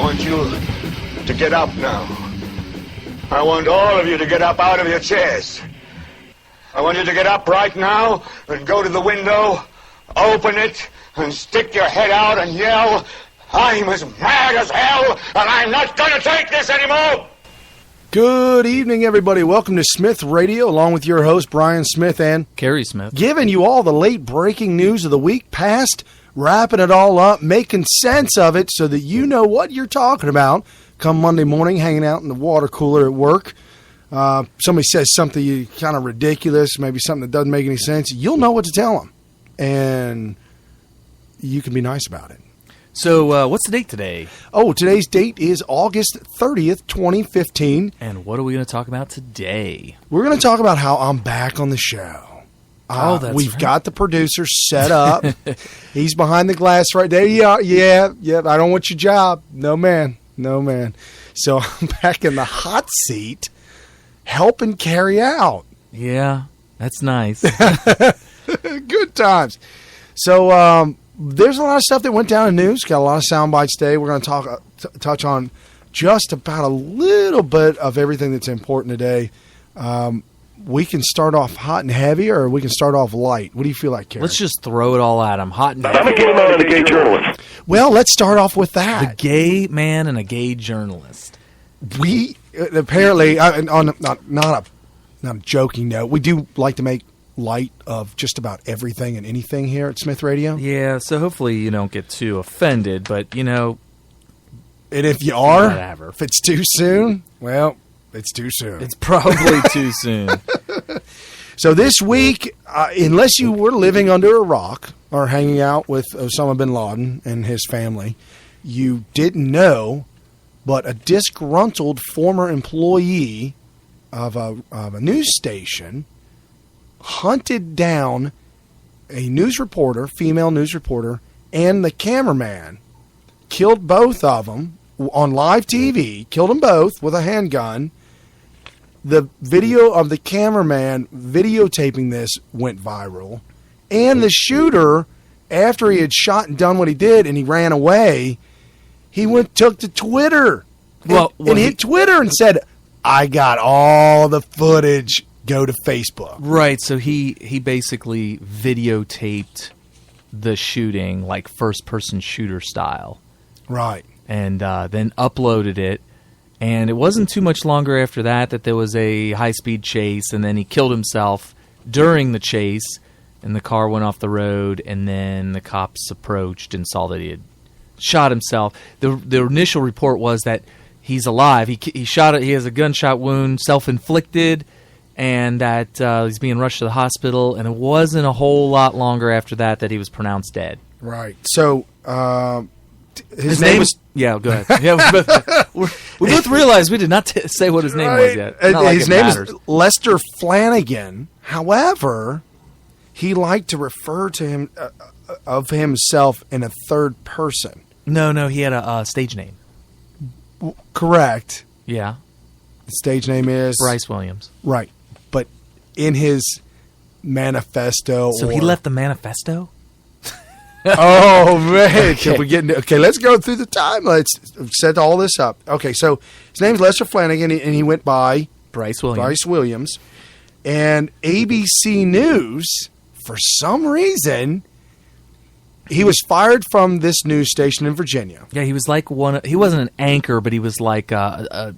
want you to get up now. I want all of you to get up out of your chairs. I want you to get up right now and go to the window, open it, and stick your head out and yell, "I'm as mad as hell, and I'm not going to take this anymore!" Good evening, everybody. Welcome to Smith Radio, along with your host, Brian Smith and Kerry Smith. Giving you all the late breaking news of the week past, wrapping it all up, making sense of it so that you know what you're talking about come Monday morning, hanging out in the water cooler at work. Somebody says something kind of ridiculous, maybe something that doesn't make any sense. You'll know what to tell them, and you can be nice about it. So what's the date today? Oh, today's date is August 30th, 2015. And what are we going to talk about today? We're going to talk about how I'm back on the show. We've got the producer set up. He's behind the glass right there. Yeah. I don't want your job. No, man. So I'm back in the hot seat helping carry out. Yeah, that's nice. Good times. So there's a lot of stuff that went down in news. Got a lot of sound bites today. We're going to touch on just about a little bit of everything that's important today. We can start off hot and heavy, or we can start off light. What do you feel like, Kerry? Let's just throw it all at him. Hot and heavy. I'm a gay man and a gay journalist. Well, let's start off with that. The gay man and a gay journalist. We apparently, on not a joking note, we do like to make light of just about everything and anything here at Smith Radio. Yeah, so hopefully you don't get too offended, but, and if you are, whatever. If it's too soon, well, it's too soon. It's probably too soon. So this week, unless you were living under a rock or hanging out with Osama bin Laden and his family, you didn't know, but a disgruntled former employee of a news station hunted down a news reporter, female news reporter, and the cameraman, killed both of them on live TV, killed them both with a handgun. The video of the cameraman videotaping this went viral, and the shooter, after he had shot and done what he did and he ran away, he took to Twitter and hit Twitter and said, "I got all the footage. Go to Facebook." Right, so he basically videotaped the shooting, like first-person shooter style. Right. And then uploaded it. And it wasn't too much longer after that there was a high-speed chase, and then he killed himself during the chase, and the car went off the road, and then the cops approached and saw that he had shot himself. The initial report was that he's alive. He shot it. He has a gunshot wound, self-inflicted, and that he's being rushed to the hospital. And it wasn't a whole lot longer after that he was pronounced dead. Right. So his name was... Yeah, go ahead. Yeah, we both realized we did not say what his name was yet. His name is Lester Flanagan. However, he liked to refer to him of himself in a third person. No, he had a stage name. Correct. Yeah. The stage name is Bryce Williams. Right. But in his manifesto... So he left the manifesto? Oh, man. Okay, let's go through the time. Let's set all this up. Okay, so his name's Lester Flanagan, and he went by Bryce Williams. And ABC News, for some reason, he was fired from this news station in Virginia. Yeah, he was like he wasn't an anchor, but he was like a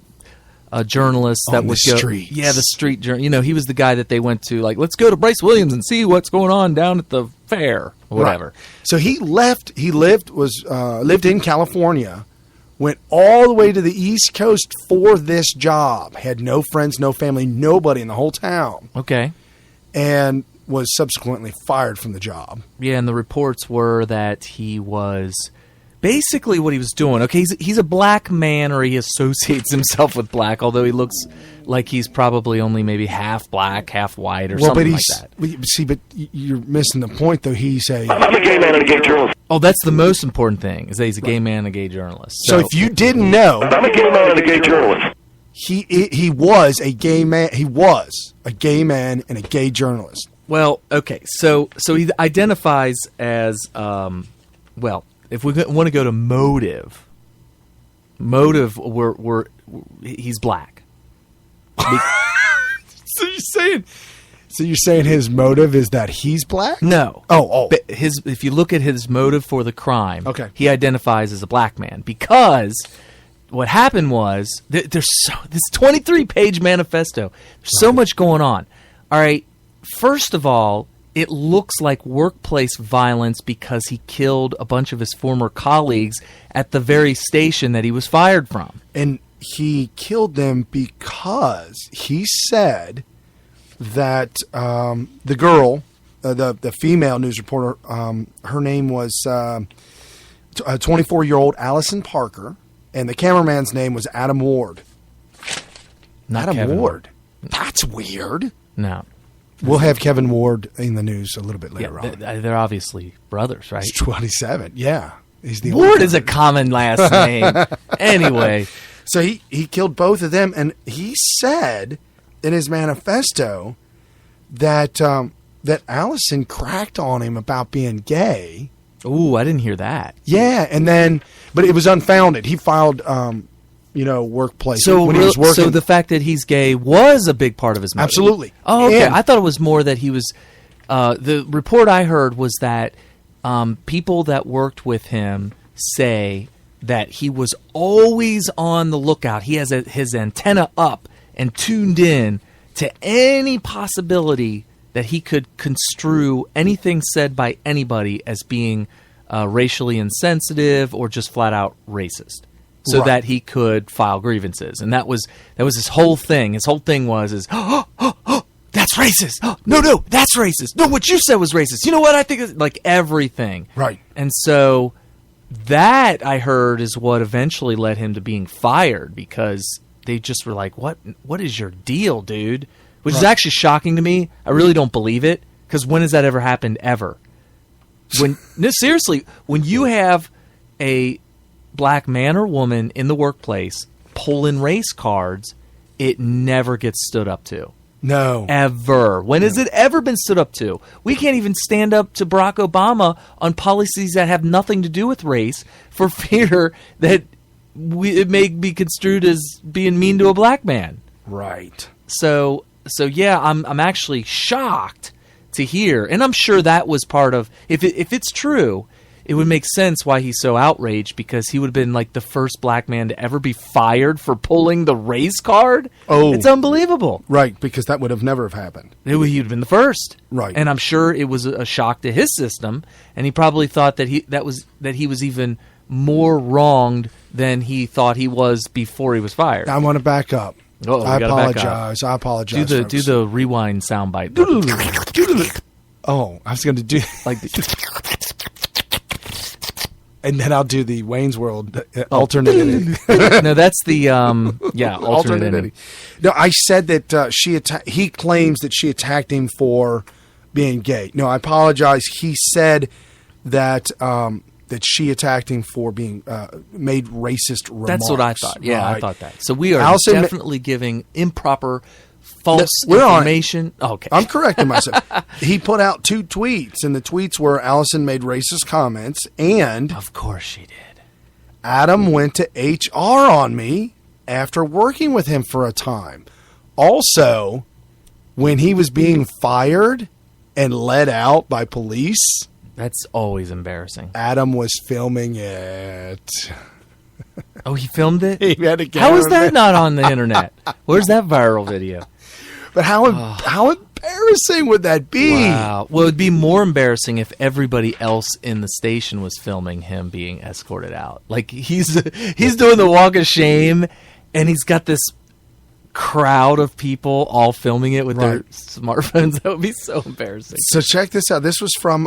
journalist that would go. Streets. Yeah, the street journal. He was the guy that they went to, like, let's go to Bryce Williams and see what's going on down at the fair or whatever. Right. So he left. He lived in California, went all the way to the East Coast for this job. Had no friends, no family, nobody in the whole town. Okay. And was subsequently fired from the job. Yeah, and the reports were that he was basically what he was doing. Okay, he's a black man, or he associates himself with black, although he looks like he's probably only maybe half black, half white, or something like that. See, but you're missing the point, though. I'm a gay man and a gay journalist. Oh, that's the most important thing, is that he's a gay man and a gay journalist. So if you didn't know... I'm a gay man and a gay journalist. He was a gay man. He was a gay man and a gay journalist. Well, okay, so he identifies as, if we want to go to motive, motive he's black. So you're saying his motive is that he's black? No. Oh. But if you look at his motive for the crime, Okay. he identifies as a black man because what happened was there's this 23-page manifesto. There's so much going on. All right. First of all, it looks like workplace violence because he killed a bunch of his former colleagues at the very station that he was fired from. And he killed them because he said that the girl, the female news reporter, her name was a 24-year-old Allison Parker, and the cameraman's name was Adam Ward. Not Adam Kevin Ward. That's weird. No. We'll have Kevin Ward in the news a little bit later on. They're obviously brothers, right? He's 27. Yeah. He's the Ward older is a one. common last name. Anyway. So he killed both of them, and he said in his manifesto that that Allison cracked on him about being gay. Ooh, I didn't hear that. Yeah, and then, but it was unfounded. He filed, workplace when he was working. So the fact that he's gay was a big part of his motive. Absolutely. Oh, okay. And- I thought it was more that he was. The report I heard was that people that worked with him say that he was always on the lookout. He has his antenna up and tuned in to any possibility that he could construe anything said by anybody as being racially insensitive or just flat out racist, so Right. that he could file grievances. And that was his whole thing. His whole thing was that's racist. No, that's racist. No, what you said was racist. You know what? I think it's like everything. Right. And so that, I heard, is what eventually led him to being fired, because they just were like, what is your deal, dude? Which is actually shocking to me. I really don't believe it, because when has that ever happened ever? Seriously, when you have a black man or woman in the workplace pulling race cards, it never gets stood up to. No. Ever. When has it ever been stood up to? We can't even stand up to Barack Obama on policies that have nothing to do with race for fear that it may be construed as being mean to a black man. Right. So yeah, I'm actually shocked to hear, and I'm sure that was part of, if it's true, it would make sense why he's so outraged, because he would have been like the first black man to ever be fired for pulling the race card. Oh. It's unbelievable. Right, because that would have never have happened. He'd have been the first. Right. And I'm sure it was a shock to his system, and he probably thought that he was even more wronged than he thought he was before he was fired. I want to back up. Uh-oh, I we gotta back up. apologize. I apologize. Do folks. the rewind soundbite. Oh, I was going to do Like and then I'll do the Wayne's World alternate ending. no, that's the alternate ending. No, I said that he claims that she attacked him for being gay. No, I apologize. He said that that she attacked him for being made racist remarks. That's what I thought. Yeah, Right. I thought that. So we are Allison- definitely giving improper, false We're on it. information. Oh, okay. I'm correcting myself. He put out 2 tweets, and the tweets were Allison made racist comments, and Of course she did. Adam went to HR on me after working with him for a time. Also, when he was being fired and led out by police, That's always embarrassing. Adam was filming it. Oh, he filmed it? He had a How is that cameraman. not on the internet? Where's that viral video? But how embarrassing would that be? Wow. Well, it'd be more embarrassing if everybody else in the station was filming him being escorted out. Like he's doing the walk of shame, and he's got this crowd of people all filming it with their Right. smartphones. That would be so embarrassing. So check this out. This was from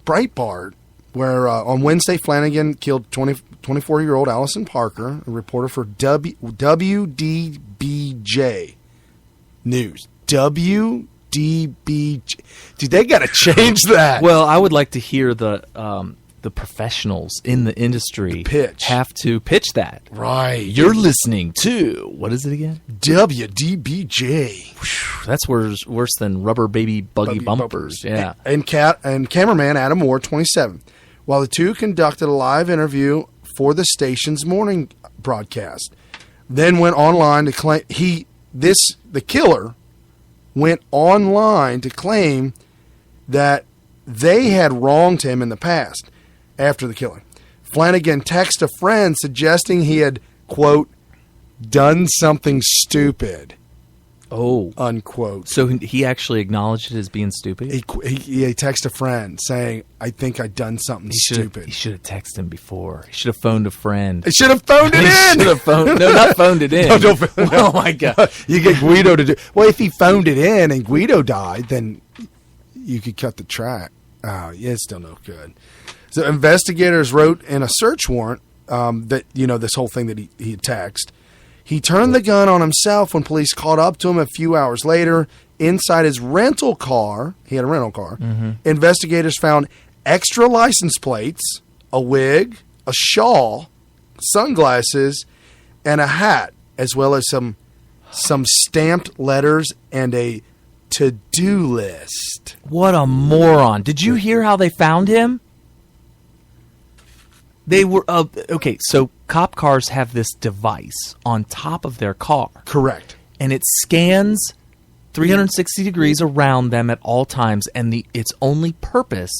Breitbart, where on Wednesday, Flanagan killed 24-year-old Allison Parker, a reporter for WDBJ News. WDBJ. Dude, they got to change that. Well, I would like to hear the professionals in the industry pitch. have to pitch that. Right. You're listening to, what is it again? WDBJ. That's worse than Rubber Baby Buggy Bumpers. Yeah. And cameraman Adam Ward, 27. While the two conducted a live interview for the station's morning broadcast. Then went online to claim the killer went online to claim that they had wronged him in the past after the killing. Flanagan texted a friend suggesting he had, quote, done something stupid. Oh. Unquote. So he actually acknowledged it as being stupid? He texted a friend saying, I think I'd done something stupid. He should have texted him before. He should have phoned a friend. He should have phoned it in. No, not phoned it in. No. Oh, my God. You get Guido to do. Well, if he phoned it in and Guido died, then you could cut the track. Oh, yeah, it's still no good. So investigators wrote in a search warrant that, this whole thing that he had texted. He turned the gun on himself when police caught up to him a few hours later. Inside his rental car, he had a rental car, investigators found extra license plates, a wig, a shawl, sunglasses, and a hat, as well as some stamped letters and a to-do list. What a moron. Did you hear how they found him? They were, okay, so cop cars have this device on top of their car. Correct. And it scans 360 degrees around them at all times, and its only purpose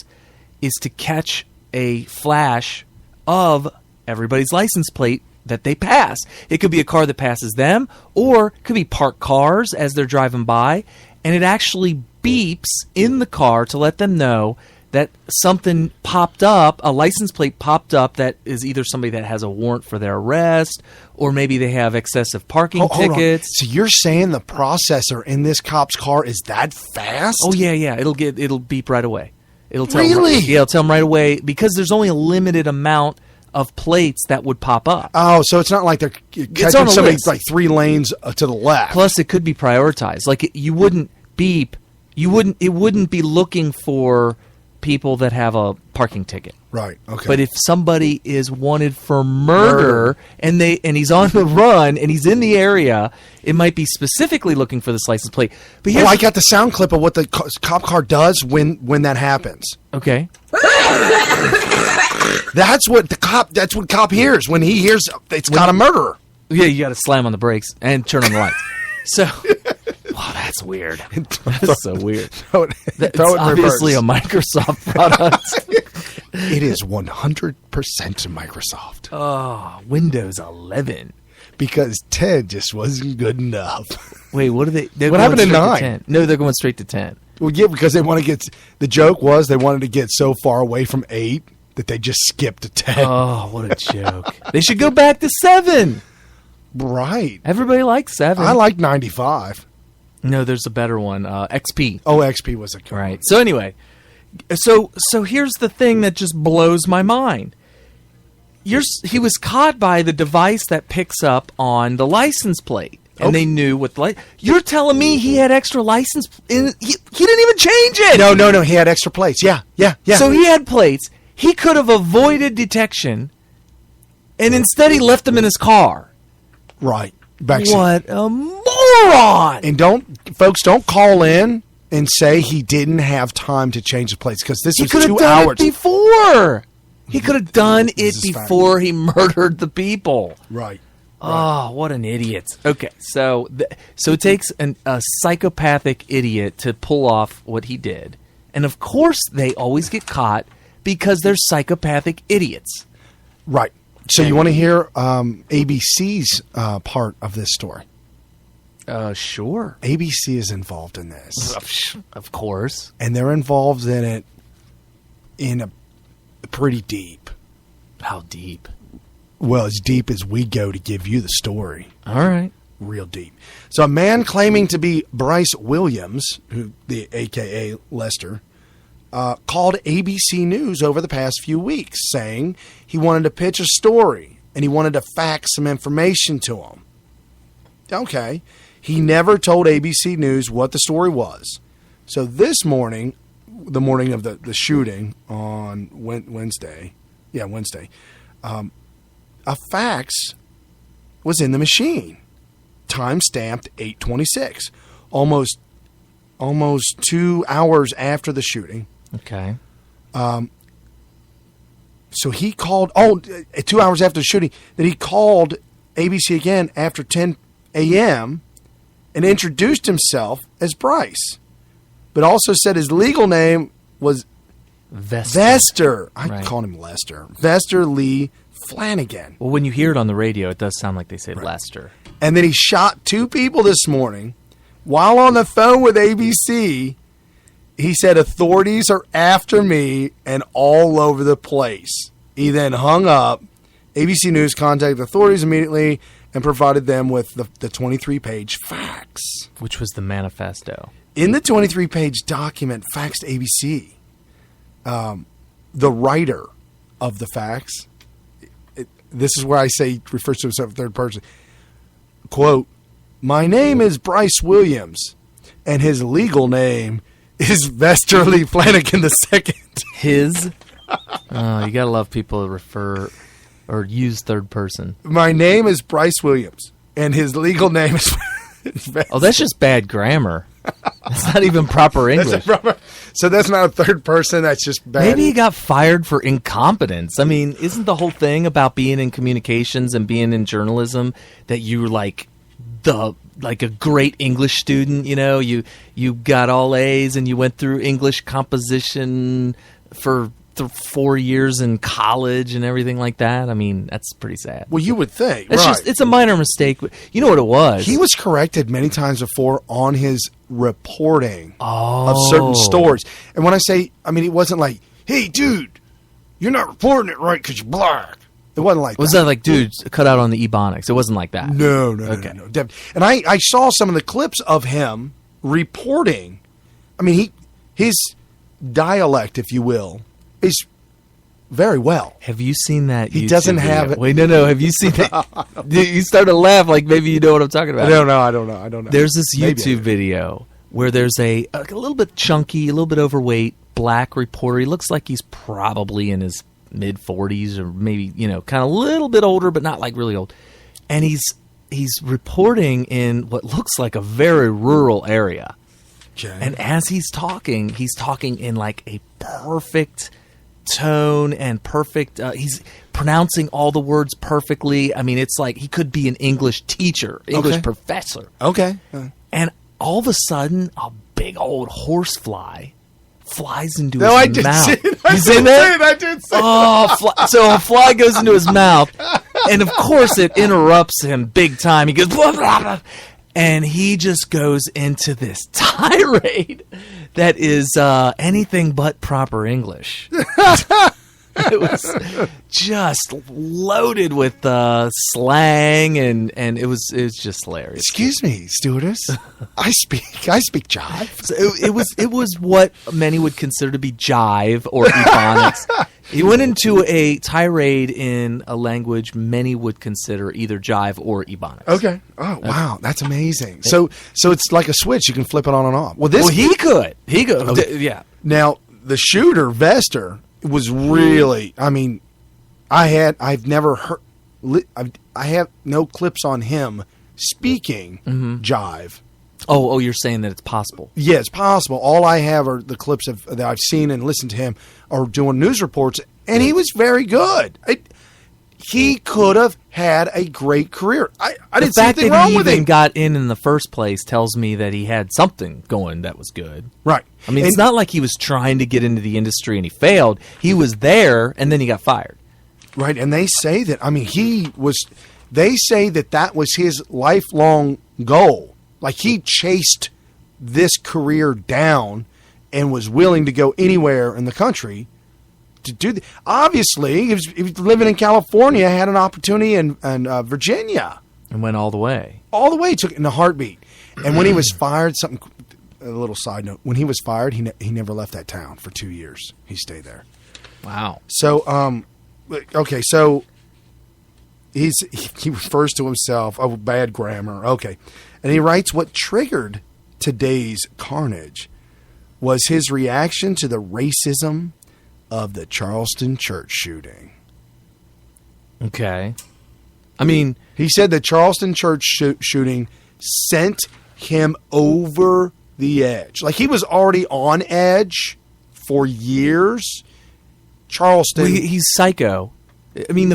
is to catch a flash of everybody's license plate that they pass. It could be a car that passes them, or it could be parked cars as they're driving by, and it actually beeps in the car to let them know that something popped up, a license plate popped up that is either somebody that has a warrant for their arrest, or maybe they have excessive parking tickets. So you're saying the processor in this cop's car is that fast? Oh yeah. It'll beep right away. It'll tell Really? It'll tell them right away, because there's only a limited amount of plates that would pop up. Oh, so it's not like they're catching somebody like 3 lanes to the left. Plus, it could be prioritized. Like you wouldn't beep. It wouldn't be looking for people that have a parking ticket. Right. Okay. But if somebody is wanted for murder and he's on the run and he's in the area, it might be specifically looking for this license plate. But I got the sound clip of what the cop car does when that happens. Okay. That's what cop hears when he hears it's got a murderer. Yeah, you got to slam on the brakes and turn on the lights. So, wow, that's weird. That's so weird. It's obviously a Microsoft product. It is 100% Microsoft. Oh, Windows 11. Because 10 just wasn't good enough. Wait, what are they? What happened to 9? 10. No, they're going straight to 10. Well, yeah, because they want to get. The joke was they wanted to get so far away from 8 that they just skipped to 10. Oh, what a joke! They should go back to 7. Right. Everybody likes 7. I like 95. No, there's a better one. XP. Oh, XP was a good right. So anyway, so here's the thing that just blows my mind. He was caught by the device that picks up on the license plate, and they knew what the You're telling me he had extra license? He didn't even change it. No. He had extra plates. Yeah. So he had plates. He could have avoided detection, and instead he left them in his car. Right. Backseat. What a moron! And don't call in and say he didn't have time to change the plates, because this was 2 hours. He could have done it before. He could have done it before he murdered the people. Right. Oh, what an idiot. Okay, so it takes a psychopathic idiot to pull off what he did. And of course they always get caught because they're psychopathic idiots. Right. So you want to hear ABC's part of this story? Sure. ABC is involved in this. Of course. And they're involved in it in a pretty deep. How deep? Well, as deep as we go to give you the story. All right. Real deep. So a man claiming to be Bryce Williams, a.k.a. Lester, called ABC News over the past few weeks, saying he wanted to pitch a story and he wanted to fax some information to him. Okay. He never told ABC News what the story was. So this morning, the morning of the shooting on Wednesday, a fax was in the machine, time-stamped 8:26, almost 2 hours after the shooting. Okay. So he called, 2 hours after the shooting, then he called ABC again after 10 a.m. and introduced himself as Bryce, but also said his legal name was Vester. I called him Lester. Vester Lee Flanagan. Well, when you hear it on the radio, it does sound like they say Lester. And then he shot 2 people this morning while on the phone with ABC. He said, authorities are after me and all over the place. He then hung up. ABC News contacted authorities immediately and provided them with the 23-page fax. Which was the manifesto. In the 23-page document faxed ABC, the writer of the fax, this is where I say he refers to himself in third person, quote, "My name is Bryce Williams, and his legal name is Vester Lee Flanagan II." His? Oh, you gotta love people who refer or use third person. "My name is Bryce Williams, and his legal name is Oh, that's just bad grammar. That's not even proper English. So that's not a third person. That's just bad. Maybe he got fired for incompetence. I mean, isn't the whole thing about being in communications and being in journalism that you're like a great English student? You know, you got all A's and you went through English composition for 4 years in college and everything like that. I mean, that's pretty sad. Well, you would think. It's just, it's a minor mistake. You know what it was? He was corrected many times before on his reporting of certain stories. And when I say, I mean, it wasn't like, hey, dude, you're not reporting it right because you're black. It wasn't like that. Was that like, dude, cut out on the Ebonics? It wasn't like that. No. Okay. No. And I saw some of the clips of him reporting. I mean, his dialect, if you will, is very well. Have you seen that? He YouTube doesn't video? have it. Wait, no. Have you seen that? You started to laugh like maybe you know what I'm talking about. I don't know. There's this YouTube video where there's a little bit chunky, a little bit overweight black reporter. He looks like he's probably in his mid 40s or maybe, kind of a little bit older, but not like really old. And he's reporting in what looks like a very rural area. Okay. And as he's talking in like a perfect tone and perfect he's pronouncing all the words perfectly. I mean, it's like he could be an English teacher, English professor. Okay. And all of a sudden a big old horsefly flies into his mouth. I did see that. So a fly goes into his mouth, and of course it interrupts him big time. He goes blah, blah, blah, and he just goes into this tirade that is anything but proper English. It was just loaded with slang, and it was just hilarious. Excuse me, stewardess. I speak jive. So it was what many would consider to be jive or Ebonics. He went into a tirade in a language many would consider either jive or Ebonics. Okay. Oh wow, that's amazing. So it's like a switch. You can flip it on and off. Well, he could. Okay. Yeah. Now the shooter Vester was really. I mean, I've never heard. I have no clips on him speaking jive. Oh, you're saying that it's possible? Yeah, it's possible. All I have are the clips that I've seen and listened to him or doing news reports, and he was very good. He could have had a great career. I didn't see anything wrong with him. The fact that he even got in the first place tells me that he had something going that was good. Right. I mean, it's not like he was trying to get into the industry and he failed. He was there, and then he got fired. Right, and they say that, they say that was his lifelong goal. Like, he chased this career down and was willing to go anywhere in the country to do that. Obviously, he was living in California, had an opportunity in Virginia. And went all the way. All the way, took it in a heartbeat. And when he was fired, a little side note, when he was fired, he never left that town for 2 years. He stayed there. Wow. So, okay, so he refers to himself, bad grammar, okay. And he writes, what triggered today's carnage was his reaction to the racism of the Charleston church shooting. Okay. I mean, he said the Charleston church shooting sent him over the edge. Like, he was already on edge for years. Charleston. Well, he's psycho. I mean,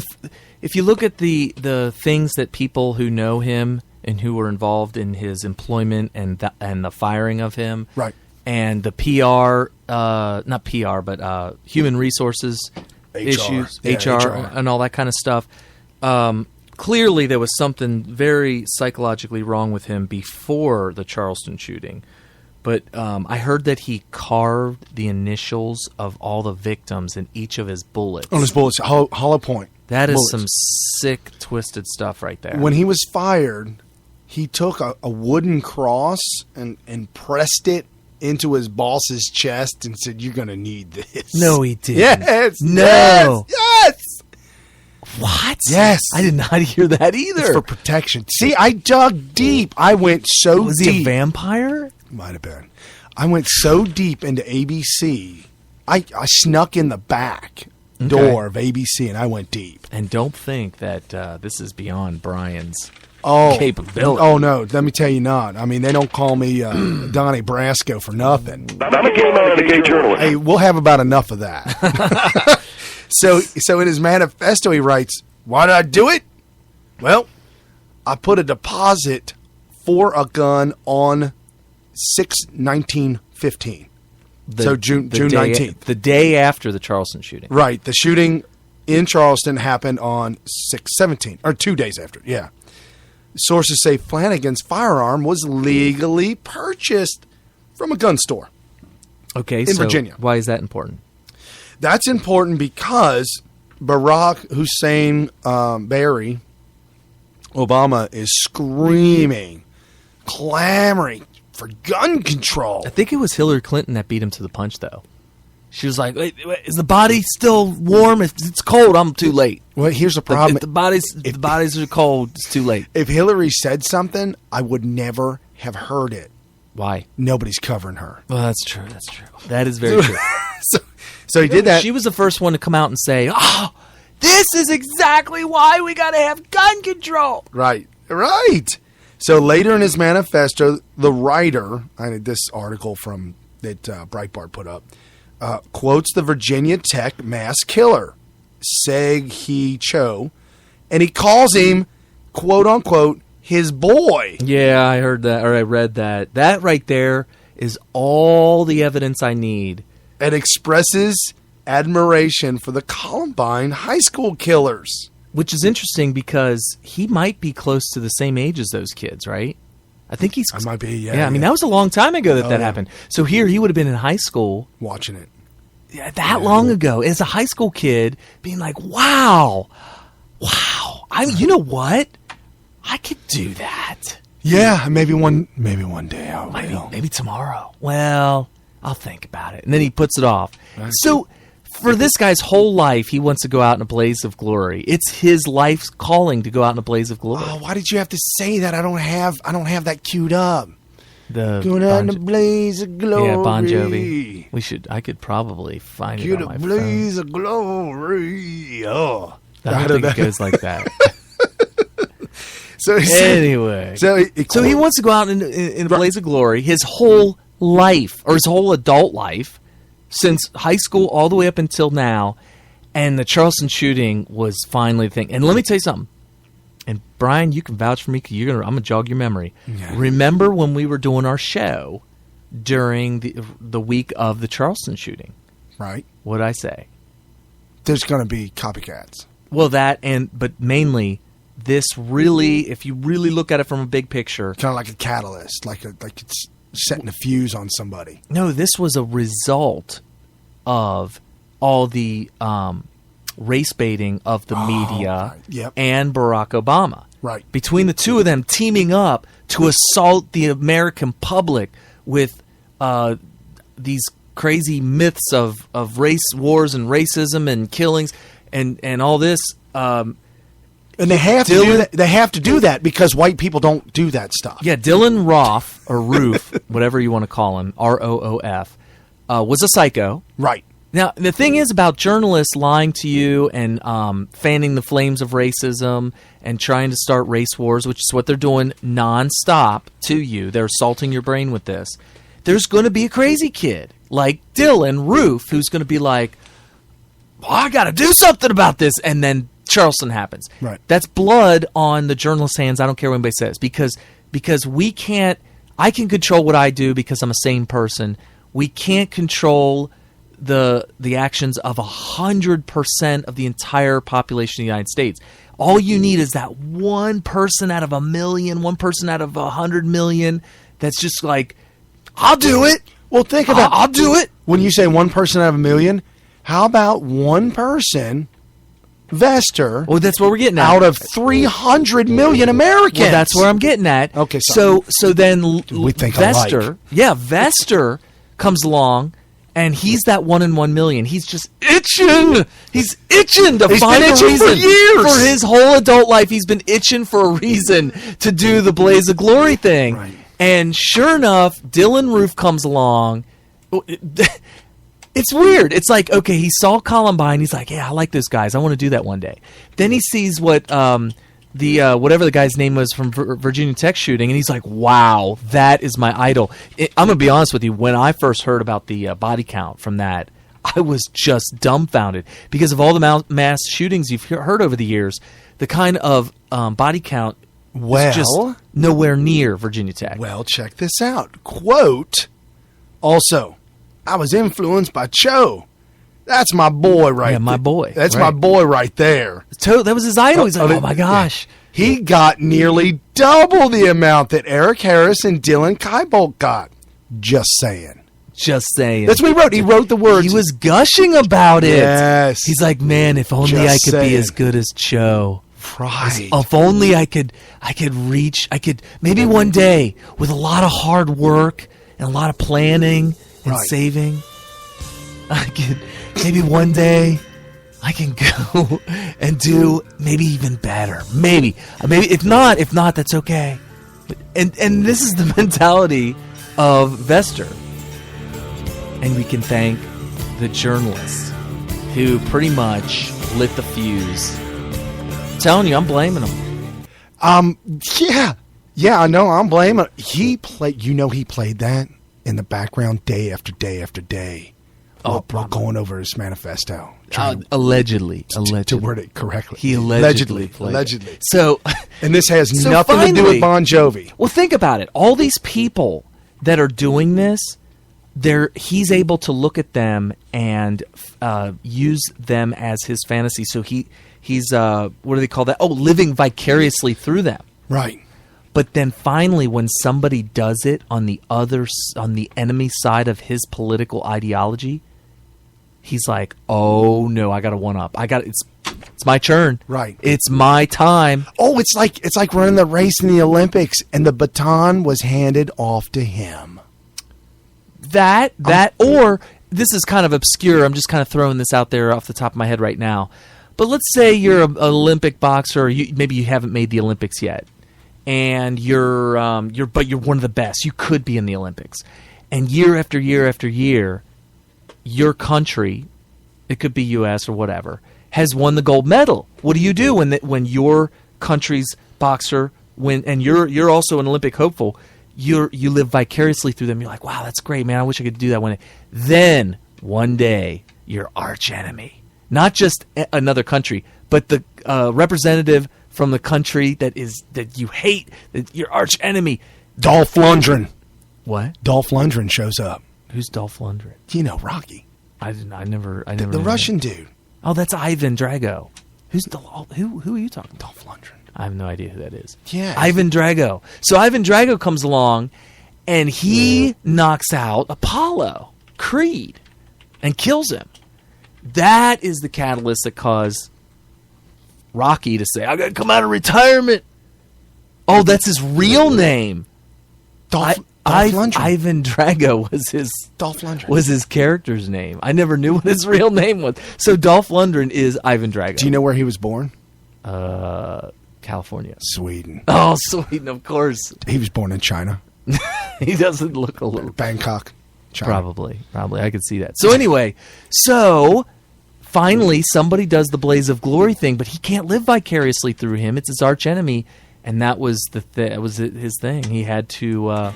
if you look at the things that people who know him and who were involved in his employment and the firing of him, right, and the PR, not PR, but human resources issues, HR, and all that kind of stuff. Clearly, there was something very psychologically wrong with him before the Charleston shooting. But I heard that he carved the initials of all the victims in each of his bullets. On his bullets, hollow point. That is bullets. some sick, twisted stuff right there. When he was fired, he took a wooden cross and pressed it into his boss's chest and said, "You're going to need this." No, he didn't. Yes. No. Yes. What? Yes. I did not hear that either. It's for protection. See, I dug deep. I went so Was deep. he a vampire? Might have been. I went so deep into ABC. I snuck in the back door of ABC and I went deep. And don't think that this is beyond Brian's Oh, capability. Oh no, let me tell you not. I mean, they don't call me Donnie Brasco for nothing. I'm a gay man and a gay journalist. Hey, we'll have about enough of that. So in his manifesto, he writes, "Why did I do it? Well, I put a deposit for a gun on 6/19/15. So June 19th. The day after the Charleston shooting. Right. The shooting in Charleston happened on 6/17, or 2 days after. Yeah. Sources say Flanagan's firearm was legally purchased from a gun store. Okay, in Virginia. Why is that important? That's important because Barack Hussein Barry Obama is screaming, clamoring for gun control. I think it was Hillary Clinton that beat him to the punch, though. She was like, wait, is the body still warm? If it's cold, I'm too late. Well, here's the problem. If the bodies are cold, it's too late. If Hillary said something, I would never have heard it. Why? Nobody's covering her. Well, that's true. That's true. That is very true. So he did that. She was the first one to come out and say, "Oh, this is exactly why we got to have gun control." Right. So later in his manifesto, the writer, this article from that Breitbart put up, quotes the Virginia Tech mass killer, Seg-Hee Cho, and he calls him, quote unquote, his boy. Yeah, I heard that, or I read that. That right there is all the evidence I need. And expresses admiration for the Columbine high school killers. Which is interesting because he might be close to the same age as those kids, right? I think he's... I might be, yeah. Yeah, I mean, that was a long time ago that yeah. happened. So here, he would have been in high school. Watching it. Yeah, that long ago. As a high school kid, being like, wow. You know what? I could do that. Yeah, maybe one day I will. Maybe tomorrow. Well, I'll think about it. And then he puts it off. So for this guy's whole life, he wants to go out in a blaze of glory. It's his life's calling to go out in a blaze of glory. Oh, why did you have to say that? I don't have that queued up. Going out in a blaze of glory. Yeah, Bon Jovi. I could probably find it on my phone. Blaze of glory. Oh. I don't think it goes like that. So anyway. So he wants to go out in a blaze of glory his whole life, or his whole adult life, since high school all the way up until now, and the Charleston shooting was finally the thing. And let me tell you something. And Brian, you can vouch for me because I'm going to jog your memory. Yeah. Remember when we were doing our show during the week of the Charleston shooting? Right. What did I say? There's going to be copycats. Well, but mainly, this really, if you really look at it from a big picture, kind of like a catalyst, like it's setting a fuse on somebody. No, this was a result of all the race baiting of the media and Barack Obama. Right. Between the two of them teaming up to assault the American public with these crazy myths of race wars and racism and killings and all this. And they have to do that. They have to do that because white people don't do that stuff. Yeah, Dylan Roof, or Roof, whatever you want to call him, Roof, was a psycho. Right. Now, the thing is about journalists lying to you and fanning the flames of racism and trying to start race wars, which is what they're doing nonstop to you. They're assaulting your brain with this. There's going to be a crazy kid like Dylan Roof who's going to be like, I got to do something about this. And then Charleston happens. Right. That's blood on the journalist's hands. I don't care what anybody says, because we can't. I can control what I do because I'm a sane person. We can't control the actions of 100% of the entire population of the United States. All you need is that one person out of 1 million, one person out of 100 million that's just like, I'll do it. Well, think about I'll do it. When you say one person out of 1 million, how about one person, Vester, Well, that's what we're getting at. out of 300 million Americans? Well, that's where I'm getting at. Okay, so then we think Vester, alike. Vester comes along, and he's that 1 in 1 million. He's just itching. He's itching to find a been itching reason for years. For his whole adult life. He's been itching for a reason to do the Blaze of Glory thing. Right. And sure enough, Dylan Roof comes along. It's weird. It's like, okay, he saw Columbine. He's like, yeah, I like those guys. I want to do that one day. Then he sees what the whatever the guy's name was from Virginia Tech shooting, and he's like, wow, that is my idol. I'm going to be honest with you. When I first heard about the body count from that, I was just dumbfounded because of all the mass shootings you've heard over the years. The kind of body count is just nowhere near Virginia Tech. Well, check this out. Quote, also, I was influenced by Cho. That's my boy right there. Yeah, my boy. That's Right. my boy right there. That was his idol. He's like, oh my gosh. He got nearly double the amount that Eric Harris and Dylan Keibolt got. Just saying. Just saying. That's what he wrote. He wrote the words. He was gushing about it. Yes. He's like, man, if only Just I could saying. be as good as Cho. Right. If only I could maybe one day with a lot of hard work and a lot of planning and Right. saving, maybe one day I can go and do maybe even better. Maybe if not, that's okay. And this is the mentality of Vester. And we can thank the journalists who pretty much lit the fuse. I'm telling you, I'm blaming them. Yeah, I know. I'm blaming. He played that in the background day after day after day. While going over his manifesto. Allegedly. To word it correctly. He allegedly played it. Allegedly. So, and this has So nothing to do finally- with Bon Jovi. well, think about it. All these people that are doing this, he's able to look at them and use them as his fantasy. So he's what do they call that? Oh, living vicariously through them. Right. But then finally, when somebody does it on the enemy side of his political ideology, he's like, "Oh no, I got to one up. It's my turn. Right. It's my time." Oh, it's like running the race in the Olympics, and the baton was handed off to him. Or this is kind of obscure. I'm just kind of throwing this out there off the top of my head right now. But let's say you're an Olympic boxer. Maybe you haven't made the Olympics yet, and you're one of the best. You could be in the Olympics, and year after year after year, your country, it could be U.S. or whatever, has won the gold medal. What do you do when your country's boxer and you're also an Olympic hopeful? You live vicariously through them. You're like, wow, that's great, man. I wish I could do that one day. Then one day, your arch enemy, not just another country, but the representative from the country that you hate, that your arch enemy, Dolph Lundgren. What? Dolph Lundgren shows up. Who's Dolph Lundgren? You know, Rocky. I never. The knew Russian that. dude. Oh, that's Ivan Drago. Who are you talking? Dolph Lundgren. I have no idea who that is. Yeah. Ivan Drago. So Ivan Drago comes along, and he knocks out Apollo Creed and kills him. That is the catalyst that caused Rocky to say, "I got to come out of retirement." Oh, that's his real name. Dolph Lundgren. Ivan Drago Dolph Lundgren. was his character's name. I never knew what his real name was. So Dolph Lundgren is Ivan Drago. Do you know where he was born? California. Sweden. Oh, Sweden, of course. He was born in China. He doesn't look a little... Bangkok, China. Probably. I could see that. So anyway, finally somebody does the Blaze of Glory thing, but he can't live vicariously through him. It's his arch enemy, and that was his thing. He had to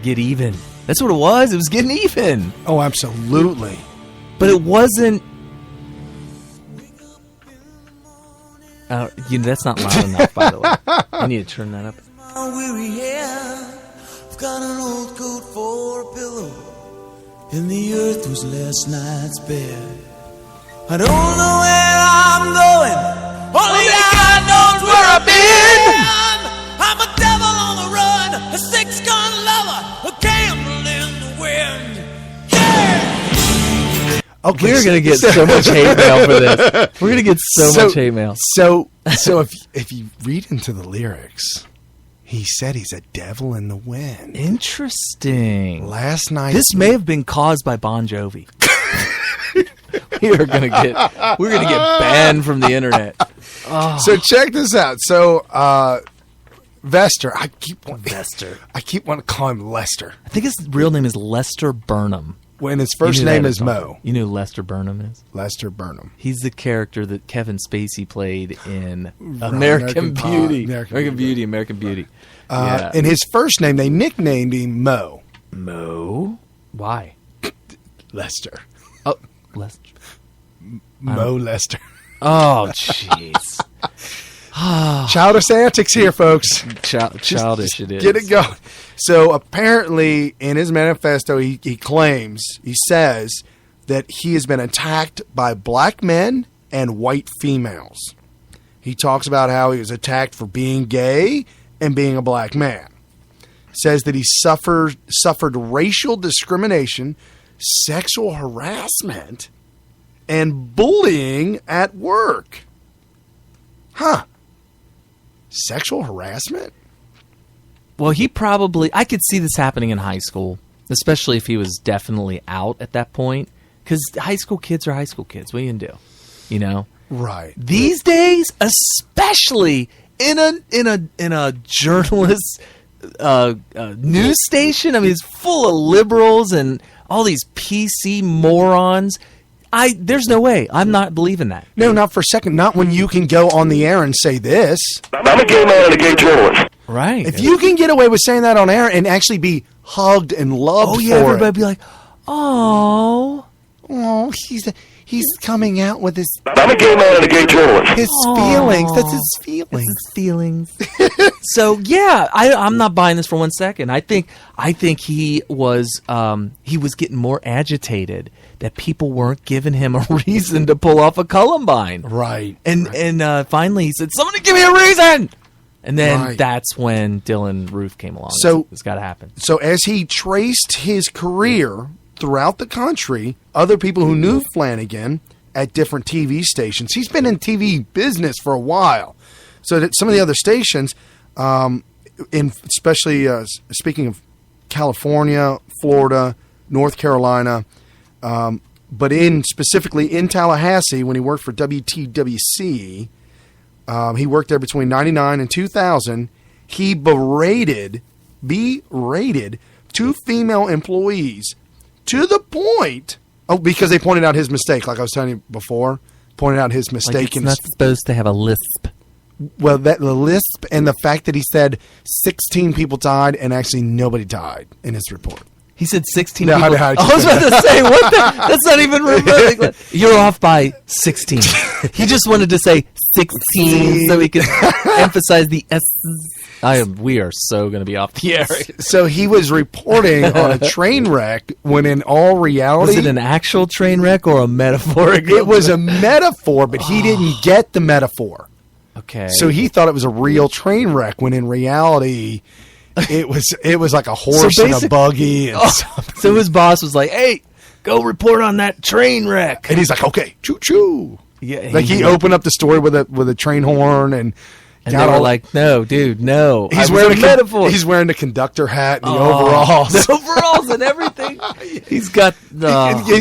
get even. That's what it was. It was getting even. Oh, absolutely. But it wasn't. That's not loud enough, by the way. I need to turn that up. My weary hair, I've got an old coat for a pillow, and the earth was last night's bed. I don't know where I'm going, only God knows where I've been. I'm a devil on the run, a six-gun lover, a candle in the wind. Yeah! Okay, We're gonna get so much hate mail for this. We're gonna get so much hate mail. So if you read into the lyrics, he said he's a devil in the wind. Interesting. Last night, This may have been caused by Bon Jovi. We're gonna get banned from the internet. Oh. So check this out. So Vester, I keep wanting to call him Lester I think his real name is Lester Burnham. when his first You knew name that is or Mo. something. You know who Lester Burnham is? Lester Burnham. He's the character that Kevin Spacey played in American Beauty. Pie. American Beauty. Yeah. And his first name, they nicknamed him Mo. Mo? Why? Lester. Oh, Lester. Mo Lester. Oh, jeez. Childish antics here, folks. Childish it is. Get it going. So apparently, in his manifesto, he says that he has been attacked by black men and white females. He talks about how he was attacked for being gay and being a black man. Says that he suffered racial discrimination, sexual harassment, and bullying at work. Huh. Sexual harassment? Well, I could see this happening in high school, especially if he was definitely out at that point. Because high school kids are high school kids. What are you going to do? You know? Right. These days, especially in a journalist news station, I mean, it's full of liberals and all these PC morons. There's no way. I'm not believing that. No, not for a second. Not when you can go on the air and say this. I'm a gay man and a gay journalist. Right. If you can get away with saying that on air and actually be hugged and loved everybody be like, oh, he's coming out with his I'm a gay man and a gay journalist. feelings. That's his feelings. So yeah, I'm not buying this for 1 second. I think he was getting more agitated that people weren't giving him a reason to pull off a Columbine. Right. And finally he said, "Somebody give me a reason." And then Right. that's when Dylan Roof came along. So it's got to happen. So as he traced his career throughout the country, other people who knew Flanagan at different TV stations. He's been in TV business for a while. So that some of the other stations, especially speaking of California, Florida, North Carolina, but specifically in Tallahassee when he worked for WTWC, he worked there between 99 and 2000. He berated 2 female employees to the point, because they pointed out his mistake, like I was telling you before, pointed out his mistake. Like it's not supposed to have a lisp. Well, the lisp and the fact that he said 16 people died and actually nobody died in his report. He said 16 No, people. I was about to say, what the? That's not even remotely. You're off by 16. He just wanted to say 16 so he could emphasize the S's. We are so going to be off the air. So he was reporting on a train wreck when in all reality... Was it an actual train wreck or a metaphoric? It was a metaphor, but he didn't get the metaphor. Okay. So he thought it was a real train wreck when in reality... It was like a horse and a buggy. And so his boss was like, "Hey, go report on that train wreck." And he's like, "Okay, choo choo." Yeah, like he opened up the story with a train horn and they were like, "No, dude, no." He's wearing a metaphor. He's wearing the conductor hat and the overalls, the overalls and everything. He's got he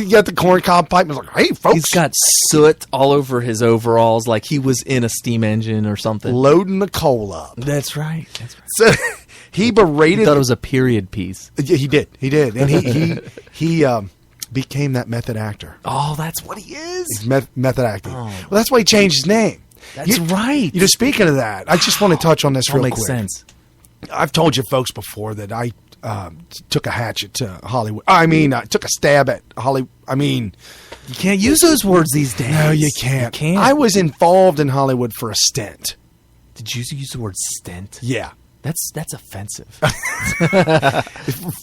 got the corncob pipe. He's like, "Hey, folks." He's got soot all over his overalls, like he was in a steam engine or something, loading the coal up. That's right. So. He berated. He thought it was a period piece. Yeah, he did, and he became that method actor. Oh, that's what he is. He's method acting. Oh. Well, that's why he changed his name. That's right. Speaking of that, I just want to touch on this real quick. Makes sense. I've told you folks before that I took a hatchet to Hollywood. I mean, I took a stab at Hollywood. I mean, You can't use those words these days. No, you can't. I was involved in Hollywood for a stint. Did you use the word stint? Yeah. That's offensive.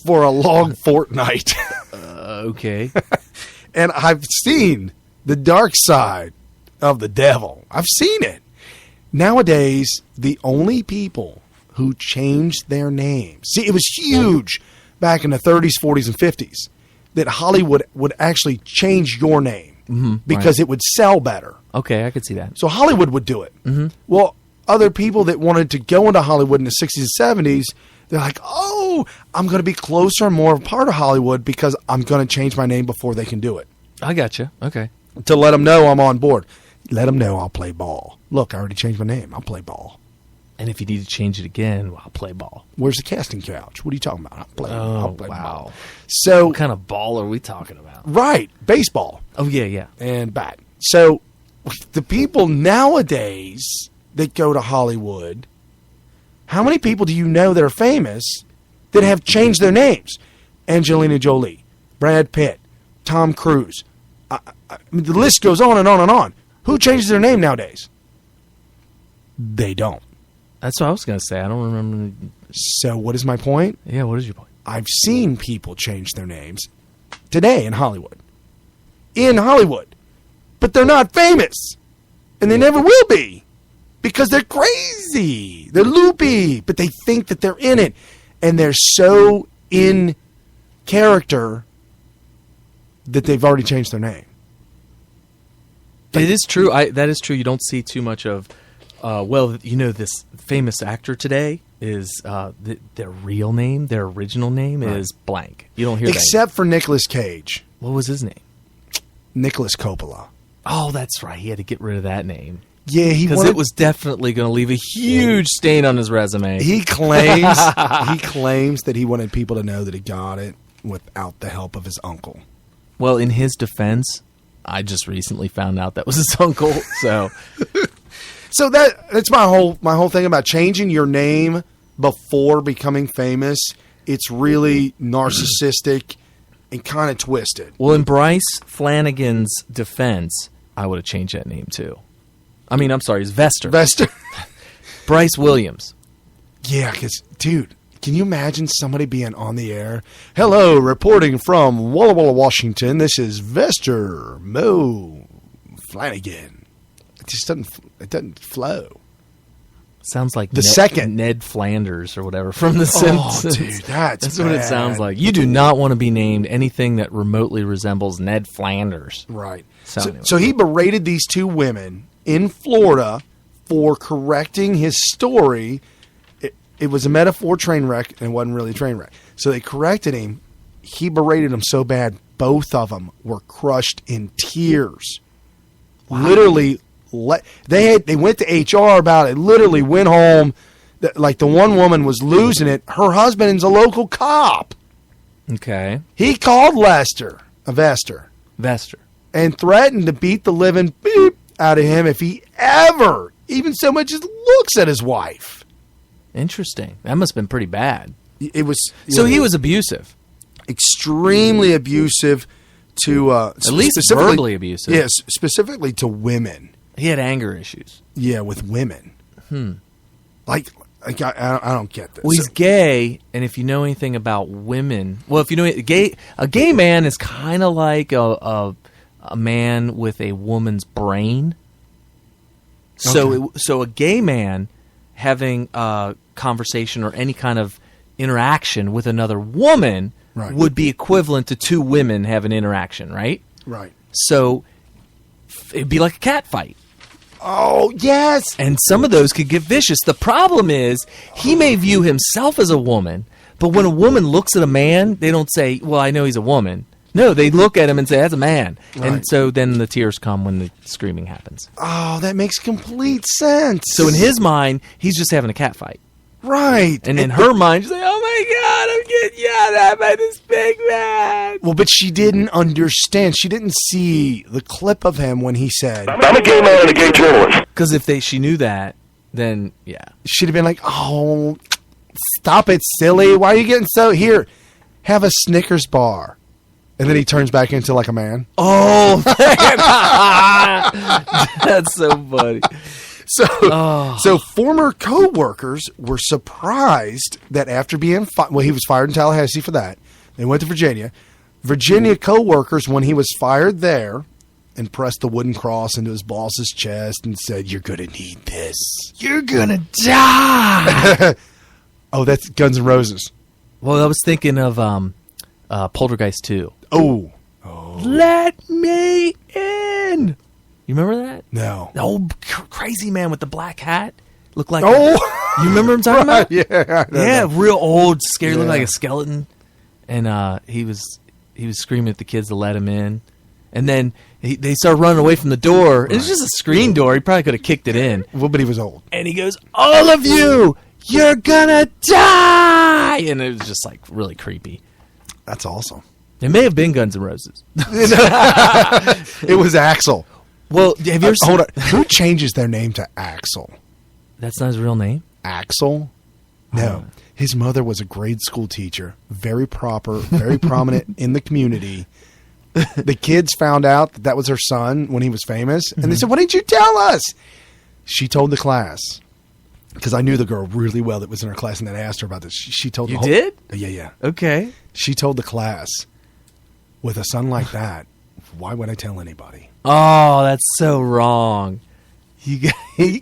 For a long fortnight. Okay. And I've seen the dark side of the devil. I've seen it. Nowadays, the only people who changed their names. See, it was huge back in the 30s, 40s, and 50s that Hollywood would actually change your name because it would sell better. Okay, I could see that. So Hollywood would do it. Well, other people that wanted to go into Hollywood in the 60s and 70s, they're like, oh, I'm going to be closer and more a part of Hollywood because I'm going to change my name before they can do it. I gotcha. Okay. To let them know I'm on board. Let them know I'll play ball. Look, I already changed my name. I'll play ball. And if you need to change it again, well, I'll play ball. Where's the casting couch? What are you talking about? I'll play wow. ball. So, What kind of ball are we talking about? right, baseball Oh, yeah. and bat. So the people nowadays that go to Hollywood, how many people do you know that are famous that have changed their names? Angelina Jolie, Brad Pitt, Tom Cruise. I mean, the list goes on and on and on. Who changes their name nowadays? They don't. That's what I was going to say. I don't remember. So what is my point? Yeah, what is your point? I've seen people change their names today in Hollywood. In Hollywood. But they're not famous. And they never will be. Because they're crazy. They're loopy. But they think that they're in it. And they're so in character that they've already changed their name. It is true. That is true. You don't see too much of, this famous actor today is their real name, their original name is blank. You don't hear that. Except for Nicolas Cage. What was his name? Nicholas Coppola. Oh, that's right. He had to get rid of that name. Yeah, because it was definitely going to leave a huge stain on his resume. He claims that he wanted people to know that he got it without the help of his uncle. Well, in his defense, I just recently found out that was his uncle. So that's my whole thing about changing your name before becoming famous. It's really narcissistic and kind of twisted. Well, in Bryce Flanagan's defense, I would have changed that name too. I mean, I'm sorry, it's Vester. Bryce Williams. Yeah, because, dude, can you imagine somebody being on the air? Hello, reporting from Walla Walla, Washington. This is Vester Mo Flanagan. It just doesn't flow. Sounds like second Ned Flanders or whatever from The Simpsons. Oh, dude, that's what it sounds like. You do not want to be named anything that remotely resembles Ned Flanders. Right. Anyway. So he berated these two women in Florida for correcting his story. It was a metaphor train wreck, and it wasn't really a train wreck. So they corrected him. He berated them so bad, both of them were crushed in tears. Wow. Literally, they went to HR about it. Literally went home. Like the one woman was losing it. Her husband's a local cop. Okay. He called Vester, and threatened to beat the living beep out of him if he ever, even so much as looks at his wife. Interesting. That must have been pretty bad. It was. So he was abusive. Extremely abusive to at least verbally abusive. Yes, specifically to women. He had anger issues. Yeah, with women. Like I don't get this. Well, he's gay, and if you know anything about women, if you know a gay man is kind of like a man with a woman's brain. So a gay man having a conversation or any kind of interaction with another woman would be equivalent to two women have an interaction, right? Right. So it'd be like a cat fight. Oh, yes. And some of those could get vicious. The problem is he may view himself as a woman, but when a woman looks at a man, they don't say, well, I know he's a woman. No, they look at him and say, that's a man. Right. And so then the tears come when the screaming happens. Oh, that makes complete sense. So in his mind, he's just having a cat fight. Right. And in her mind, she's like, oh my God, I'm getting yelled at by this big man. Well, but she didn't understand. She didn't see the clip of him when he said, I'm a gay man and a gay journalist. Because if she knew that, then, yeah. She'd have been like, oh, stop it, silly. Why are you getting so... Here, have a Snickers bar. And then he turns back into like a man. Oh, that's so funny. So former co-workers were surprised that after being he was fired in Tallahassee for that. They went to Virginia. Virginia co-workers, when he was fired there, and pressed the wooden cross into his boss's chest and said, "You're going to need this. You're gonna die." Oh, that's Guns N' Roses. Well, I was thinking of Poltergeist 2. Oh. Let me in. You remember that? No. The old crazy man with the black hat. Looked like Oh. You remember what I'm talking about? Yeah. Yeah, real old, scary, looked Yeah. like a skeleton. And he was screaming at the kids to let him in. And then they started running away from the door. It was just a screen door. He probably could have kicked it in. Well, but he was old. And he goes, "All of you, you're gonna die!" And it was just like really creepy. That's awesome. It may have been Guns N' Roses. It was Axel. Well, have you ever seen... Hold on. Who changes their name to Axel? That's not his real name? Axel? No. His mother was a grade school teacher, very proper, very prominent in the community. The kids found out that was her son when he was famous, and they said, "Why didn't you tell us?" She told the class, because I knew the girl really well that was in her class, and then I asked her about this. She told You the whole, did? Yeah. Okay. She told the class, with a son like that, why would I tell anybody? Oh, that's so wrong. You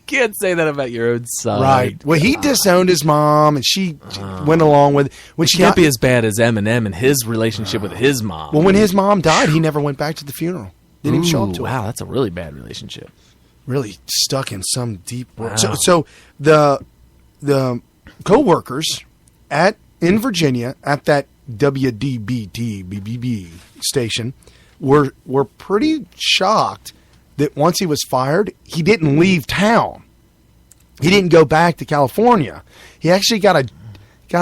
can't say that about your own son. Right. Well, he disowned his mom, and she went along with it. When It she can't got, be as bad as Eminem and his relationship with his mom. well, when his mom died, he never went back to the funeral. Didn't even show up to it. Wow, that's a really bad relationship. Really stuck in some deep. Wow. So the co-workers in Virginia at that WDBT station were pretty shocked that once he was fired, he didn't leave town. He didn't go back to California. He actually got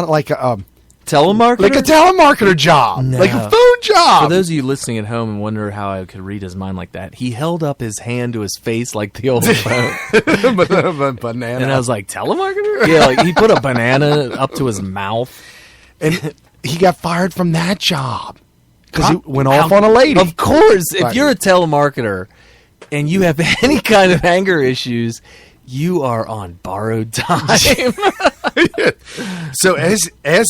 like a Telemarketer? like a telemarketer job, No. like a food job. For those of you listening at home and wonder how I could read his mind like that, he held up his hand to his face like the old phone. Banana. And I was like, telemarketer? Yeah, like he put a banana up to his mouth. And he got fired from that job because he went off on a lady. Of course, if Right. you're a telemarketer and you have any kind of anger issues, you are on borrowed time. So as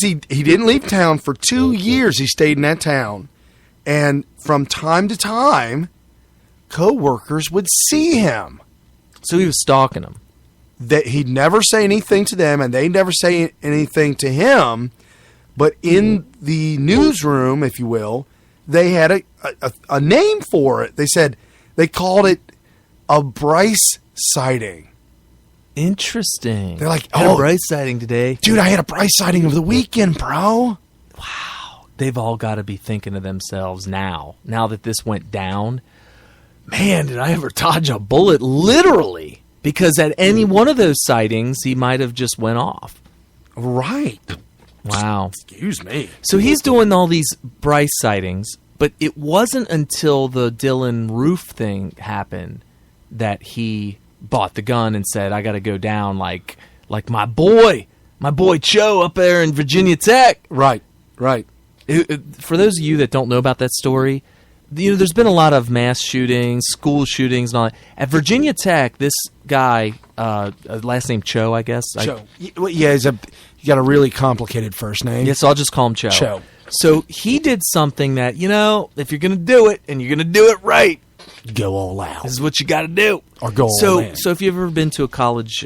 he didn't leave town for 2 years, he stayed in that town, and from time to time, co-workers would see him. So he was stalking him. That he'd never say anything to them, and they never say anything to him. But in the newsroom, if you will, they had a name for it. They called it a Bryce sighting. Interesting. They're like, Had a "Oh, Bryce sighting today." dude, I had a Bryce sighting over the weekend, bro." They've all got to be thinking to themselves now that this went down, man, did I ever dodge a bullet? Literally. Because at any one of those sightings, he might have just went off. Right. Wow. Excuse me. So he's doing all these Bryce sightings, but it wasn't until the Dylan Roof thing happened that he bought the gun and said, "I got to go down like my boy Cho up there in Virginia Tech." Right. For those of you that don't know about that story, there's been a lot of mass shootings, school shootings, and all that. At Virginia Tech, this guy, last name Cho, I guess. Cho. Yeah, he got a really complicated first name. Yes, I'll just call him Cho. Cho. So he did something that, if you're going to do it, and you're going to do it right, Go all out. this is what you got to do. Or go all So in. if you've ever been to a college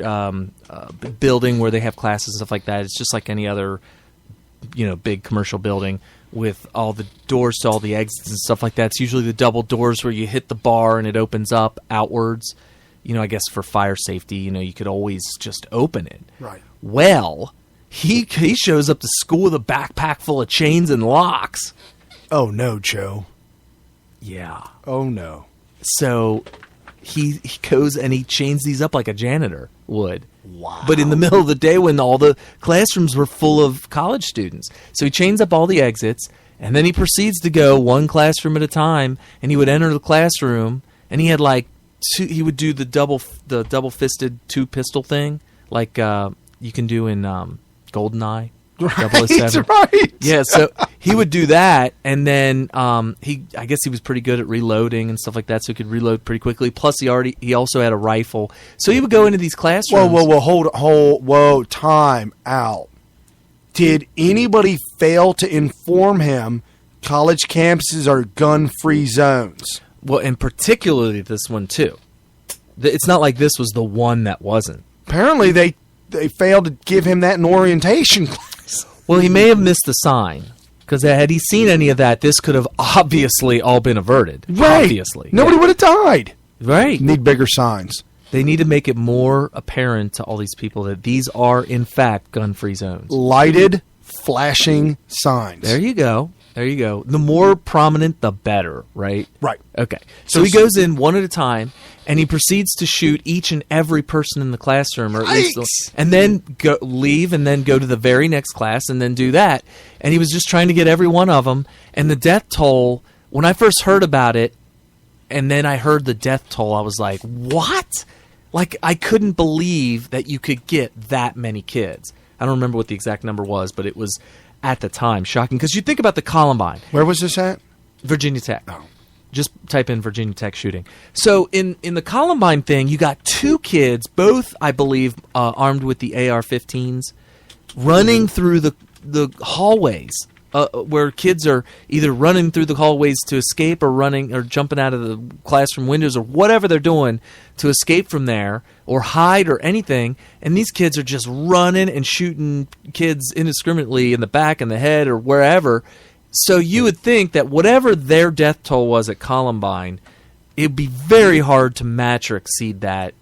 building where they have classes and stuff like that, it's just like any other, big commercial building with all the doors to all the exits and stuff like that. It's usually the double doors where you hit the bar and it opens up outwards. I guess for fire safety, you could always just open it. Right. Well, he shows up to school with a backpack full of chains and locks. Oh, no, Cho. Yeah. Oh, no. So he goes and he chains these up like a janitor would. Wow. But in the middle of the day when all the classrooms were full of college students. So he chains up all the exits, and then he proceeds to go one classroom at a time, and he would enter the classroom, and he had like two, he would do the double-fisted two-pistol thing, like you can do in GoldenEye. 007. Right. Yeah, so he would do that, and then I guess he was pretty good at reloading and stuff like that, so he could reload pretty quickly. Plus, he also had a rifle, so he would go into these classrooms. Whoa, time out. Did anybody fail to inform him college campuses are gun-free zones? Well, and particularly this one too. It's not like this was the one that wasn't. Apparently, they failed to give him that in orientation class. Well, he may have missed the sign. Because had he seen any of that, this could have obviously all been averted. Right. Obviously. Nobody would have died. Right. Need bigger signs. They need to make it more apparent to all these people that these are, in fact, gun-free zones. Lighted, flashing signs. There you go. There you go. The more prominent, the better, right? Right. Okay. So he goes in one at a time, and he proceeds to shoot each and every person in the classroom, or at least, and then leave, and then go to the very next class, and then do that. And he was just trying to get every one of them. And the death toll, when I first heard about it, and then I heard the death toll, I was like, what? Like, I couldn't believe that you could get that many kids. I don't remember what the exact number was, but it was, at the time, shocking. Because you think about the Columbine. Where was this at? Virginia Tech. Oh. Just type in Virginia Tech shooting. So in the Columbine thing, you got two kids, both, I believe, armed with the AR-15s, running through the hallways, where kids are either running through the hallways to escape or running or jumping out of the classroom windows or whatever they're doing to escape from there or hide or anything. And these kids are just running and shooting kids indiscriminately in the back and the head or wherever. So you would think that whatever their death toll was at Columbine, it would be very hard to match or exceed that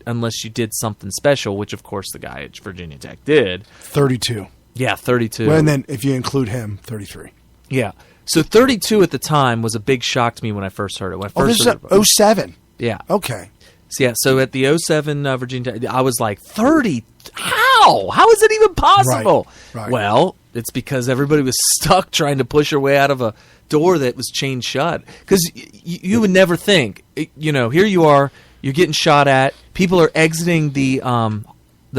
unless you did something special, which, of course, the guy at Virginia Tech did. 32. Yeah, 32. Well, and then if you include him, 33. Yeah. So 32 at the time was a big shock to me when I first heard it. This is 07. Yeah. Okay. So, yeah, so at the 07 Virginia Tech, I was like, 30? How? How is it even possible? Right. Well, it's because everybody was stuck trying to push their way out of a door that was chained shut. Because you would never think, here you are, you're getting shot at, people are exiting the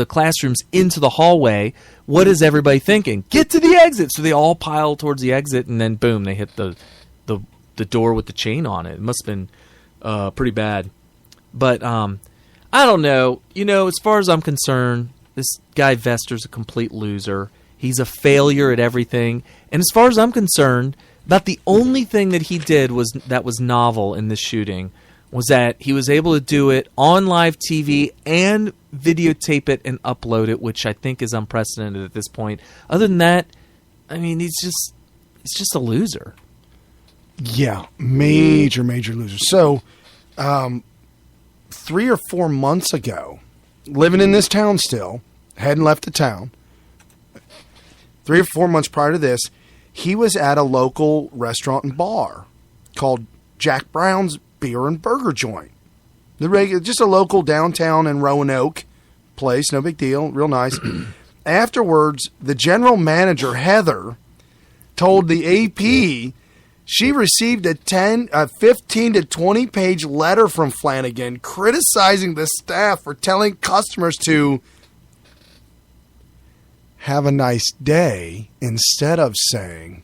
classrooms into the hallway. What is everybody thinking? Get to the exit. So they all pile towards the exit, and then boom, they hit the door with the chain on it. It must have been pretty bad. But I don't know. As far as I'm concerned, this guy Vester's a complete loser. He's a failure at everything. And as far as I'm concerned, about the only thing that he did that was novel in this shooting was that he was able to do it on live TV and videotape it and upload it, which I think is unprecedented at this point. Other than that, I mean, he's just a loser. Yeah, major loser. So, 3 or 4 months ago, living in this town still, hadn't left the town. 3 or 4 months prior to this, he was at a local restaurant and bar called Jack Brown's Beer and Burger Joint. Just a local downtown in Roanoke place, no big deal, real nice. Afterwards, the general manager, Heather, told the AP she received a 15 to 20 page letter from Flanagan criticizing the staff for telling customers to have a nice day instead of saying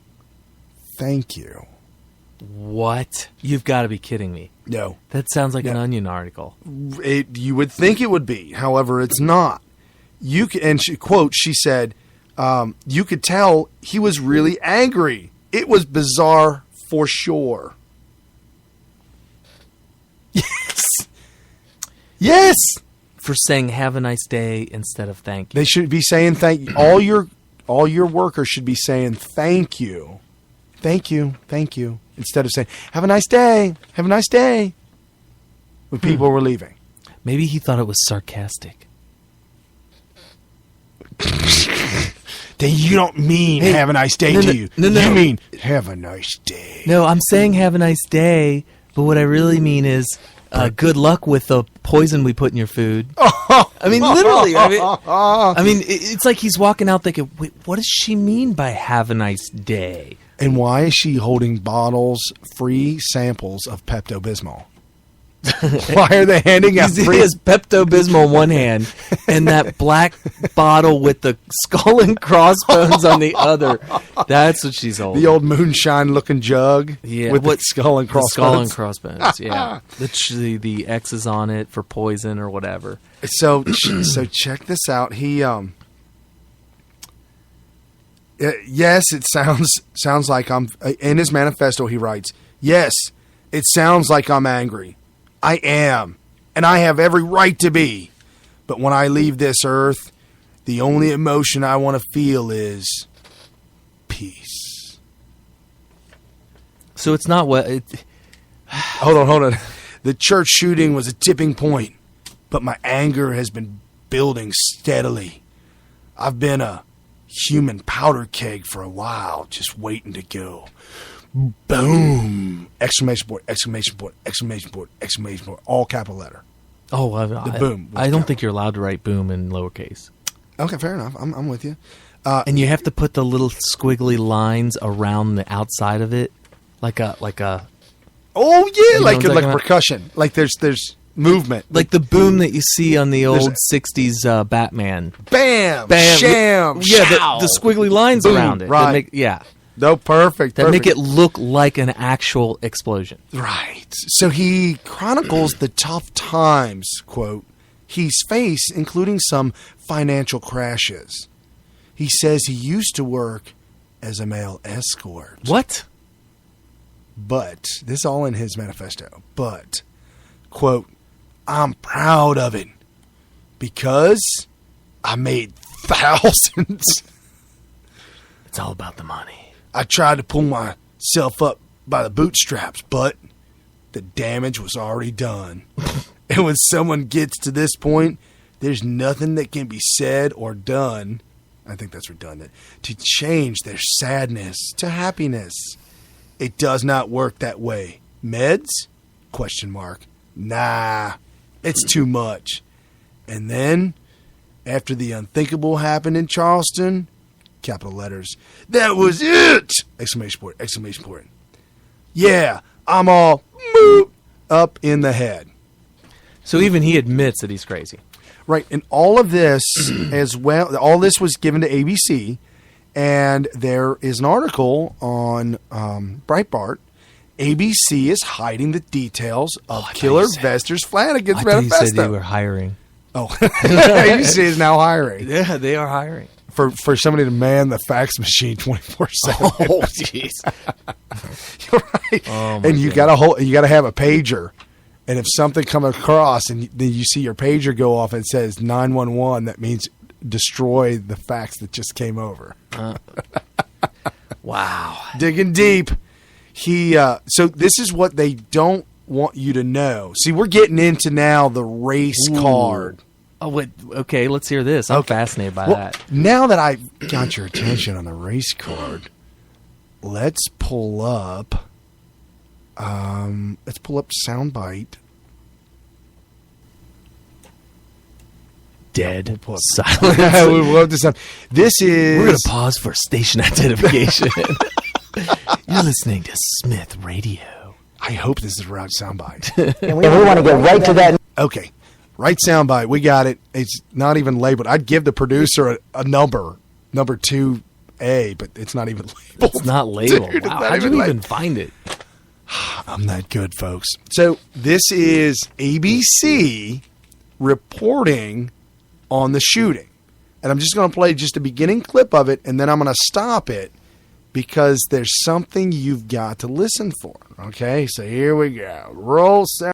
thank you. What? You've got to be kidding me. No. That sounds like an Onion article. You would think it would be. However, it's not. She said, you could tell he was really angry. It was bizarre for sure. Yes. Yes. For saying have a nice day instead of thank you. They should be saying thank you. All your workers should be saying thank you. Thank you. Thank you. Instead of saying, have a nice day. Have a nice day. When people were leaving. Maybe he thought it was sarcastic. Then you don't mean have a nice day to you. No. You mean have a nice day. No, I'm saying have a nice day, but what I really mean is good luck with the poison we put in your food. I mean, literally. I mean, it's like he's walking out thinking, wait, what does she mean by have a nice day? And why is she holding bottles, free samples of Pepto-Bismol? Why are they handing out He free? has Pepto-Bismol in one hand and that black bottle with the skull and crossbones on the other. That's what she's holding. The old moonshine-looking jug with the skull and crossbones. The skull and crossbones, yeah. The X's on it for poison or whatever. So check this out. He yes, it sounds like I'm. In his manifesto, he writes, "Yes, it sounds like I'm angry. I am, and I have every right to be. But when I leave this earth, the only emotion I want to feel is peace." So it's not what... Hold on. The church shooting was a tipping point, but my anger has been building steadily. I've been a human powder keg for a while, just waiting to go. Boom! Exclamation point, exclamation point, exclamation point, exclamation point, all capital letter. Oh, the boom. I don't think you're allowed to write boom in lowercase. Okay, fair enough. I'm with you. And you have to put the little squiggly lines around the outside of it, like a. Oh yeah, You know like percussion. Like there's movement. Like the boom that you see on the old '60s Batman. Bam, Bam, sham, yeah, show. the squiggly lines Boom, around it. right. No, perfect. That make it look like an actual explosion. Right. So he chronicles the tough times, quote, he's faced, including some financial crashes. He says he used to work as a male escort. What? But, this is all in his manifesto, but, quote, I'm proud of it because I made thousands. It's all about the money. I tried to pull myself up by the bootstraps, but the damage was already done. And when someone gets to this point, there's nothing that can be said or done, I think that's redundant, to change their sadness to happiness. It does not work that way. Meds? Question mark. Nah, it's too much. And then, after the unthinkable happened in Charleston, capital letters, that was it! Exclamation point, exclamation point. Yeah, I'm all up in the head. So even he admits that he's crazy. Right, and all of this as well, all this was given to ABC, and there is an article on Breitbart. ABC is hiding the details of Killer Vesters Flanagan's manifesto. I thought you said they were hiring. Oh, ABC is now hiring. Yeah, they are hiring. For somebody to man the fax machine 24/7. Oh, jeez. You're right. Oh, and you gotta have a pager. And if something comes across and then you see your pager go off and it says 911, that means destroy the fax that just came over. Wow. Digging deep. So this is what they don't want you to know. See, we're getting into now the race card. Oh, wait, okay, let's hear this. I'm fascinated by that. Now that I've got your attention on the race card, let's pull up soundbite. Dead We'll silence. This is... We're going to pause for station identification. You're listening to Smith Radio. I hope this is the right soundbite. And we want to get right to that. Okay. Right soundbite. We got it. It's not even labeled. I'd give the producer a number 2A, but it's not even labeled. It's not labeled. Dude, wow. How'd you even find it? I'm that good, folks. So this is ABC reporting on the shooting. And I'm just going to play just a beginning clip of it, and then I'm going to stop it because there's something you've got to listen for. Okay, so here we go. Roll sound.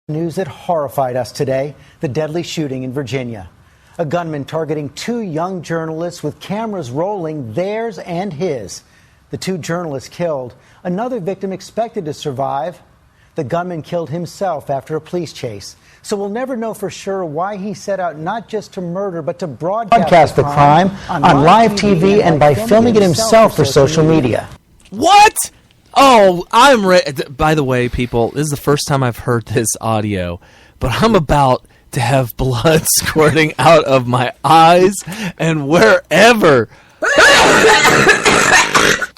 News that horrified us today, the deadly shooting in Virginia. A gunman targeting two young journalists with cameras rolling, theirs and his. The two journalists killed. Another victim expected to survive. The gunman killed himself after a police chase. So we'll never know for sure why he set out not just to murder, but to broadcast the crime on live TV and by filming it himself for social media. What? Oh, I'm ready. By the way, people, this is the first time I've heard this audio, but I'm about to have blood squirting out of my eyes and wherever.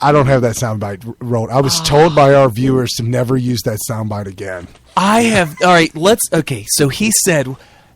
I don't have that soundbite rolled. I was told by our viewers to never use that soundbite again. I have. All right, okay, so he said,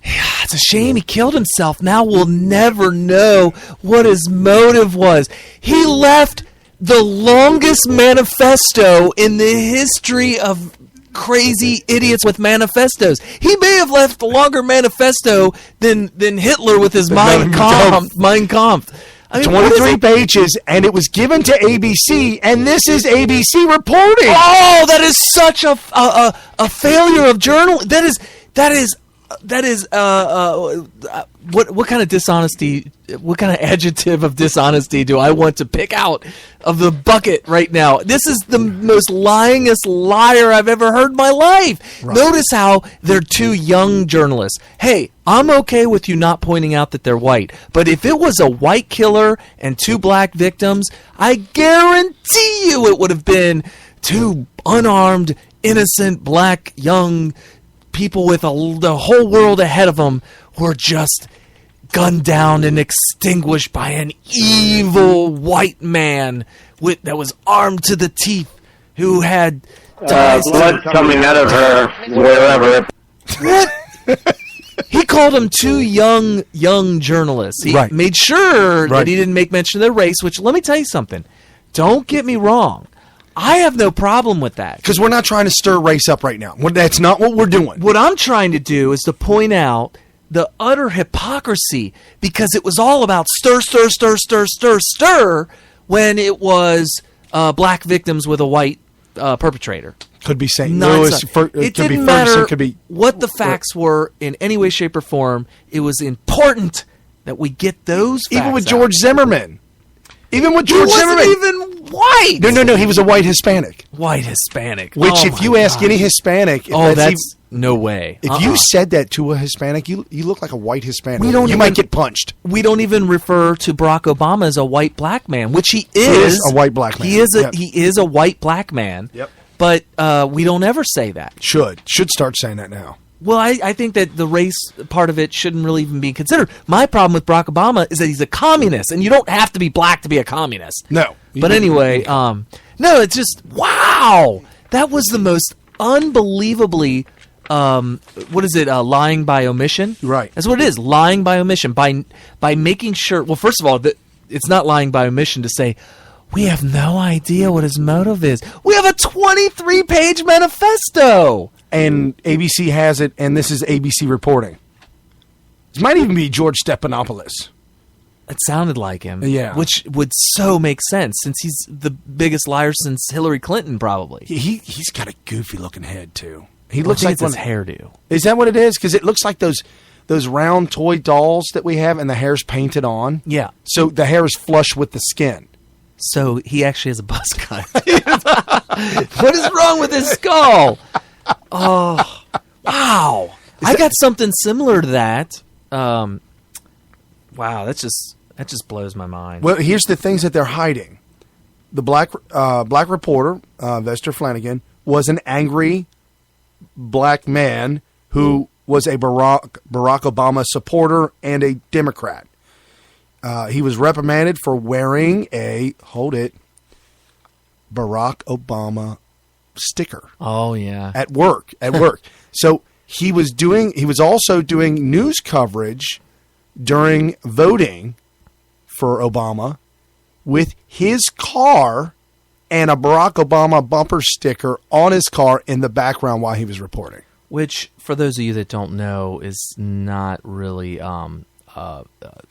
it's a shame he killed himself. Now we'll never know what his motive was. He left the longest manifesto in the history of crazy idiots with manifestos. He may have left a longer manifesto than Hitler with his Mein Kampf. I mean, 23 pages, and it was given to ABC, and this is ABC reporting. Oh, that is such a failure of journalism. That is what kind of dishonesty, what kind of adjective of dishonesty do I want to pick out of the bucket right now? This is the most lyingest liar I've ever heard in my life. Right. Notice how they're two young journalists. Hey, I'm okay with you not pointing out that they're white, but if it was a white killer and two black victims, I guarantee you it would have been two unarmed, innocent, black, young people with the whole world ahead of them were just gunned down and extinguished by an evil white man that was armed to the teeth, who had blood coming out of her wherever. What? He called them two young journalists. He made sure that he didn't make mention of their race, which, let me tell you something. Don't get me wrong. I have no problem with that. Because we're not trying to stir race up right now. That's not what we're doing. What I'm trying to do is to point out the utter hypocrisy, because it was all about stir when it was black victims with a white perpetrator. Could be St. Louis. It didn't matter what the facts were in any way, shape, or form. It was important that we get those facts Even with George Zimmerman. Even with George Zimmerman. He wasn't even white. No. He was a white Hispanic. White Hispanic. Which, if you ask any Hispanic, that's no way. If you said that to a Hispanic, you look like a white Hispanic. You might get punched. We don't even refer to Barack Obama as a white black man, which he is. He is a white black man. He is a white black man. Yep. But we don't ever say that. Should start saying that now. Well, I think that the race part of it shouldn't really even be considered. My problem with Barack Obama is that he's a communist, and you don't have to be black to be a communist. No. But anyway, no, it's just, wow. That was the most unbelievably, what is it, lying by omission? Right. That's what it is, lying by omission. By making sure, well, first of all, it's not lying by omission to say, we have no idea what his motive is. We have a 23-page manifesto. And ABC has it, and this is ABC reporting. It might even be George Stephanopoulos. It sounded like him. Yeah. Which would so make sense, since he's the biggest liar since Hillary Clinton, probably. He's got a goofy-looking head, too. He looks like his hairdo. Is that what it is? Because it looks like those round toy dolls that we have, and the hair's painted on. Yeah. So the hair is flush with the skin. So he actually has a buzz cut. What is wrong with his skull? Oh, wow. I got something similar to that. Wow, that just blows my mind. Well, here's the things that they're hiding. The black reporter, Vester Flanagan, was an angry black man who was a Barack Obama supporter and a Democrat. He was reprimanded for wearing a, Barack Obama sticker. Oh, yeah. At work. So he was also doing news coverage during voting for Obama with his car and a Barack Obama bumper sticker on his car in the background while he was reporting. Which, for those of you that don't know, is not really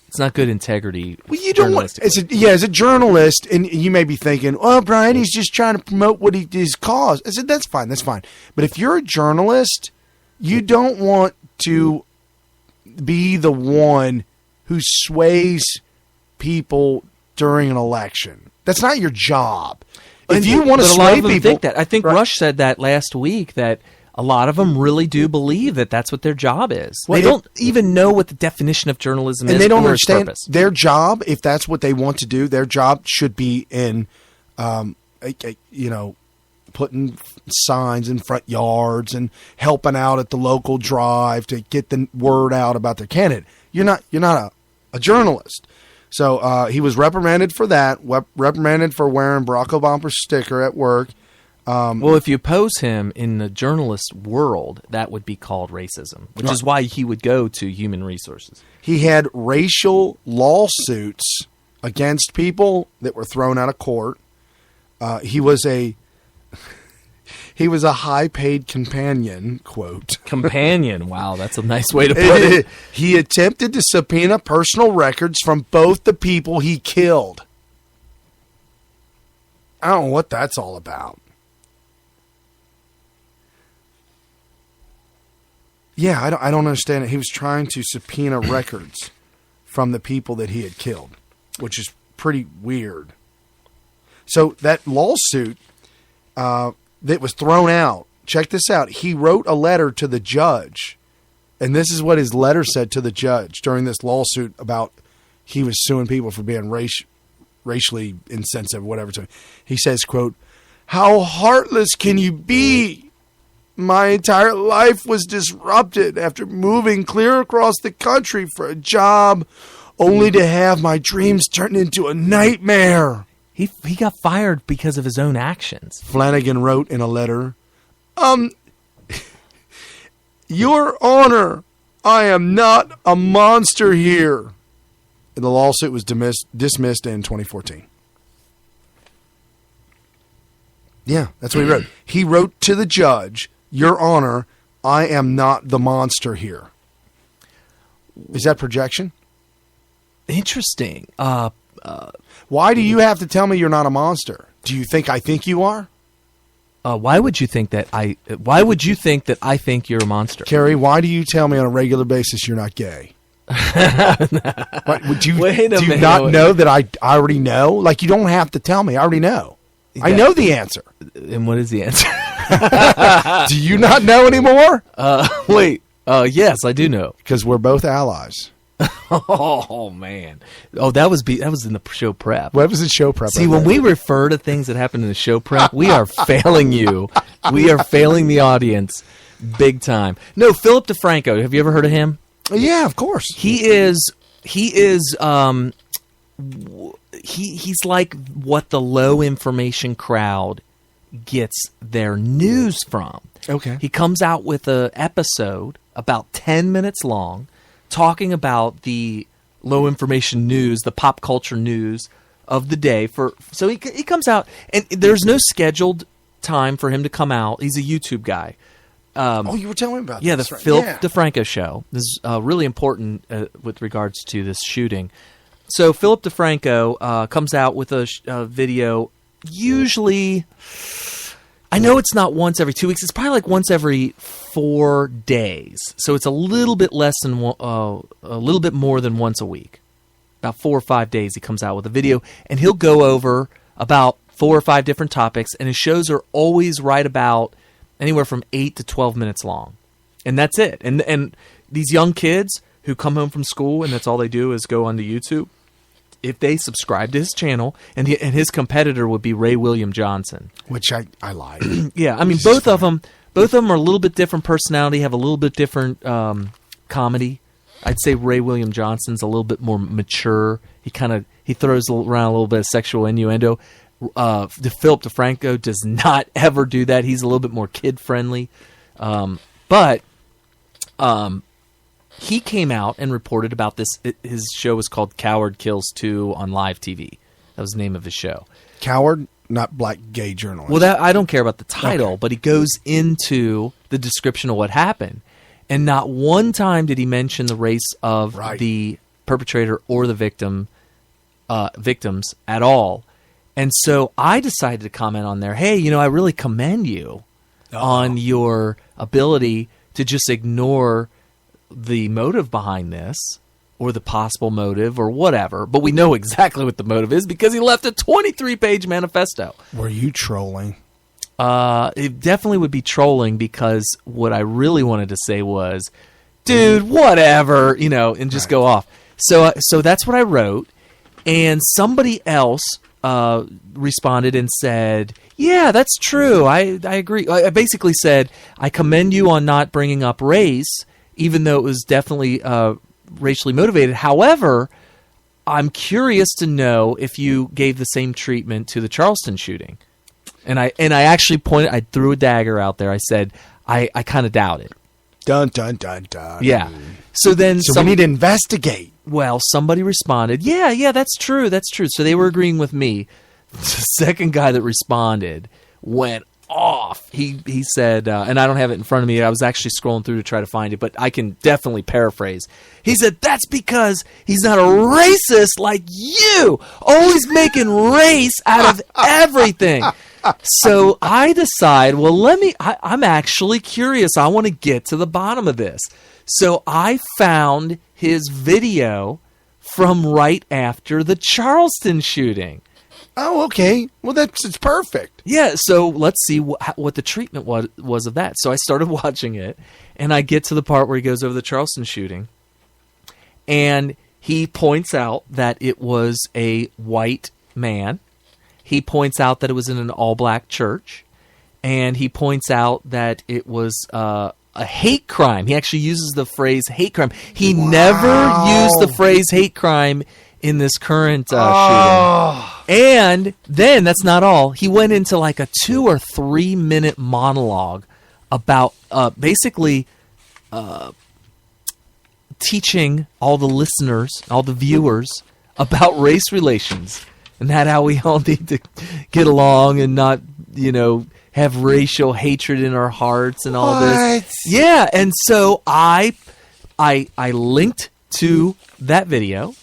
it's not good integrity. Well, you don't want as a journalist, and you may be thinking, "Oh, Brian, he's just trying to promote his cause." I said, "That's fine. But if you're a journalist, you don't want to be the one who sways people during an election. That's not your job. If you want to sway people, think that. I think Rush said that last week, that a lot of them really do believe that that's what their job is. Well, they don't even know what the definition of journalism is, and they don't understand purpose. Their job. If that's what they want to do, their job should be in, putting signs in front yards and helping out at the local drive to get the word out about their candidate. You're not a journalist. So he was reprimanded for that, reprimanded for wearing Barack Obama's sticker at work. Well, if you oppose him in the journalist world, that would be called racism, which is why he would go to human resources. He had racial lawsuits against people that were thrown out of court. He was a high-paid companion, quote. Companion, wow, that's a nice way to put it. He attempted to subpoena personal records from both the people he killed. I don't know what that's all about. Yeah, I don't understand it. He was trying to subpoena records from the people that he had killed, which is pretty weird. So that lawsuit that was thrown out, check this out. He wrote a letter to the judge, and this is what his letter said to the judge during this lawsuit about he was suing people for being racially insensitive, whatever. He says, quote, "How heartless can you be? My entire life was disrupted after moving clear across the country for a job, only to have my dreams turned into a nightmare." He got fired because of his own actions. Flanagan wrote in a letter, "Your Honor, I am not a monster here." And the lawsuit was dismissed in 2014. Yeah, that's what he wrote. He wrote to the judge, "Your Honor, I am not the monster here." Is that projection? Interesting. Why do you have to tell me you're not a monster? Do you think I think you are? Why would you think that Why would you think that I think you're a monster? Carrie, why do you tell me on a regular basis you're not gay? Do you not know that I already know? Like, you don't have to tell me. I already know. I know the answer. And what is the answer? Do you not know anymore? Wait. Yes, I do know. Because we're both allies. Oh man! Oh, that was in the show prep. What was the show prep? See, when we refer to things that happen in the show prep, we are failing you. We are failing the audience, big time. No, Philip DeFranco. Have you ever heard of him? Yeah, of course. He's like what the low information crowd gets their news from. Okay. He comes out with an episode about 10 minutes long, talking about the low information news, the pop culture news of the day. So he comes out, and there's no scheduled time for him to come out. He's a YouTube guy. You were telling me about this. Right? Phil DeFranco show. This is really important with regards to this shooting. So Philip DeFranco comes out with a video, usually, I know it's not once every 2 weeks. It's probably like once every 4 days. So it's a little bit less than a little bit more than once a week. About 4 or 5 days he comes out with a video, and he'll go over about 4 or 5 different topics, and his shows are always right about anywhere from 8 to 12 minutes long. And that's it. And these young kids who come home from school and that's all they do is go onto YouTube, if they subscribe to his channel, and his competitor would be Ray William Johnson, which I like. Yeah, I mean, both of them are a little bit different personality, have a little bit different comedy. I'd say Ray William Johnson's a little bit more mature. He throws around a little bit of sexual innuendo. Philip DeFranco does not ever do that. He's a little bit more kid friendly, but he came out and reported about this. His show was called Coward Kills 2 on live TV. That was the name of his show. Coward, not black gay journalist. Well, I don't care about the title, but he goes into the description of what happened. And not one time did he mention the race of the perpetrator or the victims at all. And so I decided to comment on there, hey, I really commend you on your ability to just ignore the motive behind this, or the possible motive, or whatever. But we know exactly what the motive is because he left a 23-page manifesto. Were you trolling? It definitely would be trolling, because what I really wanted to say was, dude, whatever, and just go off. So that's what I wrote, and somebody else responded and said, yeah, that's true. I agree. I basically said, I commend you on not bringing up race, even though it was definitely racially motivated. However, I'm curious to know if you gave the same treatment to the Charleston shooting. And I actually I threw a dagger out there. I said, I kind of doubt it. Dun, dun, dun, dun. Yeah. So we need to investigate. Well, somebody responded, yeah, that's true. So they were agreeing with me. The second guy that responded went off. He said, and I don't have it in front of me. I was actually scrolling through to try to find it, but I can definitely paraphrase. He said, that's because he's not a racist like you, always making race out of everything. So I decide, well, I'm actually curious. I want to get to the bottom of this. So I found his video from right after the Charleston shooting. Oh, okay. Well, it's perfect. Yeah, so let's see what the treatment was of that. So I started watching it, and I get to the part where he goes over the Charleston shooting, and he points out that it was a white man. He points out that it was in an all-black church, and he points out that it was a hate crime. He actually uses the phrase hate crime. He never used the phrase hate crime in this current shooting. And then, that's not all. He went into like a 2 or 3 minute monologue about basically teaching all the listeners, all the viewers, about race relations and how we all need to get along and not, have racial hatred in our hearts and all this. Yeah, and so I linked to that video.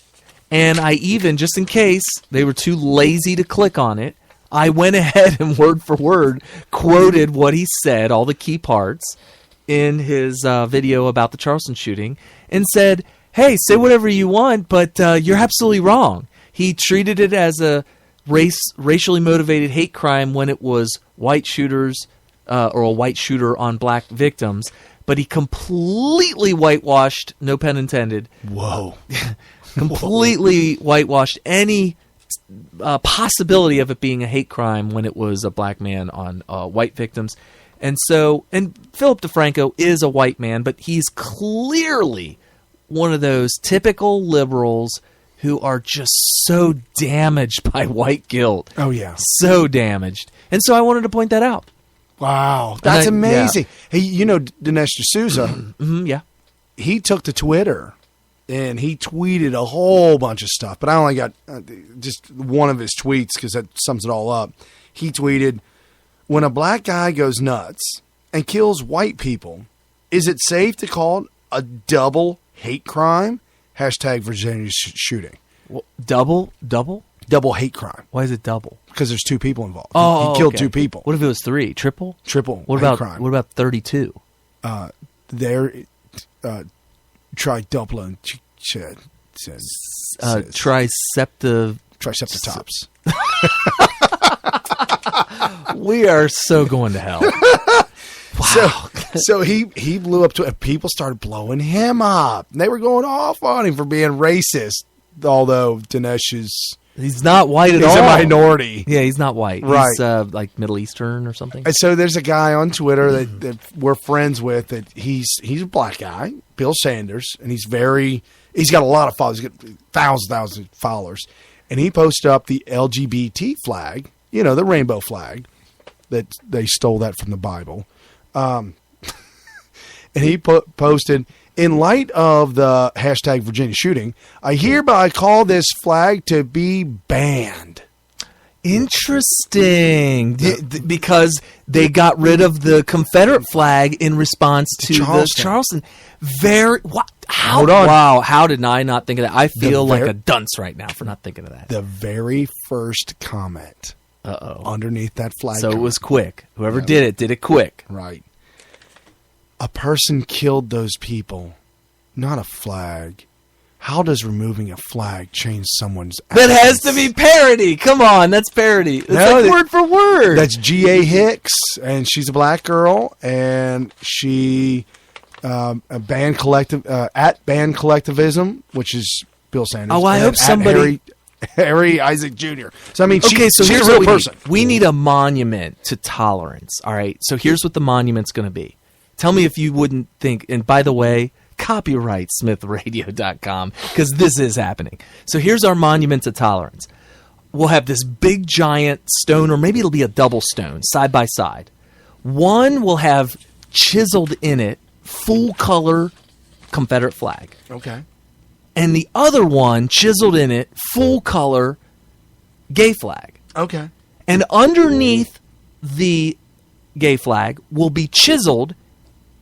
And I even, just in case they were too lazy to click on it, I went ahead and word for word quoted what he said, all the key parts, in his video about the Charleston shooting, and said, hey, say whatever you want, but you're absolutely wrong. He treated it as a racially motivated hate crime when it was white shooters or a white shooter on black victims, but he completely whitewashed, no pun intended. Whoa. Completely whitewashed any possibility of it being a hate crime when it was a black man on white victims. And Philip DeFranco is a white man, but he's clearly one of those typical liberals who are just so damaged by white guilt. Oh, yeah. So damaged. And so I wanted to point that out. Wow. That's amazing. Yeah. Hey, Dinesh D'Souza? Yeah. He took to Twitter. And he tweeted a whole bunch of stuff, but I only got just one of his tweets because that sums it all up. He tweeted, when a black guy goes nuts and kills white people, is it safe to call it a double hate crime? Hashtag Virginia shooting. Well, double? Double hate crime. Why is it double? Because there's 2 people involved. Oh, he killed 2 people. What if it was 3? Triple? Triple what hate about, crime. What about 32? Tridumpling triceptops. We are so going to hell. Wow. So he blew up to it. People started blowing him up. And they were going off on him for being racist. Although Dinesh he's not white at all. He's a minority. Yeah, he's not white. Right. He's like Middle Eastern or something. And so there's a guy on Twitter that we're friends with that he's a black guy, Bill Sanders, and he's got a lot of followers. He's got thousands of followers. And he posted up the LGBT flag, the rainbow flag, that they stole that from the Bible. And he posted, in light of the hashtag Virginia shooting, I hereby call this flag to be banned. Interesting. Because they got rid of the Confederate flag in response to the Charleston. Hold on. Wow. How did I not think of that? I feel like a dunce right now for not thinking of that. The very first comment underneath that flag. So it was quick. Whoever did it quick. Right. A person killed those people, not a flag. How does removing a flag change someone's That has to be parody. Come on, that's parody. It's like word for word. That's G.A. Hicks, and she's a black girl, and she at band collectivism, which is Bill Sanders. Oh, I hope somebody Harry Isaac Jr. So I mean, so she's here's a real person. We need a monument to tolerance. All right. So here's what the monument's going to be. Tell me if you wouldn't think. And by the way, copyright smithradio.com, because this is happening. So here's our monument to tolerance. We'll have this big giant stone, or maybe it'll be a double stone, side by side. One will have chiseled in it full color Confederate flag. Okay. And the other one chiseled in it full color gay flag. Okay. And underneath the gay flag will be chiseled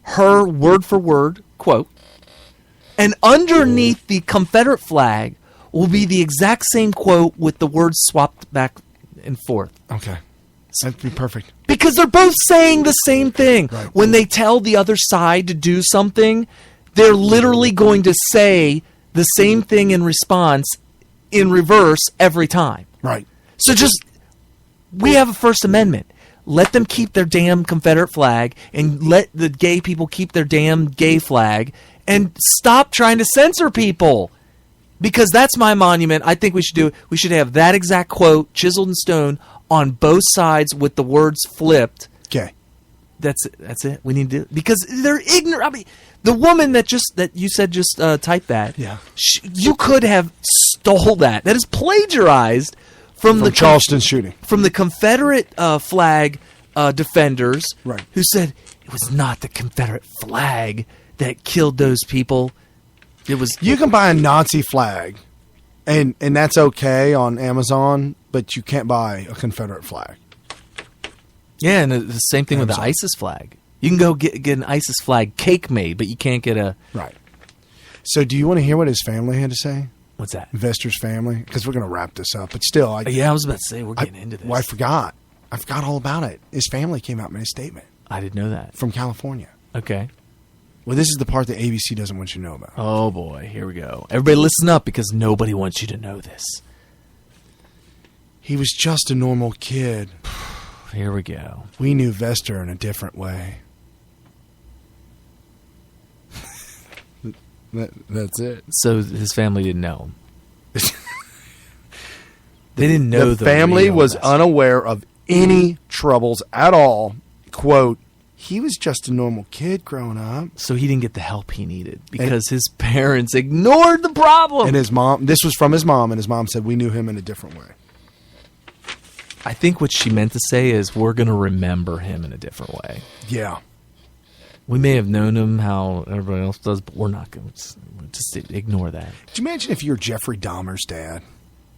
her word for word quote. And underneath the Confederate flag will be the exact same quote with the words swapped back and forth. Okay. That'd be perfect. Because they're both saying the same thing. Right. When they tell the other side to do something, they're literally going to say the same thing in response in reverse every time. Right. So we have a First Amendment. Let them keep their damn Confederate flag, and let the gay people keep their damn gay flag, and stop trying to censor people. Because that's my monument. I think we should have that exact quote chiseled in stone on both sides with the words flipped. Okay. That's it. We need to, because they're ignorant. I mean, the woman that you said typed that. Yeah. You could have stole that. That is plagiarized from the Charleston shooting. From the Confederate flag defenders, right? Who said it was not the Confederate flag that killed those people. It was. You can buy a Nazi flag, and that's okay on Amazon, but you can't buy a Confederate flag. Yeah, and the same thing with the ISIS flag. You can go get an ISIS flag cake made, but you can't get a... Right. So do you want to hear what his family had to say? What's that? Investor's family? Because we're going to wrap this up. But still... I was about to say, we're getting into this. Well, I forgot all about it. His family came out and made a statement. I didn't know that. From California. Okay. Well, this is the part that ABC doesn't want you to know about. Oh, boy. Here we go. Everybody listen up, because nobody wants you to know this. He was just a normal kid. Here we go. We knew Vester in a different way. That's it. So his family didn't know him. They didn't know the family was unaware of any troubles at all. Quote, he was just a normal kid growing up. So he didn't get the help he needed because his parents ignored the problem. And his mom, this was from his mom, and his mom said, we knew him in a different way. I think what she meant to say is we're going to remember him in a different way. Yeah. We may have known him how everybody else does, but we're not going to just ignore that. Could you imagine if you're Jeffrey Dahmer's dad?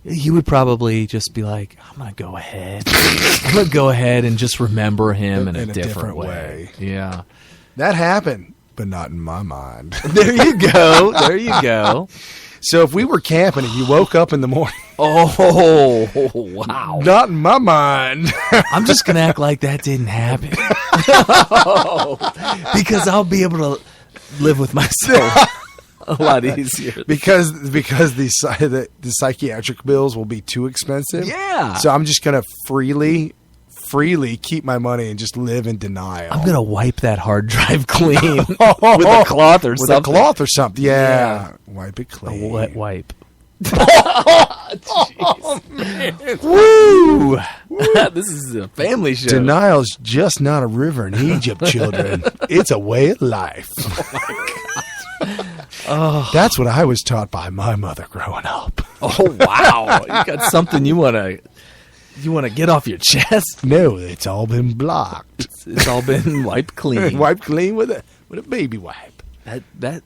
He would probably just be like, I'm going to go ahead. I'm going to go ahead and just remember him in a different way. Yeah. That happened, but not in my mind. There you go. There you go. So if we were camping and you woke up in the morning. Oh, wow. Not in my mind. I'm just going to act like that didn't happen. Because I'll be able to live with myself a lot easier. Because the psychiatric bills will be too expensive. Yeah. So I'm just going to freely keep my money and just live in denial. I'm going to wipe that hard drive clean with a cloth or something. With a cloth or something. Yeah. Wipe it clean. A wet wipe. Oh, man. Woo! This is a family show. Denial's just not a river in Egypt, children. It's a way of life. Oh, my God. Oh. That's what I was taught by my mother growing up. Oh, wow. You got something you want to get off your chest? No, it's all been blocked. It's all been wiped clean. Wiped clean with a baby wipe. That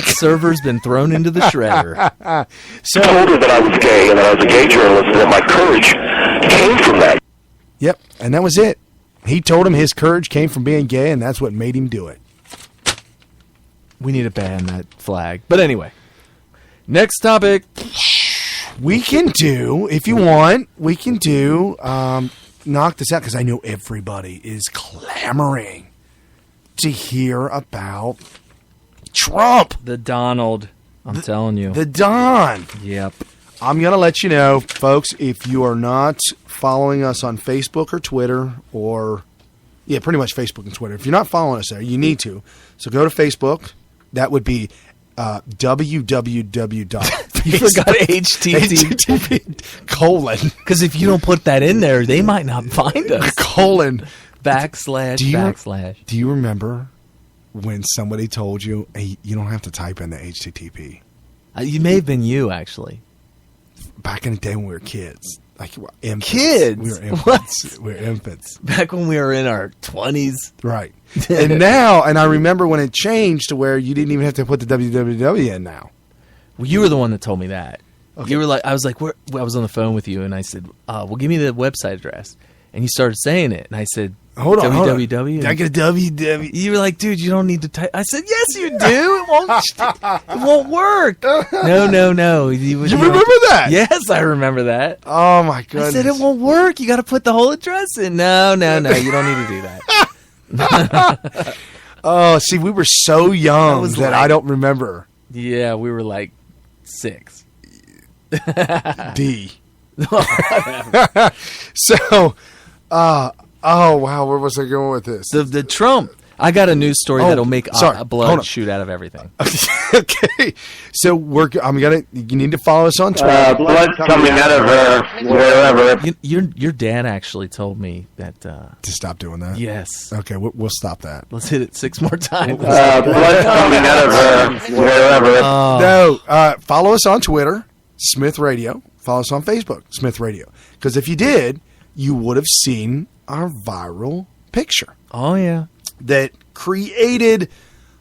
server's been thrown into the shredder. So I told her that I was gay and that I was a gay journalist and that my courage came from that. Yep, and that was it. He told him his courage came from being gay, and that's what made him do it. We need to ban that flag. But anyway, next topic. We can do, if you want, knock this out, because I know everybody is clamoring to hear about Trump. The Donald. I'm telling you. The Don. Yep. I'm going to let you know, folks, if you are not following us on Facebook or Twitter pretty much Facebook and Twitter. If you're not following us there, you need to. So go to Facebook. That would be www. You forgot HTTP : because if you don't put that in there, they might not find us. // // Do you remember when somebody told you, hey, you don't have to type in the HTTP? You may have been you, actually. Back in the day when we were kids. Like infants. Kids? We were infants. What? We were infants. Back when we were in our 20s. Right. And now, and I remember when it changed to where you didn't even have to put the www in now. Well, you were the one that told me that. Okay. You were like, I was like, I was on the phone with you, and I said, well, give me the website address. And you started saying it, and I said, Hold on. www. I get a www. You were like, dude, you don't need to type. I said, yes, you do. It won't work. No. You remember that? Yes, I remember that. Oh, my goodness. I said, it won't work. You got to put the whole address in. No. You don't need to do that. Oh, see, we were so young that I don't remember. Yeah, we were like 6. D. So, oh, wow, where was I going with this? The Trump. I got a news story that'll make blood shoot out of everything. Okay, so you need to follow us on Twitter. Blood coming out of her, wherever. Your dad actually told me that to stop doing that? Yes. Okay, we'll stop that. Let's hit it 6 more times. Blood coming out of her, wherever. No, follow us on Twitter, Smith Radio. Follow us on Facebook, Smith Radio. Because if you did, you would have seen our viral picture. Oh, yeah. That created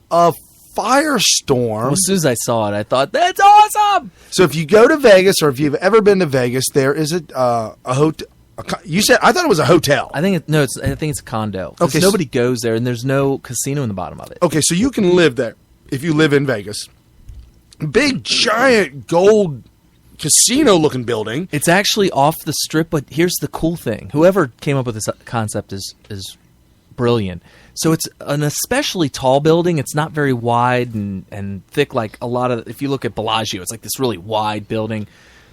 a firestorm. Well, as soon as I saw it, I thought, that's awesome! So if you go to Vegas, or if you've ever been to Vegas, there is a hotel. You said, I thought it was a hotel. I think it's a condo. Okay, nobody goes there, and there's no casino in the bottom of it. Okay, so you can live there if you live in Vegas. Big, giant, gold casino-looking building. It's actually off the strip, but here's the cool thing. Whoever came up with this concept is brilliant. So it's an especially tall building. It's not very wide and thick like a lot of... If you look at Bellagio, it's like this really wide building.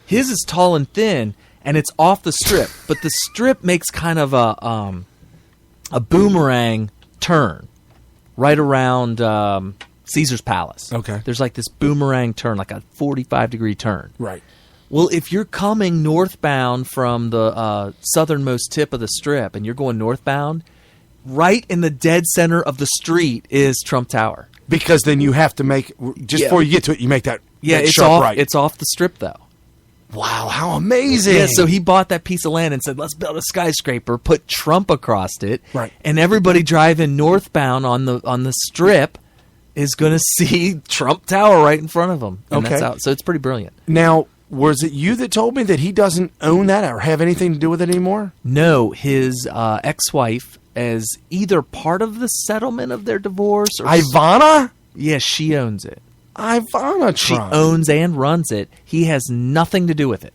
His is tall and thin, and it's off the strip. But the strip makes kind of a boomerang turn right around Caesar's Palace. Okay. There's like this boomerang turn, like a 45-degree turn. Right. Well, if you're coming northbound from the southernmost tip of the strip and you're going northbound, right in the dead center of the street is Trump Tower. Because then you have to make, before you get to it, you make that it's sharp off, right. It's off the strip, though. Wow, how amazing. Yeah, so he bought that piece of land and said, let's build a skyscraper, put Trump across it, right. And everybody driving northbound on the strip is going to see Trump Tower right in front of them. And okay. That's out. So it's pretty brilliant. Now, was it you that told me that he doesn't own that or have anything to do with it anymore? No, his ex-wife, as either part of the settlement of their divorce, or Ivana? Yeah, she owns it. Ivana Trump. She owns and runs it. He has nothing to do with it.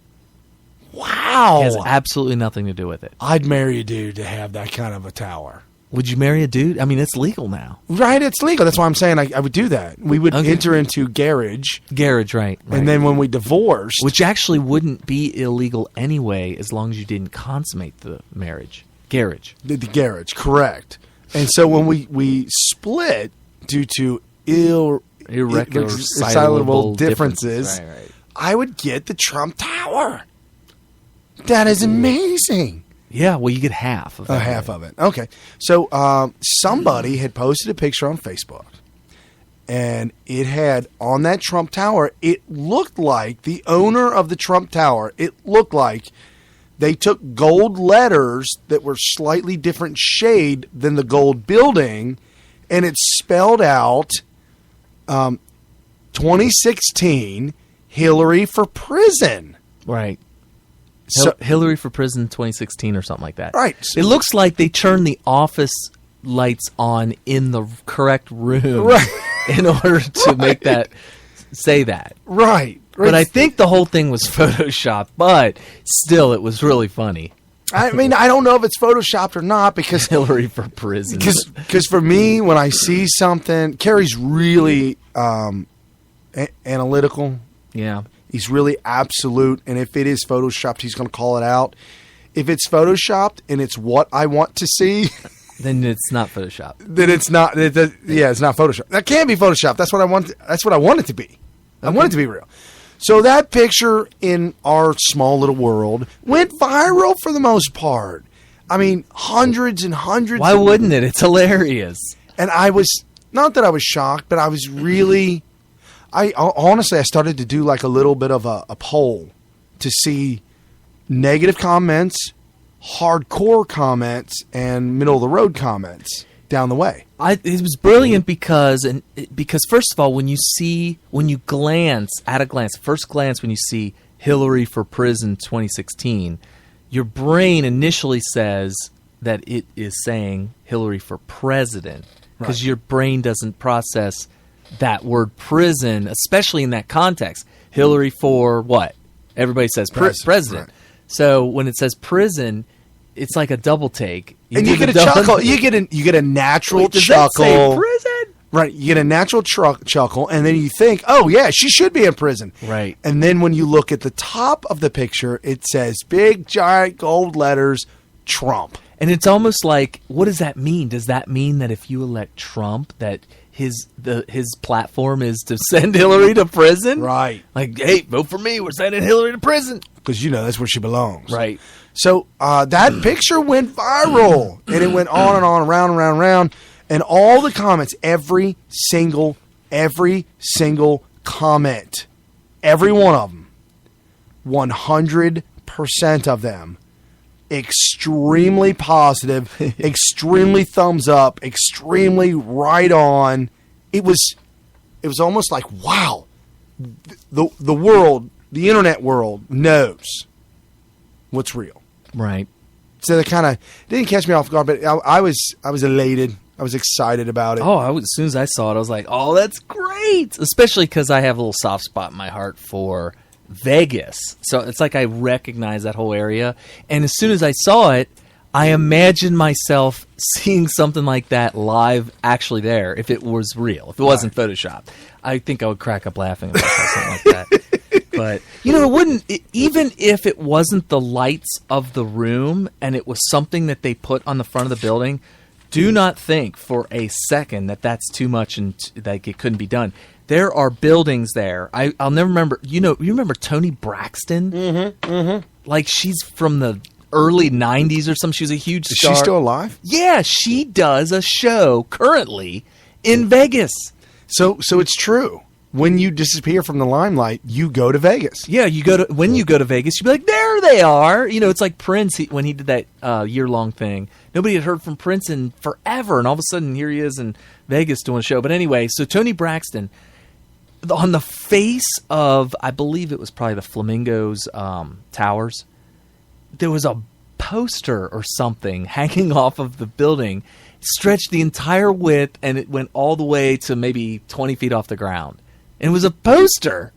Wow. He has absolutely nothing to do with it. I'd marry a dude to have that kind of a tower. Would you marry a dude? I mean, it's legal now. Right, it's legal. That's why I'm saying I would do that. We would enter into garage. Garage, right. And then when we divorced... Which actually wouldn't be illegal anyway as long as you didn't consummate the marriage. Garage. The garage, correct. And so when we split due to irreconcilable differences, right. I would get the Trump Tower. That is amazing. Yeah, well, you get half of it. Half of it. Okay. So somebody had posted a picture on Facebook, and it had on that Trump Tower, it looked like the owner of the Trump Tower, it looked like they took gold letters that were slightly different shade than the gold building, and it spelled out 2016 Hillary for prison. Right. So, Hillary for prison 2016 or something like that. Right. It looks like they turned the office lights on in the correct room in order to make that say that. Right. But I think the whole thing was Photoshopped, but still it was really funny. I mean, I don't know if it's Photoshopped or not because... Hillary for prison. Because for me, when I see something... Carrie's really analytical. Yeah. He's really absolute, and if it is Photoshopped, he's going to call it out. If it's Photoshopped and it's what I want to see... Then it's not Photoshopped. Then it's not... it's not Photoshopped. That can't be Photoshopped. That's what I want. That's what I want it to be. Okay. I want it to be real. So that picture in our small little world went viral for the most part. I mean, hundreds and hundreds. Why wouldn't it? It's hilarious. And I was not that I was shocked, but I was really, honestly, I started to do like a little bit of a poll to see negative comments, hardcore comments, and middle of the road comments down the way. It was brilliant because first of all, when you glance, first glance, when you see Hillary for Prison 2016, your brain initially says that it is saying Hillary for President, because your brain doesn't process that word prison, especially in that context. Hillary for what? Everybody says president. Right. So when it says prison, it's like a double take. And you get a chuckle. You get a natural chuckle. Does that say prison? Right. You get a natural chuckle, and then you think, oh, yeah, she should be in prison. Right. And then when you look at the top of the picture, it says big, giant, gold letters, Trump. And it's almost like, what does that mean? Does that mean that if you elect Trump, that his platform is to send Hillary to prison? Right. Like, hey, vote for me. We're sending Hillary to prison. Because, that's where she belongs. Right. So that picture went viral, and it went on and on, around and around and around. And all the comments, every single comment, every one of them, 100% of them, extremely positive, extremely thumbs up, extremely right on. It was almost like, wow, the world, the internet world knows what's real. Right. So that kind of didn't catch me off guard, but I was elated. I was excited about it. Oh, as soon as I saw it, I was like, oh, that's great. Especially because I have a little soft spot in my heart for Vegas. So it's like I recognize that whole area. And as soon as I saw it, I imagined myself seeing something like that live actually there if it was real, if it wasn't Photoshopped. I think I would crack up laughing about something like that. But, it wouldn't, even if it wasn't the lights of the room and it was something that they put on the front of the building, do not think for a second that that's too much and like it couldn't be done. There are buildings there. I'll never remember. You remember Toni Braxton? Mm-hmm. Mm-hmm. Like she's from the early 90s or something. She was a huge star. Is she still alive? Yeah, she does a show currently in Vegas. So it's true. When you disappear from the limelight, you go to Vegas. Yeah, when you go to Vegas, you be like, there they are. It's like Prince when he did that year-long thing. Nobody had heard from Prince in forever, and all of a sudden here he is in Vegas doing a show. But anyway, so Toni Braxton, on the face of, I believe it was probably the Flamingos Towers, there was a poster or something hanging off of the building, stretched the entire width, and it went all the way to maybe 20 feet off the ground. And it was a poster.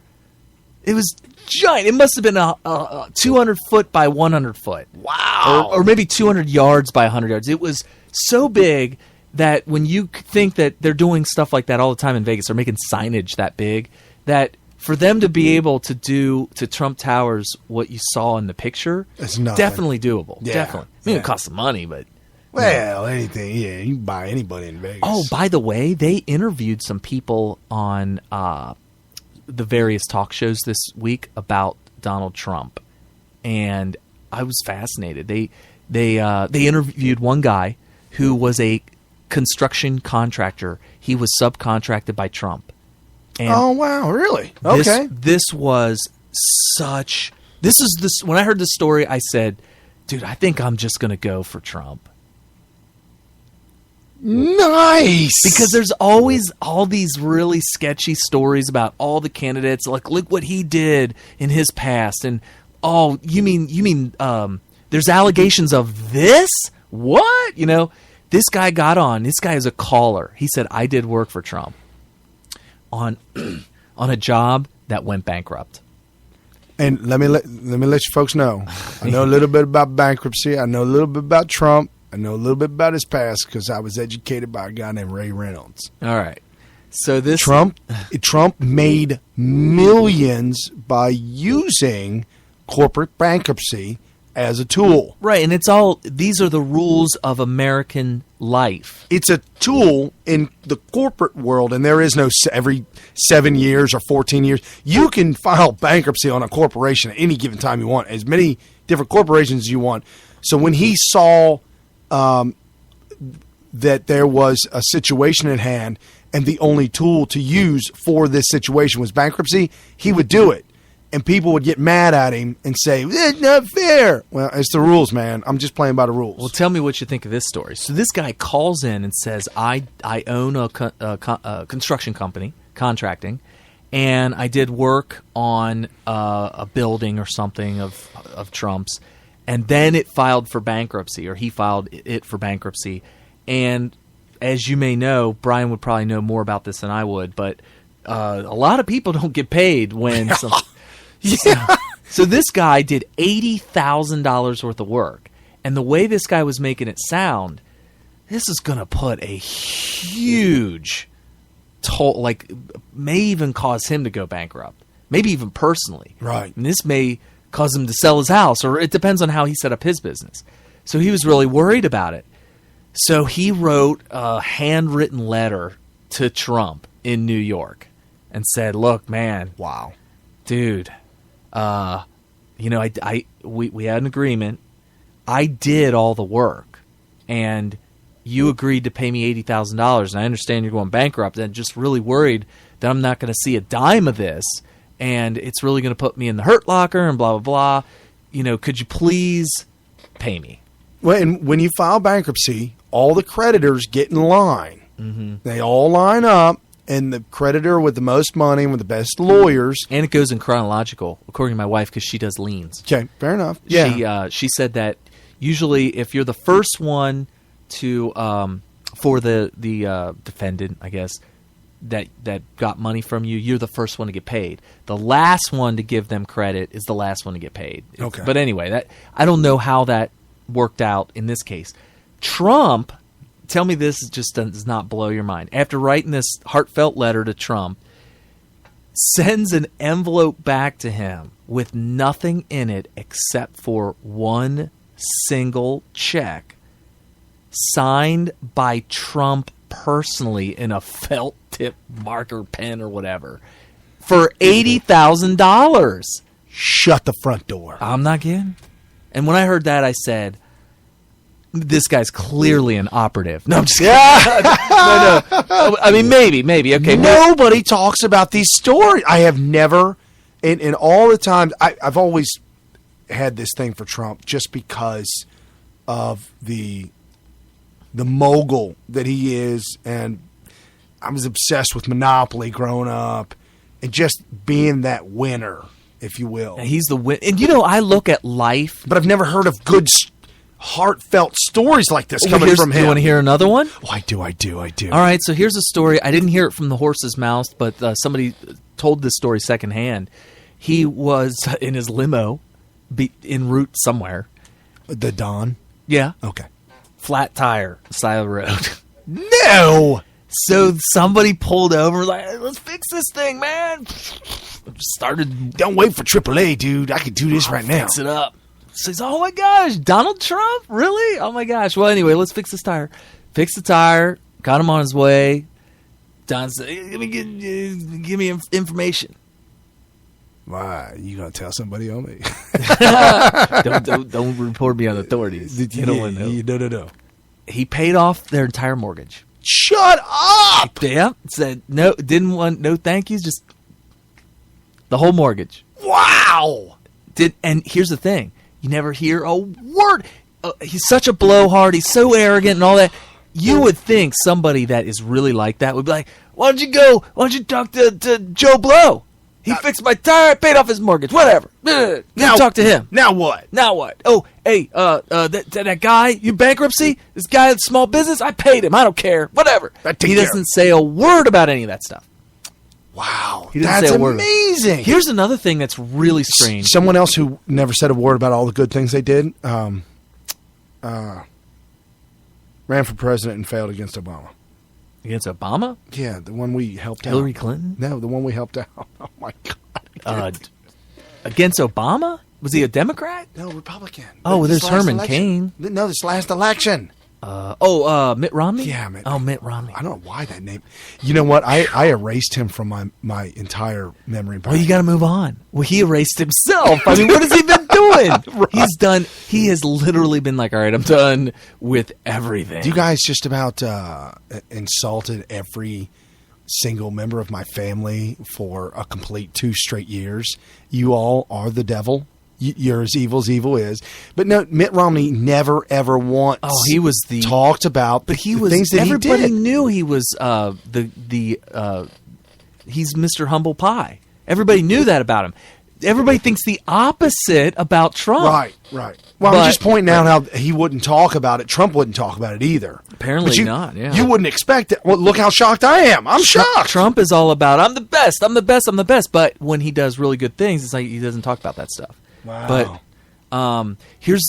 It was giant. It must have been a 200 foot by 100 foot. Wow. Or maybe 200 yards by 100 yards. It was so big that when you think that they're doing stuff like that all the time in Vegas, they're making signage that big, that for them to be able to do to Trump Towers what you saw in the picture, it's definitely doable. Yeah. Definitely. I mean, it costs some money, but... Well, anything, yeah. You can buy anybody in Vegas. Oh, by the way, they interviewed some people on the various talk shows this week about Donald Trump, and I was fascinated. They interviewed one guy who was a construction contractor. He was subcontracted by Trump. And oh wow, really? Okay. This was such. This when I heard this story, I said, "Dude, I think I'm just going to go for Trump." Nice. Because there's always all these really sketchy stories about all the candidates. Like, look what he did in his past. And, oh, you mean there's allegations of this? What? This guy got on. This guy is a caller. He said, I did work for Trump on a job that went bankrupt. And let me let you folks know. I know a little bit about bankruptcy. I know a little bit about Trump. I know a little bit about his past because I was educated by a guy named Ray Reynolds. All right. So this Trump made millions by using corporate bankruptcy as a tool. Right, and these are the rules of American life. It's a tool in the corporate world, and there is no every 7 years or 14 years. You can file bankruptcy on a corporation at any given time you want, as many different corporations as you want. So when he saw that there was a situation at hand and the only tool to use for this situation was bankruptcy, he would do it. And people would get mad at him and say, "It's not fair." Well, it's the rules, man. I'm just playing by the rules. Well, tell me what you think of this story. So this guy calls in and says, I own a construction company, contracting, and I did work on a building or something of Trump's, and then it filed for bankruptcy, or he filed it for bankruptcy. And as you may know, Brian would probably know more about this than I would, but a lot of people don't get paid when yeah. So this guy did $80,000 worth of work. And the way this guy was making it sound, this is going to put a huge toll, like may even cause him to go bankrupt. Maybe even personally. Right. And this may cause him to sell his house, or it depends on how he set up his business. So he was really worried about it. So he wrote a handwritten letter to Trump in New York and said, "Look, man, Wow. dude, we had an agreement. I did all the work, and you agreed to pay me $80,000. And I understand you're going bankrupt, and just really worried that I'm not going to see a dime of this, and it's really going to put me in the hurt locker and blah blah blah. Could you please pay me?" Well, and when you file bankruptcy, all the creditors get in line. Mm-hmm. They all line up, and the creditor with the most money and with the best lawyers. And it goes in chronological, according to my wife, because she does liens. Okay, fair enough. Yeah. She said that usually if you're the first one to for the defendant, I guess, that got money from you, you're the first one to get paid. The last one to give them credit is the last one to get paid. Okay. But anyway, I don't know how that worked out in this case. Trump, tell me this just does not blow your mind. After writing this heartfelt letter to Trump, sends an envelope back to him with nothing in it except for one single check signed by Trump personally in a felt tip marker pen or whatever for $80,000. Shut the front door. I'm not kidding. And when I heard that, I said, this guy's clearly an operative. No, I'm just kidding. No. I mean, maybe. Okay. Nobody talks about these stories. I have never, in all the times, I've always had this thing for Trump just because of the mogul that he is. And I was obsessed with Monopoly growing up and just being that winner, if you will. And he's the win. And I look at life. But I've never heard of good heartfelt stories like this coming from him. You want to hear another one? Oh, I do. All right, so here's a story. I didn't hear it from the horse's mouth, but somebody told this story secondhand. He was in his limo, en route somewhere. The Don? Yeah. Okay. Flat tire, side of the road. No! So somebody pulled over, like, "Hey, let's fix this thing, man." Started. Don't wait for AAA, dude. I could do this right now. Fix it up. Says, "Oh my gosh, Donald Trump? Really? Oh my gosh." Well, anyway, let's fix this tire. Fix the tire. Got him on his way. Don said, give me information. Why? You gonna tell somebody on me? Don't report me on authorities. You don't want to know. No. He paid off their entire mortgage. Shut up! Yeah. Said no. Didn't want no thank yous. Just the whole mortgage. Wow. And here's the thing. You never hear a word. He's such a blowhard. He's so arrogant and all that. You would think somebody that is really like that would be like, why don't you talk to Joe Blow? He fixed my tire, paid off his mortgage, whatever. Now talk to him. Now what? Oh, hey, that guy, you bankruptcy? This guy at small business, I paid him. I don't care. Whatever. He doesn't say a word about any of that stuff. Wow, that's amazing. Here's another thing that's really strange. Someone else who never said a word about all the good things they did ran for president and failed against Obama. Against Obama? Yeah, the one we helped out. Hillary Clinton? No, the one we helped out. Oh, my God. Against Obama? Was he a Democrat? No, Republican. Oh, there's Herman Cain. No, this last election. Mitt Romney? Yeah, Mitt. Oh, Mitt Romney. I don't know why that name. You know what? I erased him from my entire memory bank. Well, you got to move on. Well, he erased himself. I mean, what has he been doing? Right. He has literally been like, all right, I'm done with everything. You guys just about insulted every single member of my family for a complete 2 straight years. You all are the devil. You're as evil is. But no, Mitt Romney never, ever once he was talked about but he the was, things that everybody he did. knew he was he's Mr. Humble Pie. Everybody knew that about him. Everybody thinks the opposite about Trump. Right. Well, I'm just pointing out how he wouldn't talk about it. Trump wouldn't talk about it either. Apparently not, yeah. You wouldn't expect it. Well, look how shocked I am. I'm shocked. Trump is all about, I'm the best, I'm the best, I'm the best. But when he does really good things, it's like he doesn't talk about that stuff. Wow. But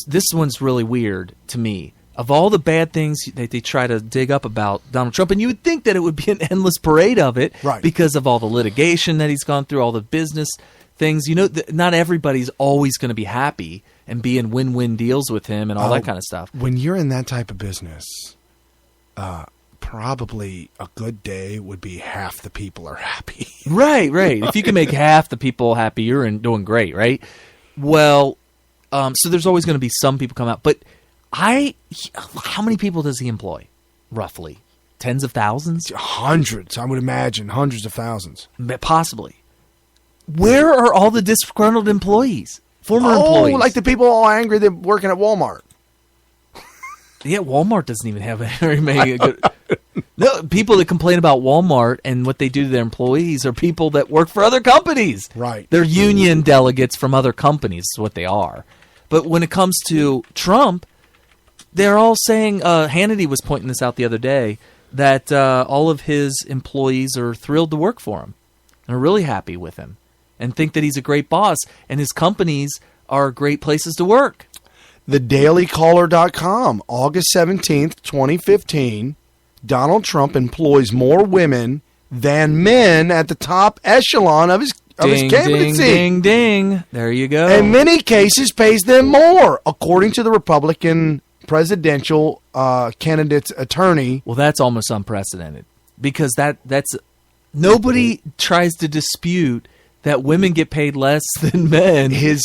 this one's really weird to me. Of all the bad things that they try to dig up about Donald Trump, and you would think that it would be an endless parade of it, right, because of all the litigation that he's gone through, all the business things. You know, not everybody's always going to be happy and be in win-win deals with him and all that kind of stuff. When you're in that type of business, probably a good day would be half the people are happy. Right. If you can make half the people happy, you're doing great, right? Well, so there's always going to be some people come out. But how many people does he employ, roughly? Tens of thousands? Hundreds, I would imagine. Hundreds of thousands. Possibly. Where are all the disgruntled employees? Former employees? Like the people all angry that working at Walmart. Yeah, Walmart doesn't even have very many good... No, people that complain about Walmart and what they do to their employees are people that work for other companies. Right. They're union delegates from other companies is what they are. But when it comes to Trump, they're all saying, Hannity was pointing this out the other day, that all of his employees are thrilled to work for him. They're really happy with him and think that he's a great boss, and his companies are great places to work. TheDailyCaller.com, August 17th, 2015, Donald Trump employs more women than men at the top echelon of his candidacy. Ding, ding. There you go. In many cases, pays them more, according to the Republican presidential candidate's attorney. Well, that's almost unprecedented, because that's nobody tries to dispute that women get paid less than men. His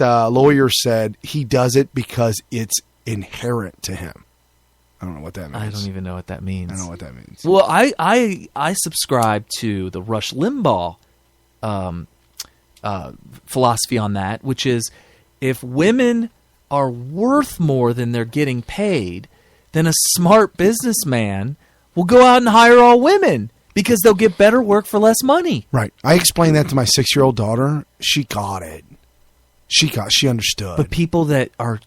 lawyer said he does it because it's inherent to him. I don't know what that means. I don't even know what that means. I don't know what that means. Well, I subscribe to the Rush Limbaugh philosophy on that, which is if women are worth more than they're getting paid, then a smart businessman will go out and hire all women because they'll get better work for less money. Right. I explained that to my 6-year-old daughter. She got it. She understood. But people that are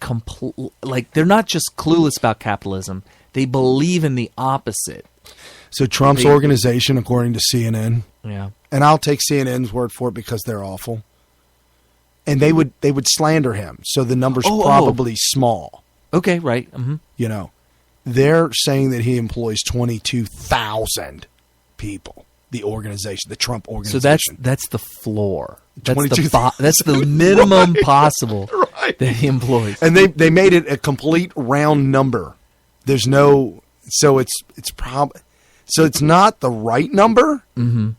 they're not just clueless about capitalism. They believe in the opposite. So Trump's organization, according to CNN, yeah, and I'll take CNN's word for it because they're awful, and they would slander him. So the number's probably small. Okay, right. Mm-hmm. You know, they're saying that he employs 22,000 people. The organization, the Trump organization. So that's the floor. That's the minimum possible that he employs. And they made it a complete round number. There's no, so it's not the right number,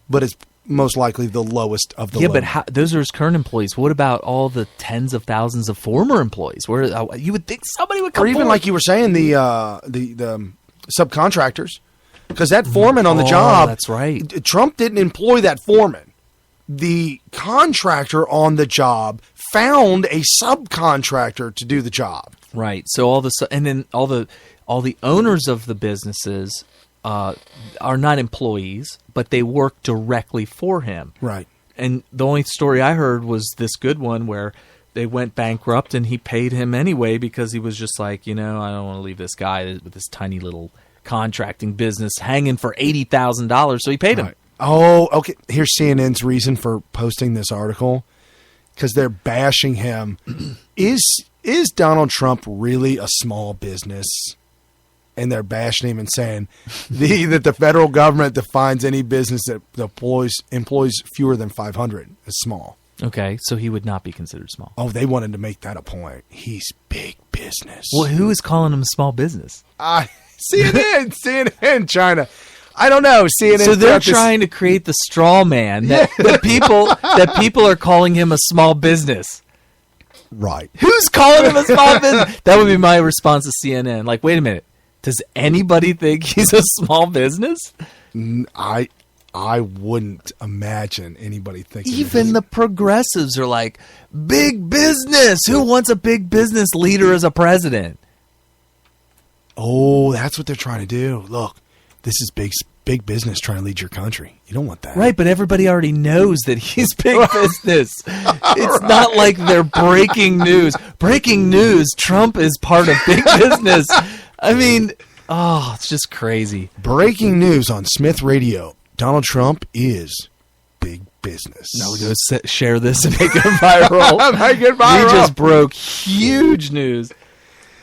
but it's most likely the lowest of the low. But those are his current employees. What about all the tens of thousands of former employees? Where you would think somebody would come, or even forward. like you were saying, the subcontractors. Because that foreman on the job, that's right. Trump didn't employ that foreman. The contractor on the job found a subcontractor to do the job. Right. So all the owners of the businesses are not employees, but they work directly for him. Right. And the only story I heard was this good one where they went bankrupt and he paid him anyway because he was just like, I don't want to leave this guy with this tiny little contracting business hanging for $80,000, so he paid him. Right. Oh, okay. Here's CNN's reason for posting this article, because they're bashing him. Is Donald Trump really a small business? And they're bashing him and saying that the federal government defines any business that employs fewer than 500 as small. Okay, so he would not be considered small. Oh, they wanted to make that a point. He's big business. Well, who is calling him a small business? CNN, China. I don't know. CNN. So they're trying to create the straw man that people are calling him a small business. Right. Who's calling him a small business? That would be my response to CNN. Like, wait a minute. Does anybody think he's a small business? I wouldn't imagine anybody thinking. Even the progressives are like, big business. Who wants a big business leader as a president? Oh, that's what they're trying to do. Look, this is big business trying to lead your country. You don't want that. Right, but everybody already knows that he's big business. It's not like they're breaking news. Breaking news, Trump is part of big business. I mean, it's just crazy. Breaking news on Smith Radio. Donald Trump is big business. Now we go share this and make it viral. Make it viral. We just broke huge news.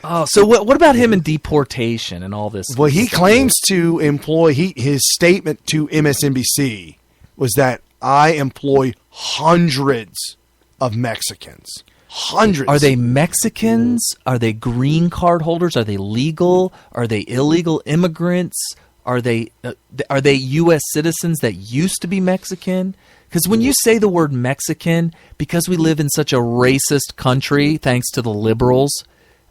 Oh, so what about him and deportation and all this? Well, he claims to employ, his statement to MSNBC was that I employ hundreds of Mexicans. Hundreds. Are they Mexicans? Are they green card holders? Are they legal? Are they illegal immigrants? Are they U.S. citizens that used to be Mexican? Because when you say the word Mexican, because we live in such a racist country, thanks to the liberals,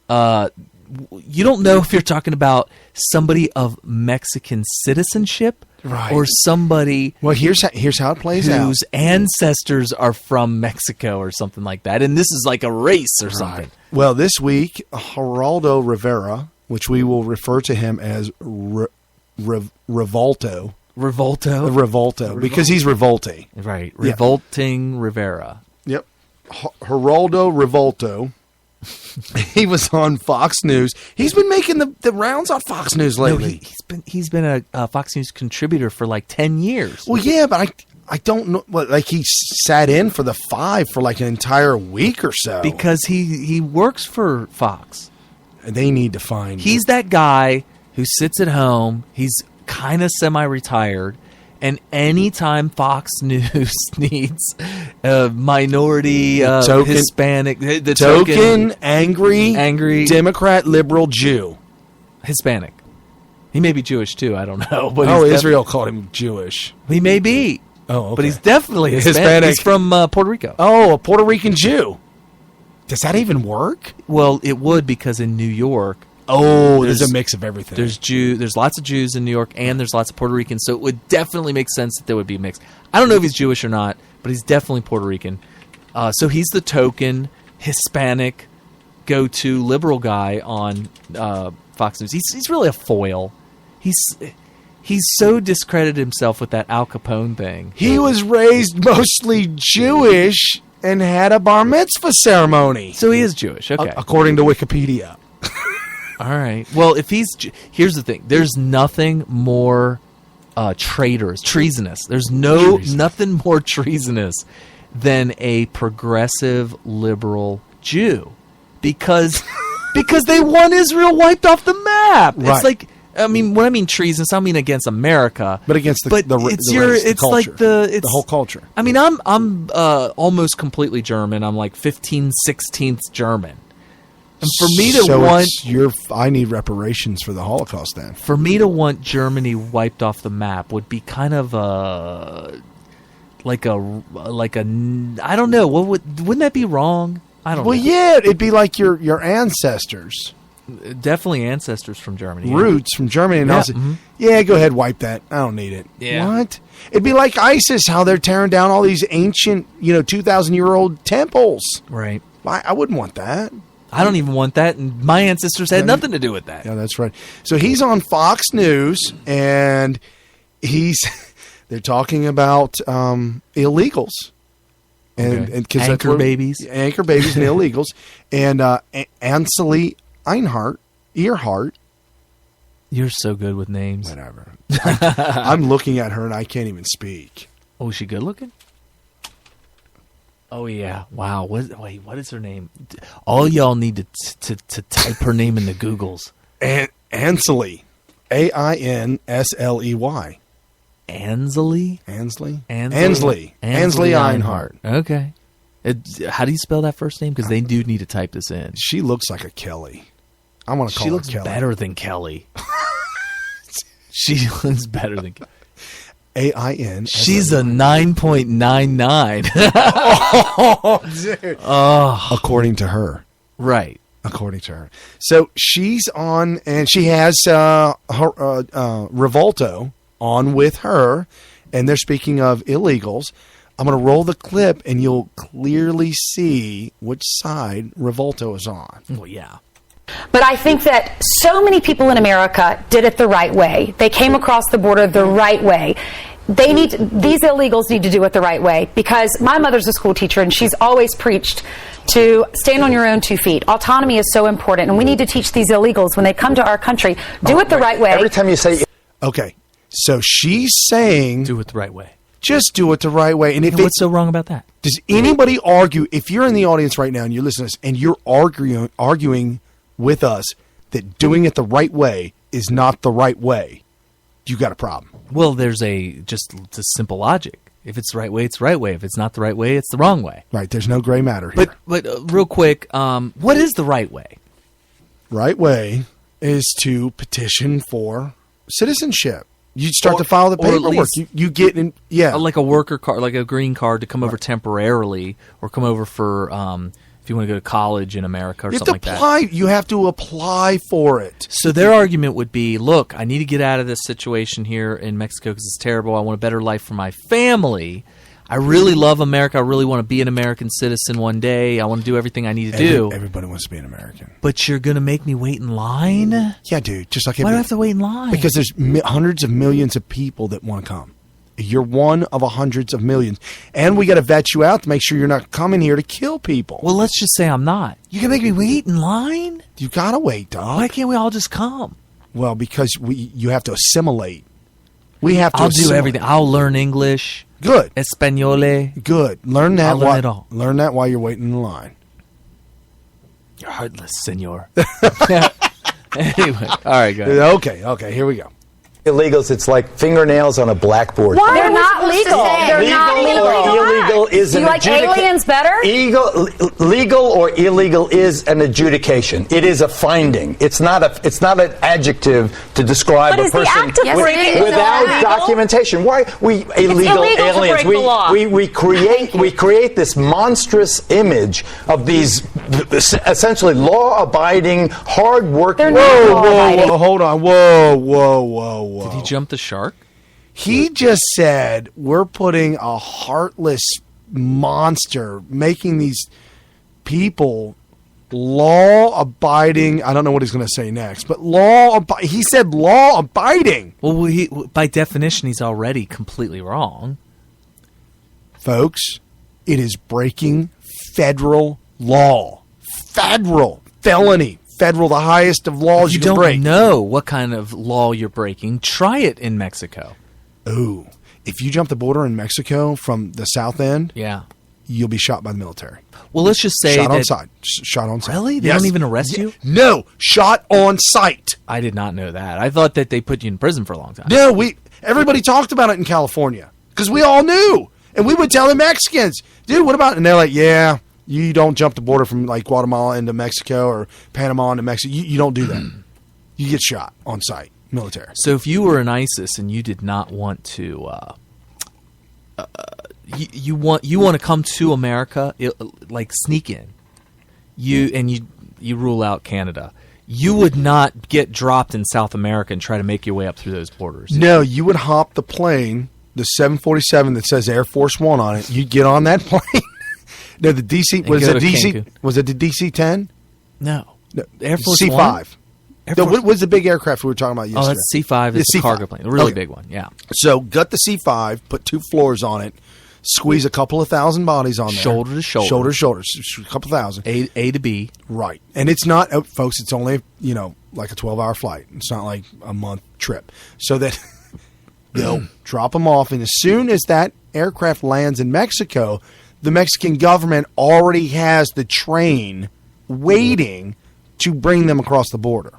you don't know if you're talking about somebody of Mexican citizenship, right, or somebody. Well, here's how it plays out. Whose ancestors are from Mexico or something like that, and this is like a race or something. Well, this week, Geraldo Rivera, which we will refer to him as Revolto, because he's revolte. Right, revolting Rivera. Yep, Geraldo Revolto. He was on Fox News. He's been making the rounds on Fox News lately. No, he's been a Fox News contributor for like 10 years. Well, yeah, but I don't know. Like he sat in for the 5 for like an entire week or so because he works for Fox. They need to find. He's that guy who sits at home. He's kind of semi-retired. And anytime Fox News needs a minority, Hispanic, the token angry Democrat liberal Jew, Hispanic. He may be Jewish too. I don't know. But Israel called him Jewish. He may be. Oh, okay. But he's definitely Hispanic. He's from Puerto Rico. Oh, a Puerto Rican Jew. Does that even work? Well, it would, because in New York. Oh, there's a mix of everything. There's lots of Jews in New York, and there's lots of Puerto Ricans, so it would definitely make sense that there would be a mix. I don't know if he's Jewish or not, but he's definitely Puerto Rican. So he's the token Hispanic go-to liberal guy on Fox News. He's really a foil. He's so discredited himself with that Al Capone thing. He was raised mostly Jewish and had a bar mitzvah ceremony. So he is Jewish, okay. According to Wikipedia. All right. Well, if here's the thing. There's nothing more treasonous. There's nothing more treasonous than a progressive liberal Jew, because they want Israel wiped off the map. Right. It's like, I mean, when I mean treasonous, I don't mean against America, but against the whole culture. I mean, I'm almost completely German. I'm like 15/16 German. And for me to I need reparations for the Holocaust. Then, for me to want Germany wiped off the map would be kind of like a I don't know. Wouldn't that be wrong? I don't know. Well, yeah, it'd be like your ancestors. Definitely ancestors from Germany. Roots from Germany. And yeah, go ahead, wipe that. I don't need it. Yeah. What? It'd be like ISIS, how they're tearing down all these ancient, 2,000-year-old temples. Right. I wouldn't want that. I don't even want that, and my ancestors had nothing to do with that. Yeah, that's right. So he's on Fox News, and they're talking about illegals. And anchor babies and illegals. And Anseli Earhart. You're so good with names. Whatever. I'm looking at her, and I can't even speak. Oh, is she good looking? Oh, yeah. Wow. What is her name? All y'all need to type her name in the Googles. Anseli. Ainsley. Ansley? Ansley Einhart. Okay. How do you spell that first name? Because they do need to type this in. She looks like a Kelly. I want to call her Kelly. She looks better than Kelly. She looks better than Kelly. AIN. She's a 9.99. Oh, dude. Oh. According to her. Right. According to her. So she's on, and she has Revolto on with her, and they're speaking of illegals. I'm going to roll the clip, and you'll clearly see which side Revolto is on. Well, yeah. But I think that so many people in America did it the right way. They came across the border the right way. These illegals need to do it the right way, because my mother's a school teacher and she's always preached to stand on your own 2 feet. Autonomy is so important, and we need to teach these illegals when they come to our country, do it the right way. Every time you say... Okay, so she's saying... Do it the right way. Just do it the right way. And if what's so wrong about that? Does anybody argue, if you're in the audience right now and you're listening to us and you're arguing with us that doing it the right way is not the right way, you got a problem. Well, there's just simple logic. If it's the right way, it's the right way. If it's not the right way, it's the wrong way. Right. There's no gray matter here. But real quick, what is the right way? Right way is to petition for citizenship. You start to file the paperwork. You get in, like a worker card, like a green card to come over temporarily, or come over for if you want to go to college in America or something like that. You have to apply for it. So their argument would be, look, I need to get out of this situation here in Mexico because it's terrible. I want a better life for my family. I really love America. I really want to be an American citizen one day. I want to do everything I need to do. Everybody wants to be an American. But you're going to make me wait in line? Yeah, dude. Just like why do I have to wait in line? Because there's hundreds of millions of people that want to come. You're one of hundreds of millions. And we got to vet you out to make sure you're not coming here to kill people. Well, let's just say I'm not. You're going to make me wait in line? You got to wait, dog. Why can't we all just come? Well, because you have to assimilate. We have to I'll do everything. I'll learn English. Good. Españole. Good. Learn that. I'll learn it all. Learn that while you're waiting in line. You're heartless, senor. Anyway. All right, guys. Okay. Here we go. Illegals, it's like fingernails on a blackboard. Why? They're not legal. They're not legal. Illegal is Do you like aliens better? Legal or illegal is an adjudication. It is a finding. It's not an adjective to describe a person without documentation. Why illegal aliens? To break the law. We create this monstrous image of these essentially law-abiding, hard-working. Whoa! Hold on! Whoa! Did he jump the shark? He just said we're putting a heartless monster, making these people law-abiding. I don't know what he's going to say next, but he said law-abiding. Well, by definition, he's already completely wrong. Folks, it is breaking federal law. Felony. Federal, the highest of laws you can break. You don't know what kind of law you're breaking. Try it in Mexico. Ooh. If you jump the border in Mexico from the south end, you'll be shot by the military. Well, let's just say Shot on sight. Really? They don't even arrest you? No. Shot on sight. I did not know that. I thought that they put you in prison for a long time. No, everybody talked about it in California because we all knew. And we would tell the Mexicans, dude, what about... And they're like, yeah... You don't jump the border from like Guatemala into Mexico or Panama into Mexico. You don't do that. You get shot on sight, military. So if you were in ISIS and you did not want to, you want to come to America, like sneak in, you rule out Canada. You would not get dropped in South America and try to make your way up through those borders. No, you would hop the plane, the 747 that says Air Force One on it. You'd get on that plane. No, the DC was it DC? Cancun. Was it the DC-10? No, Air Force C-5. What was the big aircraft we were talking about yesterday? Oh, that's C-5. It's a cargo plane, a really big one. Yeah. So gut the C-5, put 2 floors on it, squeeze a couple of thousand bodies on there, shoulder to shoulder, a couple thousand, A to B, right? And it's not, folks. It's only like a 12-hour flight. It's not like a month trip. So that they'll drop them off, and as soon as that aircraft lands in Mexico, the Mexican government already has the train waiting to bring them across the border.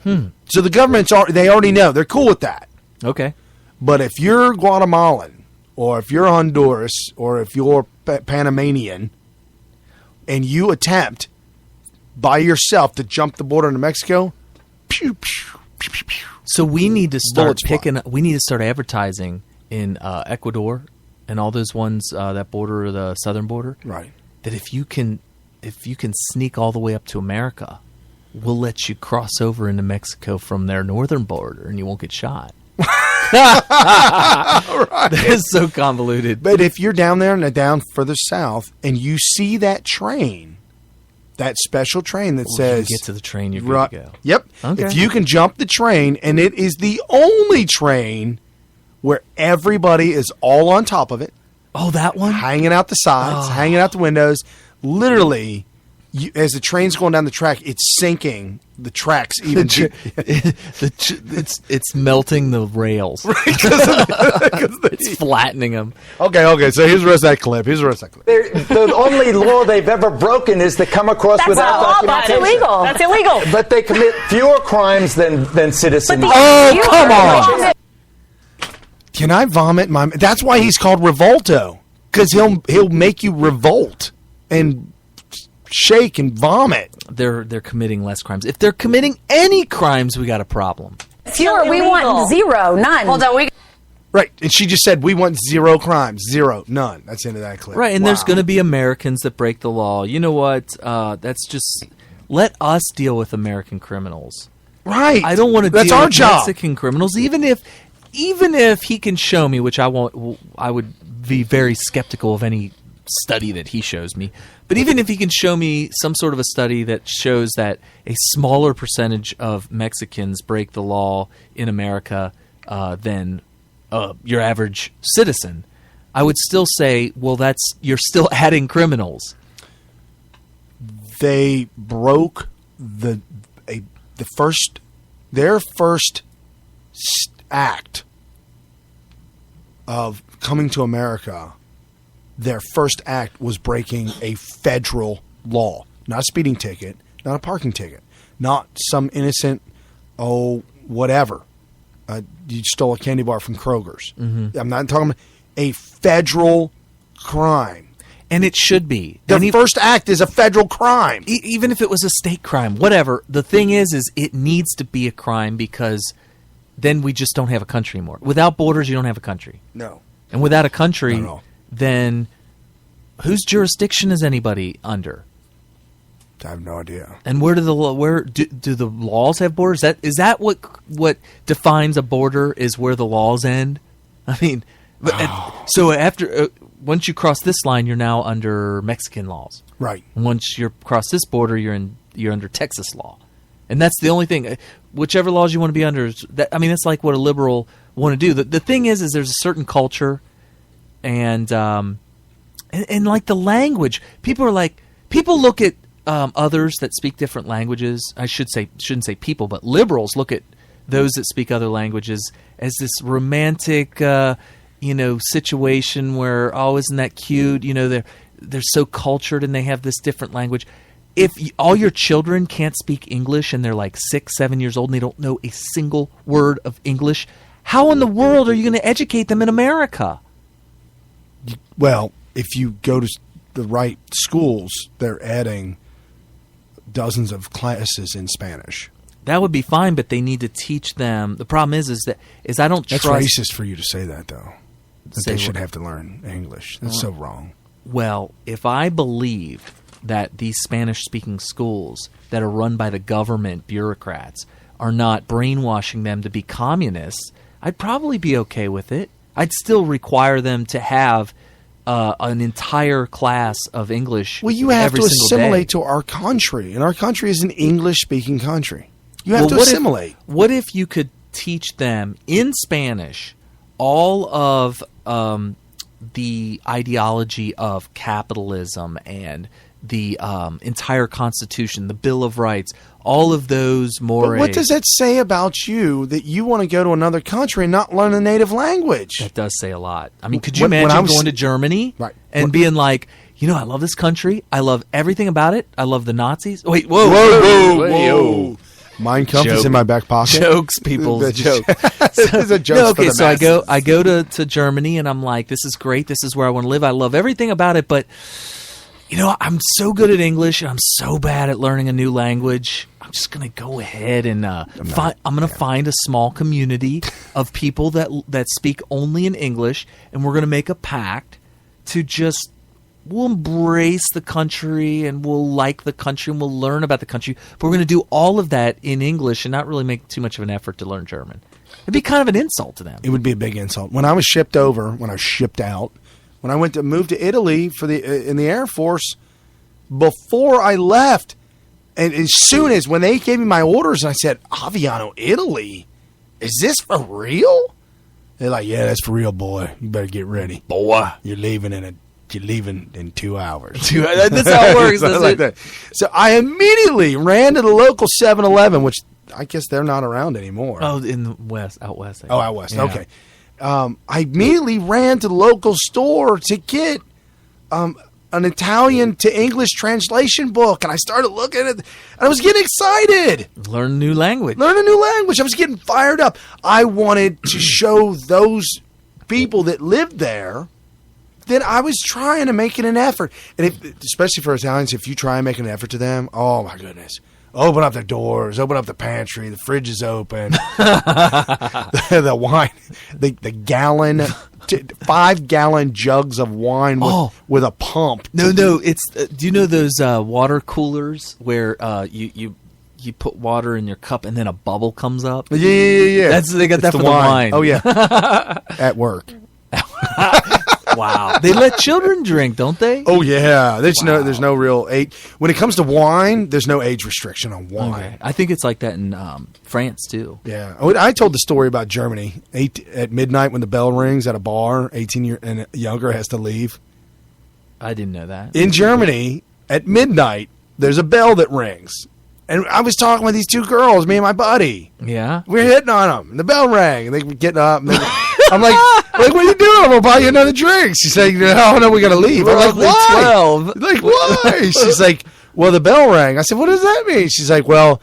So the they already know. They're cool with that. Okay. But if you're Guatemalan, or if you're Honduras, or if you're Panamanian, and you attempt by yourself to jump the border into Mexico, pew, pew, pew, pew, pew. So we need to start we need to start advertising in Ecuador and all those ones that border the southern border, right? That if you can sneak all the way up to America, we'll let you cross over into Mexico from their northern border, and you won't get shot. That is so convoluted. But if you're down there and down further south and you see that train, that special train that says... you get to the train, you're good to go. Yep. Okay. If you can jump the train, and it is the only train where everybody is all on top of it. Oh, that one? Hanging out the sides, hanging out the windows. Literally, as the train's going down the track, it's sinking the tracks even. It's melting the rails. It's flattening them. Okay. So here's the rest of that clip. The only law they've ever broken is to come across without documentation. That's illegal. But they commit fewer crimes than citizens. Come on! Can I vomit my? That's why he's called Revolto, because he'll make you revolt and shake and vomit. They're committing less crimes. If they're committing any crimes, we got a problem. Fewer. We want zero, none. Hold on, Right, and she just said we want zero crimes, zero, none. That's the end of that clip. Right, and there's going to be Americans that break the law. You know what? That's just let us deal with American criminals. Right, I don't want to That's deal our with job. Mexican criminals, even if he can show me, which I won't. I would be very skeptical of any study that he shows me. But even if he can show me some sort of a study that shows that a smaller percentage of Mexicans break the law in America than your average citizen, I would still say, well, you're still adding criminals. They broke their first act of coming to America. Their first act was breaking a federal law, not a speeding ticket, not a parking ticket, not some innocent, whatever. You stole a candy bar from Kroger's. Mm-hmm. I'm not talking about a federal crime. And it should be. The first act is a federal crime. Even if it was a state crime, whatever. The thing is it needs to be a crime because then we just don't have a country anymore. Without borders, you don't have a country. No. And without a country, No. then whose jurisdiction is anybody under? I have no idea. And where do the laws have borders? Is that what defines a border? Is where the laws end? I mean, so after once you cross this line, you're now under Mexican laws. Right. Once you cross this border, you're under Texas law, and that's the only thing. Whichever laws you want to be under. That's like what a liberal want to do. The thing is there's a certain culture, and like the language. People look at others that speak different languages. Shouldn't say people, but liberals look at those that speak other languages as this romantic, situation where, isn't that cute? They're so cultured and they have this different language. If all your children can't speak English and they're like 6, 7 years old and they don't know a single word of English, how in the world are you going to educate them in America? Well, if you go to the right schools, they're adding dozens of classes in Spanish. That would be fine, but they need to teach them. The problem is I don't That's trust. That's racist for you to say that, though. That they should have to learn English. That's so wrong. Well, if I believe that these Spanish-speaking schools that are run by the government bureaucrats are not brainwashing them to be communists, I'd probably be okay with it. I'd still require them to have an entire class of English. Well, you have every to single assimilate day. to our country, and our country is an English-speaking country. You have to assimilate. What if you could teach them in Spanish all of the ideology of capitalism and the entire Constitution, the Bill of Rights, all of those mores? But what does that say about you that you want to go to another country and not learn a native language? That does say a lot. I mean, could you imagine going to Germany and being like, I love this country. I love everything about it. I love the Nazis. Wait, whoa. Mein Kampf is in my back pocket. Jokes, people. Joke. It's a joke. Okay, so I go to Germany and I'm like, this is great. This is where I want to live. I love everything about it, but I'm so good at English and I'm so bad at learning a new language. I'm just going to go ahead and I'm going to find a small community of people that speak only in English, and we're going to make a pact to we'll embrace the country and we'll like the country and we'll learn about the country, but we're going to do all of that in English and not really make too much of an effort to learn German. It'd be kind of an insult to them. It would be a big insult. When I was shipped out, when I went to move to Italy for in the Air Force, before I left, and as soon as when they gave me my orders, and I said, Aviano, Italy, is this for real? They're like, yeah, that's for real, boy. You better get ready, boy. You're leaving in 2 hours. That's how it works. Like that. So I immediately ran to the local 7-Eleven, which I guess they're not around anymore. Oh, in the west, out west. Out west. Yeah. Okay. I immediately ran to the local store to get an Italian to English translation book, and I started looking at it, and I was getting excited. Learn a new language. I was getting fired up. I wanted to show those people that lived there that I was trying to make an effort. And especially for Italians, if you try and make an effort to them, oh my goodness. Open up the doors, open up the pantry, the fridge is open. The wine, the gallon, 5-gallon jugs of wine with a pump. No, it's do you know those water coolers where you put water in your cup and then a bubble comes up? Yeah. They got that for the wine. Oh yeah. At work. Wow. They let children drink, don't they? Oh yeah. There's no real age. When it comes to wine, there's no age restriction on wine. Okay. I think it's like that in France too. Yeah. I told the story about Germany. At midnight when the bell rings at a bar, 18 years and younger has to leave. I didn't know that. In Germany, at midnight, there's a bell that rings. And I was talking with these two girls, me and my buddy. Yeah. We were hitting on them. And the bell rang. And they were getting up. And I'm like, what are you doing? I'm going to buy you another drink. She's like, oh, no, we got to leave. I'm like, why? 12. Like, why? She's like, well, the bell rang. I said, what does that mean? She's like, well,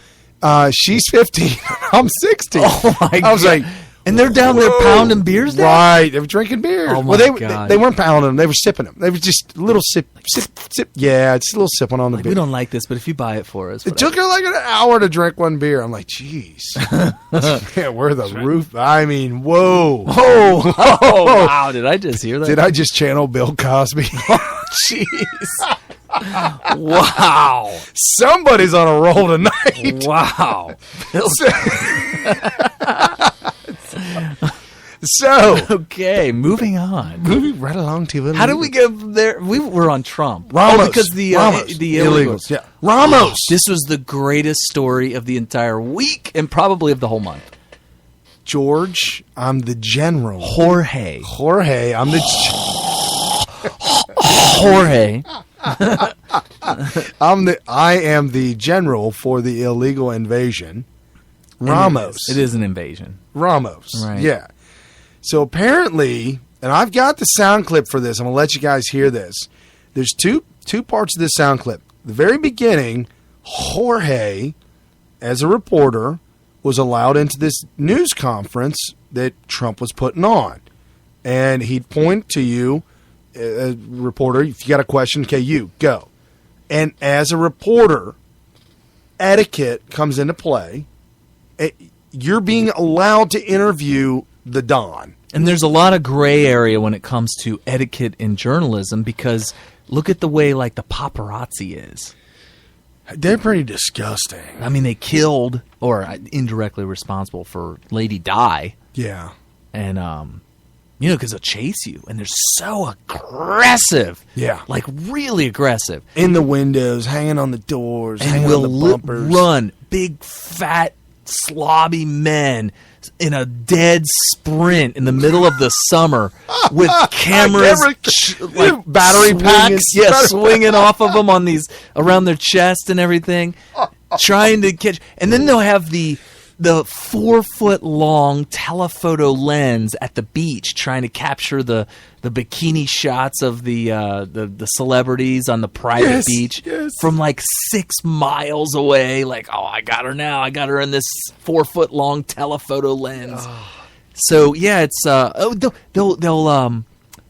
she's 15. I'm 16. Oh, my God. I was like, and they're down there pounding beers there? Right. They were drinking beers. Oh, my God. They weren't pounding them. They were sipping them. They were just a little sip. Yeah, just a little sipping on the beer. We don't like this, but if you buy it for us. It took her like an hour to drink one beer. I'm like, jeez. Yeah, we're the roof. I mean, whoa. Oh, wow. Did I just hear that? Did I just channel Bill Cosby? Jeez. Wow. Somebody's on a roll tonight. Wow. So okay, moving on. Moving right along to how did we get there? We were on Trump. Ramos. Because the illegals. Yeah, Ramos. This was the greatest story of the entire week and probably of the whole month. George, I'm the general. Jorge, I'm the Jorge. I am the general for the illegal invasion. Ramos. It is an invasion. Ramos. Right. Yeah. So apparently, and I've got the sound clip for this. I'm going to let you guys hear this. There's two parts of this sound clip. The very beginning, Jorge, as a reporter, was allowed into this news conference that Trump was putting on. And he'd point to you, a reporter, if you got a question, okay, you, go. And as a reporter, etiquette comes into play. You're being allowed to interview the Don. And there's a lot of gray area when it comes to etiquette in journalism because look at the way like the paparazzi is. They're pretty disgusting. I mean, they killed or indirectly responsible for Lady Di. Yeah. And, because they'll chase you and they're so aggressive. Yeah. Like really aggressive. In the windows, hanging on the doors, and hanging on the bumpers. Run big, fat, slobby men in a dead sprint in the middle of the summer with cameras, battery packs, swinging off of them on these around their chest and everything, trying to catch. And then they'll have the 4-foot-long telephoto lens at the beach, trying to capture the bikini shots of the celebrities on the private beach from like 6 miles away. Like, oh, I got her now. I got her in this 4-foot-long telephoto lens. Oh. So yeah, it's they'll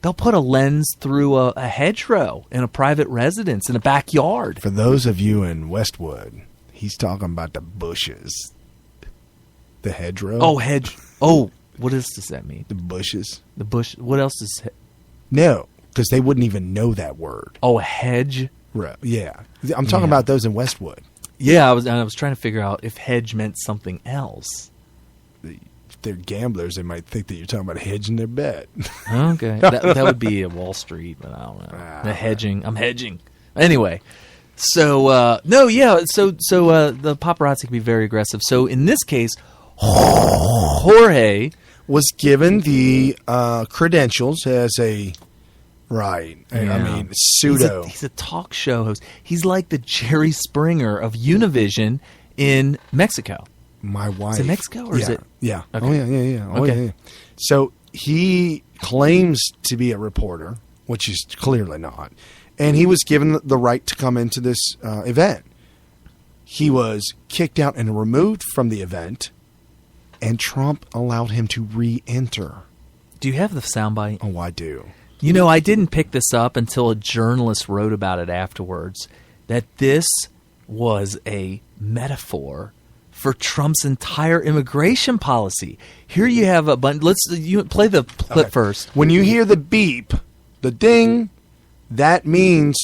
put a lens through a hedgerow in a private residence in a backyard. For those of you in Westwood, he's talking about the bushes. The hedgerow? Oh, what does that mean? The bushes. The bush. What else is... No, because they wouldn't even know that word. Oh, a hedge? Right. Yeah. I'm talking about those in Westwood. Yeah, I was trying to figure out if hedge meant something else. if they're gamblers, they might think that you're talking about hedging their bet. Okay, that would be a Wall Street, but I don't know. The hedging, I'm hedging. Anyway, so the paparazzi can be very aggressive. So in this case, Jorge was given the credentials as a pseudo. He's a talk show host. He's like the Jerry Springer of Univision in Mexico. My wife. Is it Mexico or is it? Yeah. Okay. Oh, yeah. Oh, Okay. yeah. So he claims to be a reporter, which he's clearly not. And he was given the right to come into this event. He was kicked out and removed from the event, and Trump allowed him to re-enter. Do you have the soundbite? Oh, I do. You know, I didn't pick this up until a journalist wrote about it afterwards, that this was a metaphor for Trump's entire immigration policy. Here you have a bunch. You play the clip first. When you hear the beep, the ding, that means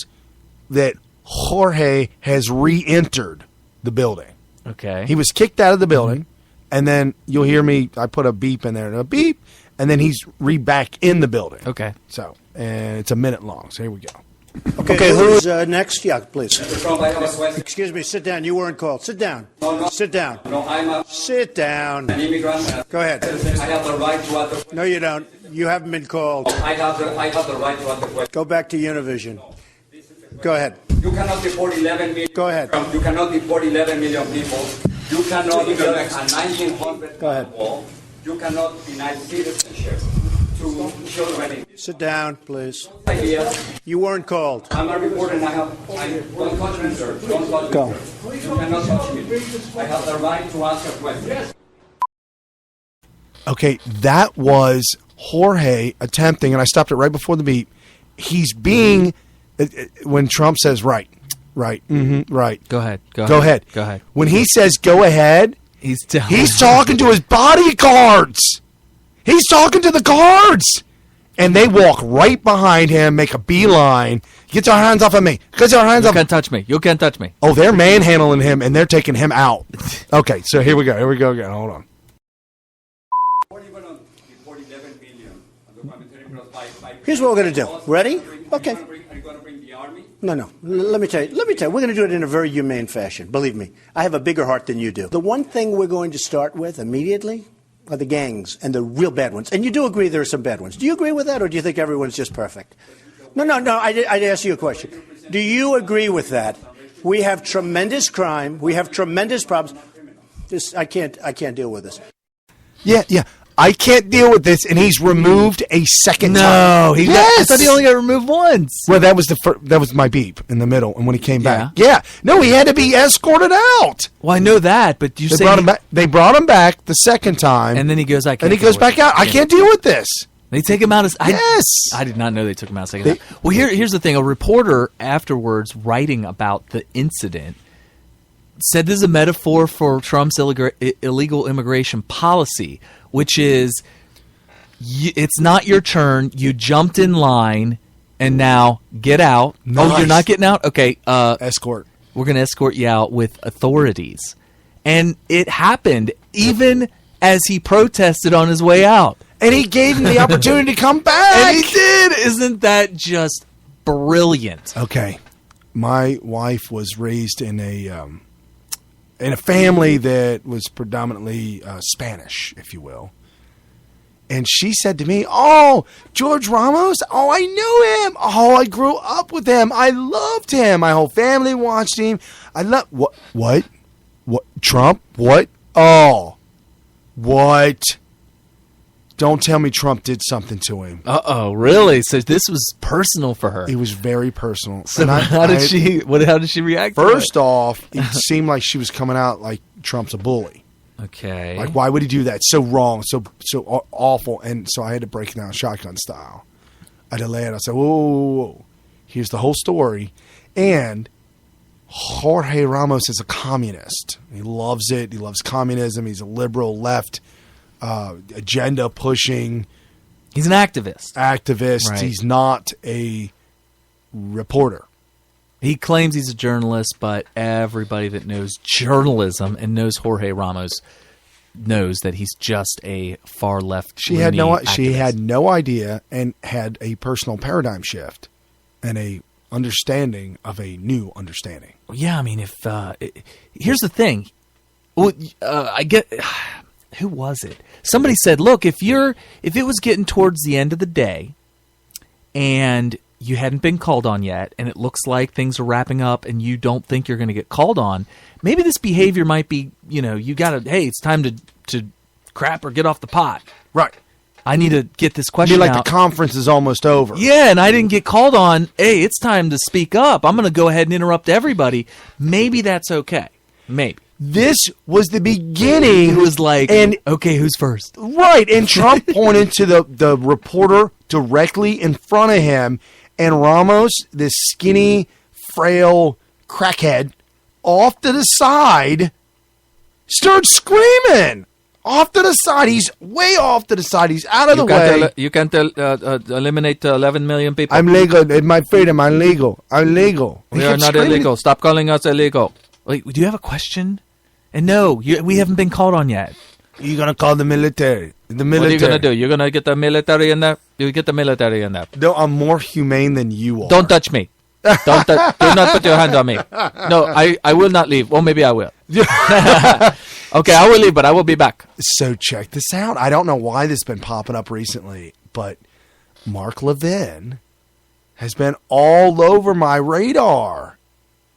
that Jorge has re-entered the building. Okay. He was kicked out of the building, and then you'll hear me. I put a beep in there, a beep, and then he's back in the building. Okay. So, and it's a minute long. So here we go. Okay, who's next? Yeah, please. Mr. Trump, I have a question. Excuse me, sit down. You weren't called. Sit down. No. Sit down. No, I'm Sit down. an immigrant. Go ahead. I have the right to ask the No, you don't. You haven't been called. I have the right to ask the question. Go back to Univision. Go ahead. You cannot deport 11 million. Go ahead. You cannot deport 11 million people. You cannot build a 1900 Go ahead. wall. You cannot deny citizenship to children. Sit down, please. Idea. You weren't called. I'm a reporter and don't touch me, sir. Don't touch Go. me, sir. You cannot touch me. I have the right to ask a question. Okay, that was Jorge attempting, and I stopped it right before the beep. He's being, when Trump says right. Right. Go ahead. Go ahead. When he says go ahead, he's talking to his bodyguards. He's talking to the guards. And they walk right behind him, make a beeline. Get your hands off of me. Get your hands off. You can't touch me. You can't touch me. Oh, they're manhandling him, and they're taking him out. Okay, so here we go. Here we go again. Hold on. Here's what we're going to do. Ready? Okay. Are you going to bring the army? No. Let me tell you. We're going to do it in a very humane fashion. Believe me, I have a bigger heart than you do. The one thing we're going to start with immediately are the gangs and the real bad ones. And you do agree there are some bad ones. Do you agree with that, or do you think everyone's just perfect? No. I'd ask you a question. Do you agree with that? We have tremendous crime. We have tremendous problems. I can't deal with this. Yeah. I can't deal with this, and he's removed a second time. No, yes! I thought he only got removed once. Well, that was my beep in the middle, and when he came back, Yeah. no, he had to be escorted out. Well, I know that, but you They say brought him back. They brought him back the second time, and then he goes, I can't. and he deal goes with back it. out. I can't deal with this. They take him out as Yes. I did not know they took him out a second time. Well, here's the thing. A reporter afterwards writing about the incident said this is a metaphor for Trump's illegal immigration policy, which is it's not your turn. You jumped in line, and now get out. Nice. Oh, you're not getting out? Okay. Escort. We're going to escort you out with authorities. And it happened even as he protested on his way out. And he gave him the opportunity to come back. And he did. Isn't that just brilliant? Okay. My wife was raised in a family that was predominantly Spanish, if you will. And she said to me, "Oh, George Ramos, oh, I knew him. Oh, I grew up with him. I loved him. My whole family watched him. I love what? Trump? What? Oh, what? Don't tell me Trump did something to him." Uh-oh, really? So this was personal for her. It was very personal. So how did she react? First off, it seemed like she was coming out like Trump's a bully. Okay. Like, why would he do that? So wrong, so awful. And so I had to break it down shotgun style. I had to lay it. I said, whoa. Here's the whole story. And Jorge Ramos is a communist. He loves it. He loves communism. He's a liberal left agenda pushing. He's an activist. Right. He's not a reporter. He claims he's a journalist, but everybody that knows journalism and knows Jorge Ramos knows that he's just a far left. She had no idea, and had a personal paradigm shift and a understanding of a new understanding. Yeah, I mean, if here's the thing, I get who was it? Somebody said, look, if it was getting towards the end of the day, and you hadn't been called on yet, and it looks like things are wrapping up, and you don't think you're going to get called on, maybe this behavior might be, you got to, hey, it's time to crap or get off the pot. Right. I need to get this question out. out. The conference is almost over. Yeah, and I didn't get called on. Hey, it's time to speak up. I'm going to go ahead and interrupt everybody. Maybe that's okay. Maybe. This was the beginning. It was like, okay, who's first? Right, and Trump pointed to the reporter directly in front of him, and Ramos, this skinny, frail crackhead, off to the side, started screaming. Off to the side. He's way off to the side. He's out of the way. You can't eliminate 11 million people. I'm legal. In my freedom, I'm legal. I'm legal. We are not illegal. Stop calling us illegal. Wait, do you have a question? And no, we haven't been called on yet. You're going to call the military. The military. What are you going to do? You're going to get the military in there? You get the military in there. No, I'm more humane than you are. Don't touch me. Do not put your hand on me. No, I will not leave. Well, maybe I will. Okay, I will leave, but I will be back. So check this out. I don't know why this has been popping up recently, but Mark Levin has been all over my radar,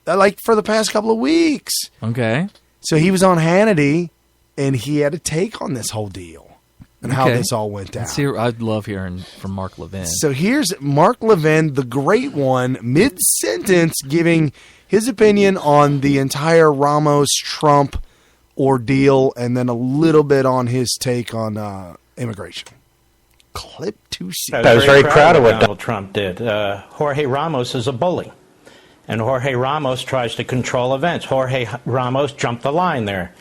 like for the past couple of weeks. Okay. So he was on Hannity, and he had a take on this whole deal and how this all went down. I'd love hearing from Mark Levin. So here's Mark Levin, the great one, mid-sentence giving his opinion on the entire Ramos-Trump ordeal, and then a little bit on his take on immigration. Clip to see. I was very proud of what Donald Trump did. Jorge Ramos is a bully, and Jorge Ramos tries to control events. Jorge Ramos jumped the line there.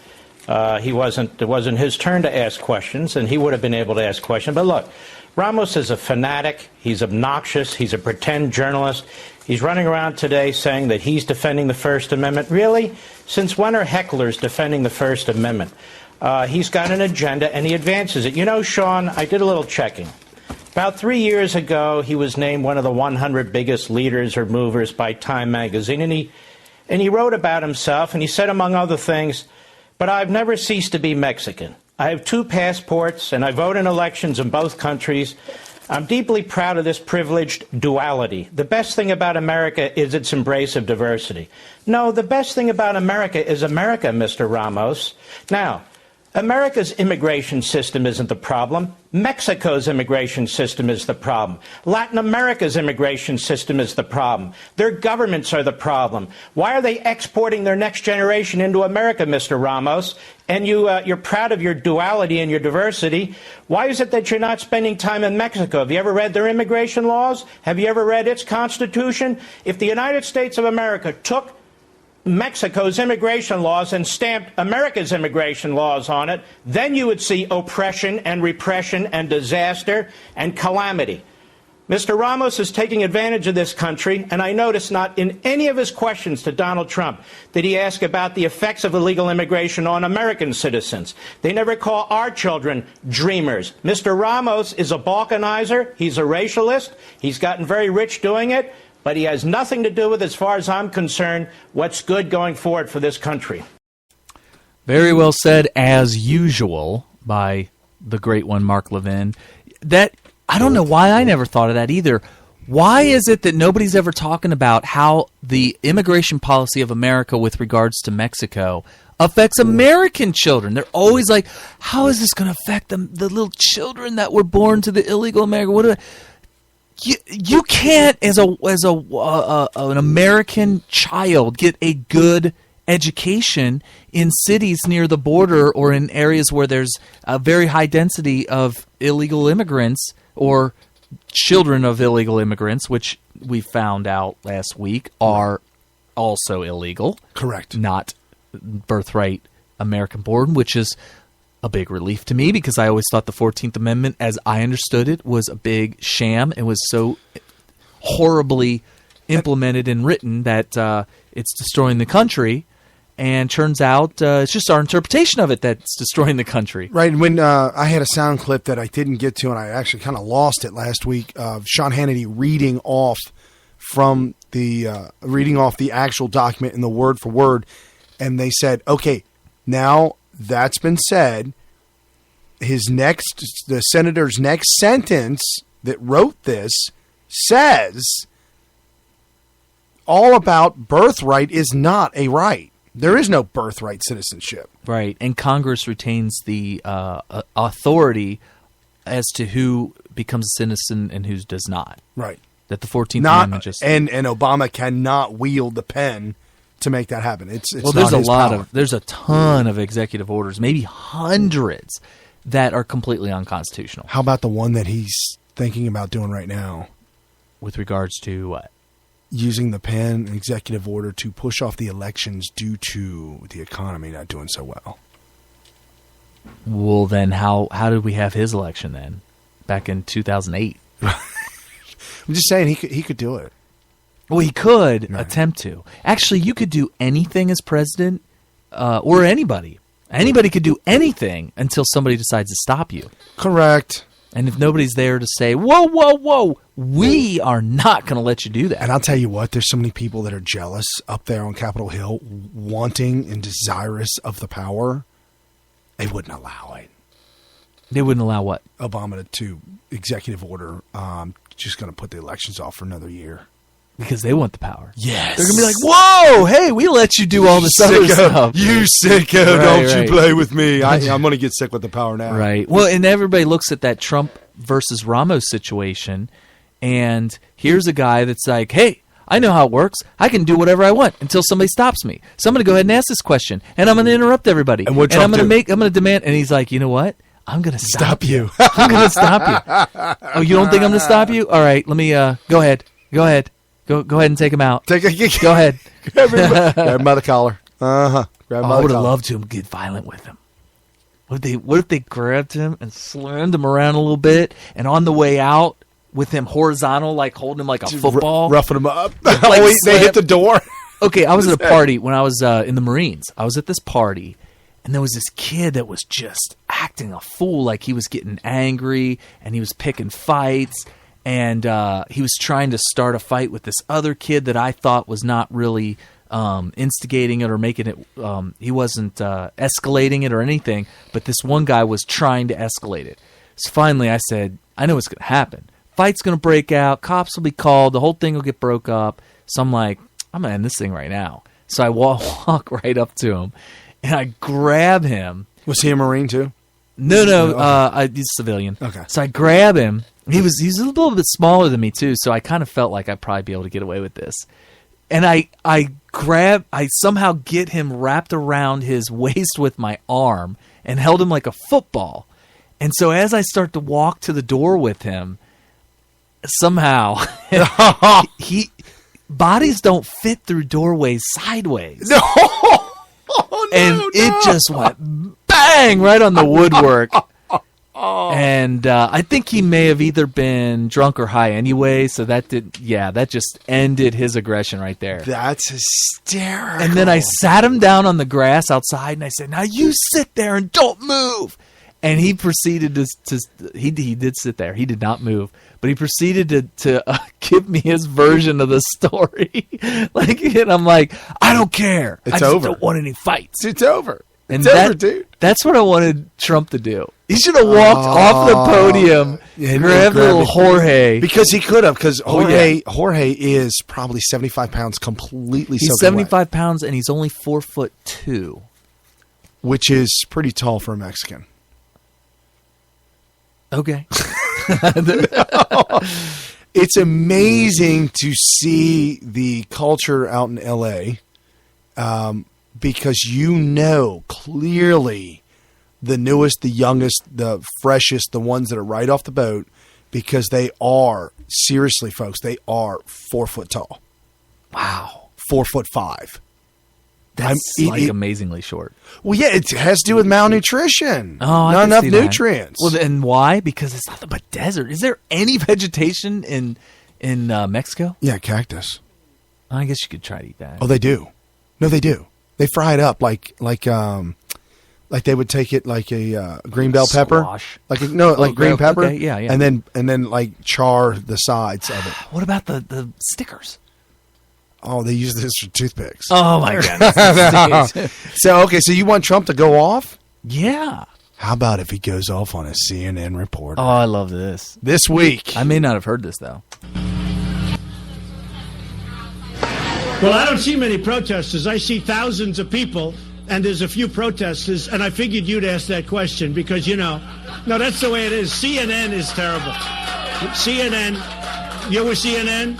It wasn't his turn to ask questions, and he would have been able to ask questions. But look, Ramos is a fanatic. He's obnoxious. He's a pretend journalist. He's running around today saying that he's defending the First Amendment. Really? Since when are hecklers defending the First Amendment? He's got an agenda, and he advances it. You know, Sean, I did a little checking. About 3 years ago, he was named one of the 100 biggest leaders or movers by Time magazine, and he wrote about himself, and he said, among other things, "But I've never ceased to be Mexican. I have 2 passports, and I vote in elections in both countries. I'm deeply proud of this privileged duality. The best thing about America is its embrace of diversity." No, the best thing about America is America, Mr. Ramos. Now, America's immigration system isn't the problem. Mexico's immigration system is the problem. Latin America's immigration system is the problem. Their governments are the problem. Why are they exporting their next generation into America, Mr. Ramos? And you're proud of your duality and your diversity. Why is it that you're not spending time in Mexico? Have you ever read their immigration laws? Have you ever read its constitution? If the United States of America took Mexico's immigration laws and stamped America's immigration laws on it, then you would see oppression and repression and disaster and calamity. Mr. Ramos is taking advantage of this country, and I notice not in any of his questions to Donald Trump did he ask about the effects of illegal immigration on American citizens. They never call our children dreamers. Mr. Ramos is a balkanizer. He's a racialist. He's gotten very rich doing it. But he has nothing to do with, as far as I'm concerned, what's good going forward for this country. Very well said, as usual, by the great one, Mark Levin. That, I don't know why I never thought of that either. Why is it that nobody's ever talking about how the immigration policy of America with regards to Mexico affects American children? They're always like, how is this going to affect the little children that were born to the illegal American? You can't, as an American child, get a good education in cities near the border or in areas where there's a very high density of illegal immigrants or children of illegal immigrants, which we found out last week are also illegal. Correct. Not birthright American born, which is a big relief to me because I always thought the 14th Amendment, as I understood it, was a big sham and was so horribly implemented and written that it's destroying the country. And turns out it's just our interpretation of it that's destroying the country. Right. And when I had a sound clip that I didn't get to, and I actually kind of lost it last week, of Sean Hannity reading off the actual document in the word for word, and they said, okay, now that's been said. The senator's next sentence that wrote this says all about birthright is not a right. There is no birthright citizenship. Right, and Congress retains the authority as to who becomes a citizen and who does not. Right. That the 14th Amendment just... And Obama cannot wield the pen to make that happen. It's well, not there's a ton of executive orders, maybe hundreds, that are completely unconstitutional. How about the one that he's thinking about doing right now? With regards to what? Using the pen, an executive order to push off the elections due to the economy not doing so well. Well, then how did we have his election then? Back in 2008. I'm just saying he could do it. Well, he could attempt to. Actually, you could do anything as president, or anybody. Anybody could do anything until somebody decides to stop you. Correct. And if nobody's there to say, whoa, whoa, whoa, we are not going to let you do that. And I'll tell you what, there's so many people that are jealous up there on Capitol Hill, wanting and desirous of the power. They wouldn't allow it. They wouldn't allow what? Obama to executive order, just going to put the elections off for another year. Because they want the power. Yes. They're going to be like, whoa, hey, we let you do all this other stuff. You sicko, don't you play with me. I'm going to get sick with the power now. Right. Well, and everybody looks at that Trump versus Ramos situation, and here's a guy that's like, hey, I know how it works. I can do whatever I want until somebody stops me. So I'm going to go ahead and ask this question, and I'm going to interrupt everybody. And what Trump I'm going to demand, and he's like, you know what? I'm going to stop you. I'm going to stop you. Oh, you don't think I'm going to stop you? All right, let me, go ahead. Go ahead and take him out. Go ahead. Grab him by the collar. Grab him I would have loved to get violent with him. What if they grabbed him and slammed him around a little bit, and on the way out with him horizontal, like holding him like a football, roughing him up? Like they hit the door. Okay, I was at a party when I was in the Marines. I was at this party, and there was this kid that was just acting a fool, like he was getting angry and he was picking fights. And he was trying to start a fight with this other kid that I thought was not really instigating it or making it. He wasn't escalating it or anything. But this one guy was trying to escalate it. So finally I said, I know what's going to happen. Fight's going to break out. Cops will be called. The whole thing will get broke up. So I'm like, I'm going to end this thing right now. So I walk right up to him. And I grab him. Was he a Marine too? No. He's a civilian. Okay. So I grab him. He's a little bit smaller than me too, so I kind of felt like I'd probably be able to get away with this. And I somehow get him wrapped around his waist with my arm and held him like a football. And so as I start to walk to the door with him, somehow bodies don't fit through doorways sideways. No. It just went bang right on the woodwork. And I think he may have either been drunk or high anyway, so that just ended his aggression right there. That's hysterical. And then I sat him down on the grass outside, and I said, now you sit there and don't move. And he proceeded he did sit there. He did not move. But he proceeded to give me his version of the story. And I'm like, I don't care. I just don't want any fights. It's over. And it's over, dude. That's what I wanted Trump to do. He should have walked off the podium and grabbed little Jorge. Because he could have, because Jorge is probably 75 pounds completely soaking He's 75 pounds, and he's only 4'2", which is pretty tall for a Mexican. Okay. It's amazing to see the culture out in L.A., because clearly the newest, the youngest, the freshest, the ones that are right off the boat, because they are, seriously, folks, they are 4 foot tall. Wow. 4'5". That's amazingly short. Well, yeah, it has to do with malnutrition. Oh, not enough nutrients. Well, and why? Because it's nothing but desert. Is there any vegetation in Mexico? Yeah, cactus. I guess you could try to eat that. Oh, they do. No, they do. They fry it up like they would take it like a green bell pepper, Squash. like green pepper, okay, yeah. and then like char the sides of it. What about the stickers? Oh, they use this for toothpicks. Oh my god! So you want Trump to go off? Yeah. How about if he goes off on a CNN reporter? Oh, I love this. This week. I may not have heard this though. Well, I don't see many protesters. I see thousands of people, and there's a few protesters, and I figured you'd ask that question because, no, that's the way it is. CNN is terrible. CNN, you're with CNN?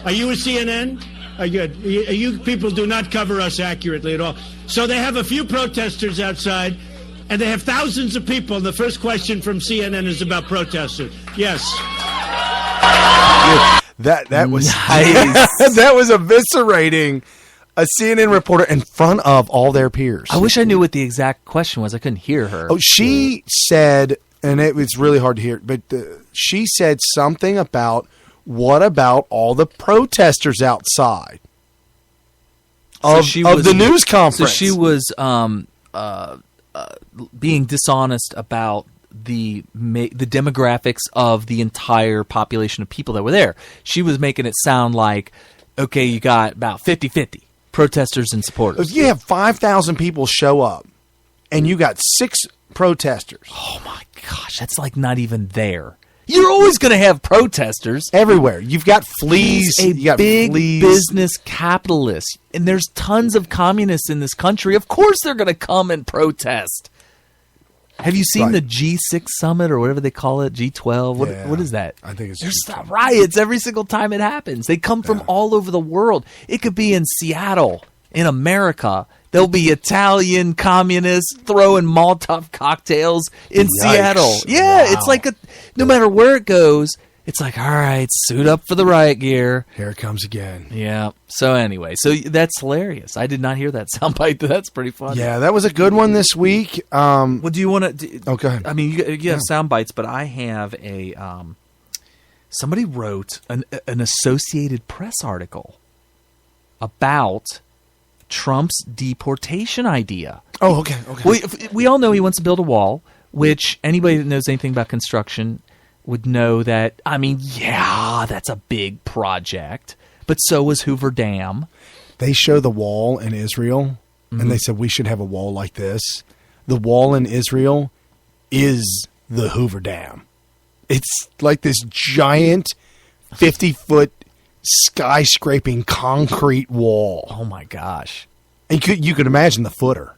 Are you with CNN? Good. You people do not cover us accurately at all. So they have a few protesters outside, and they have thousands of people. And the first question from CNN is about protesters. Yes. That was nice. That was eviscerating a CNN reporter in front of all their peers. I wish I knew what the exact question was. I couldn't hear her. Oh, she said, and it was really hard to hear, but she said something about, what about all the protesters outside of the news conference? So she was being dishonest about the demographics of the entire population of people that were there. She was making it sound like, okay, you got about 50-50 protesters and supporters. If you have 5,000 people show up and you got 6 protesters. Oh my gosh, that's like not even there. You're always going to have protesters everywhere. You've got fleas. He's a big business capitalist, and there's tons of communists in this country. Of course they're going to come and protest. Have you seen the G6 summit or whatever they call it? G12? What is that? I think it's There's riots every single time it happens. They come from all over the world. It could be in Seattle, in America. There'll be Italian communists throwing Molotov cocktails in Seattle. Yeah, wow. It's like no matter where it goes, it's like, all right, suit up for the riot gear. Here it comes again. Yeah. So anyway, that's hilarious. I did not hear that soundbite. That's pretty funny. Yeah, that was a good one this week. Well, do you want to? Oh, go ahead. I mean, you have sound bites, but I have a. Somebody wrote an Associated Press article about Trump's deportation idea. Oh, okay. We all know he wants to build a wall, which anybody that knows anything about construction would know that, I mean, yeah, that's a big project, but so was Hoover Dam. They show the wall in Israel, and they said we should have a wall like this. The wall in Israel is the Hoover Dam. It's like this giant 50-foot skyscraping concrete wall. Oh, my gosh. And you could imagine the footer.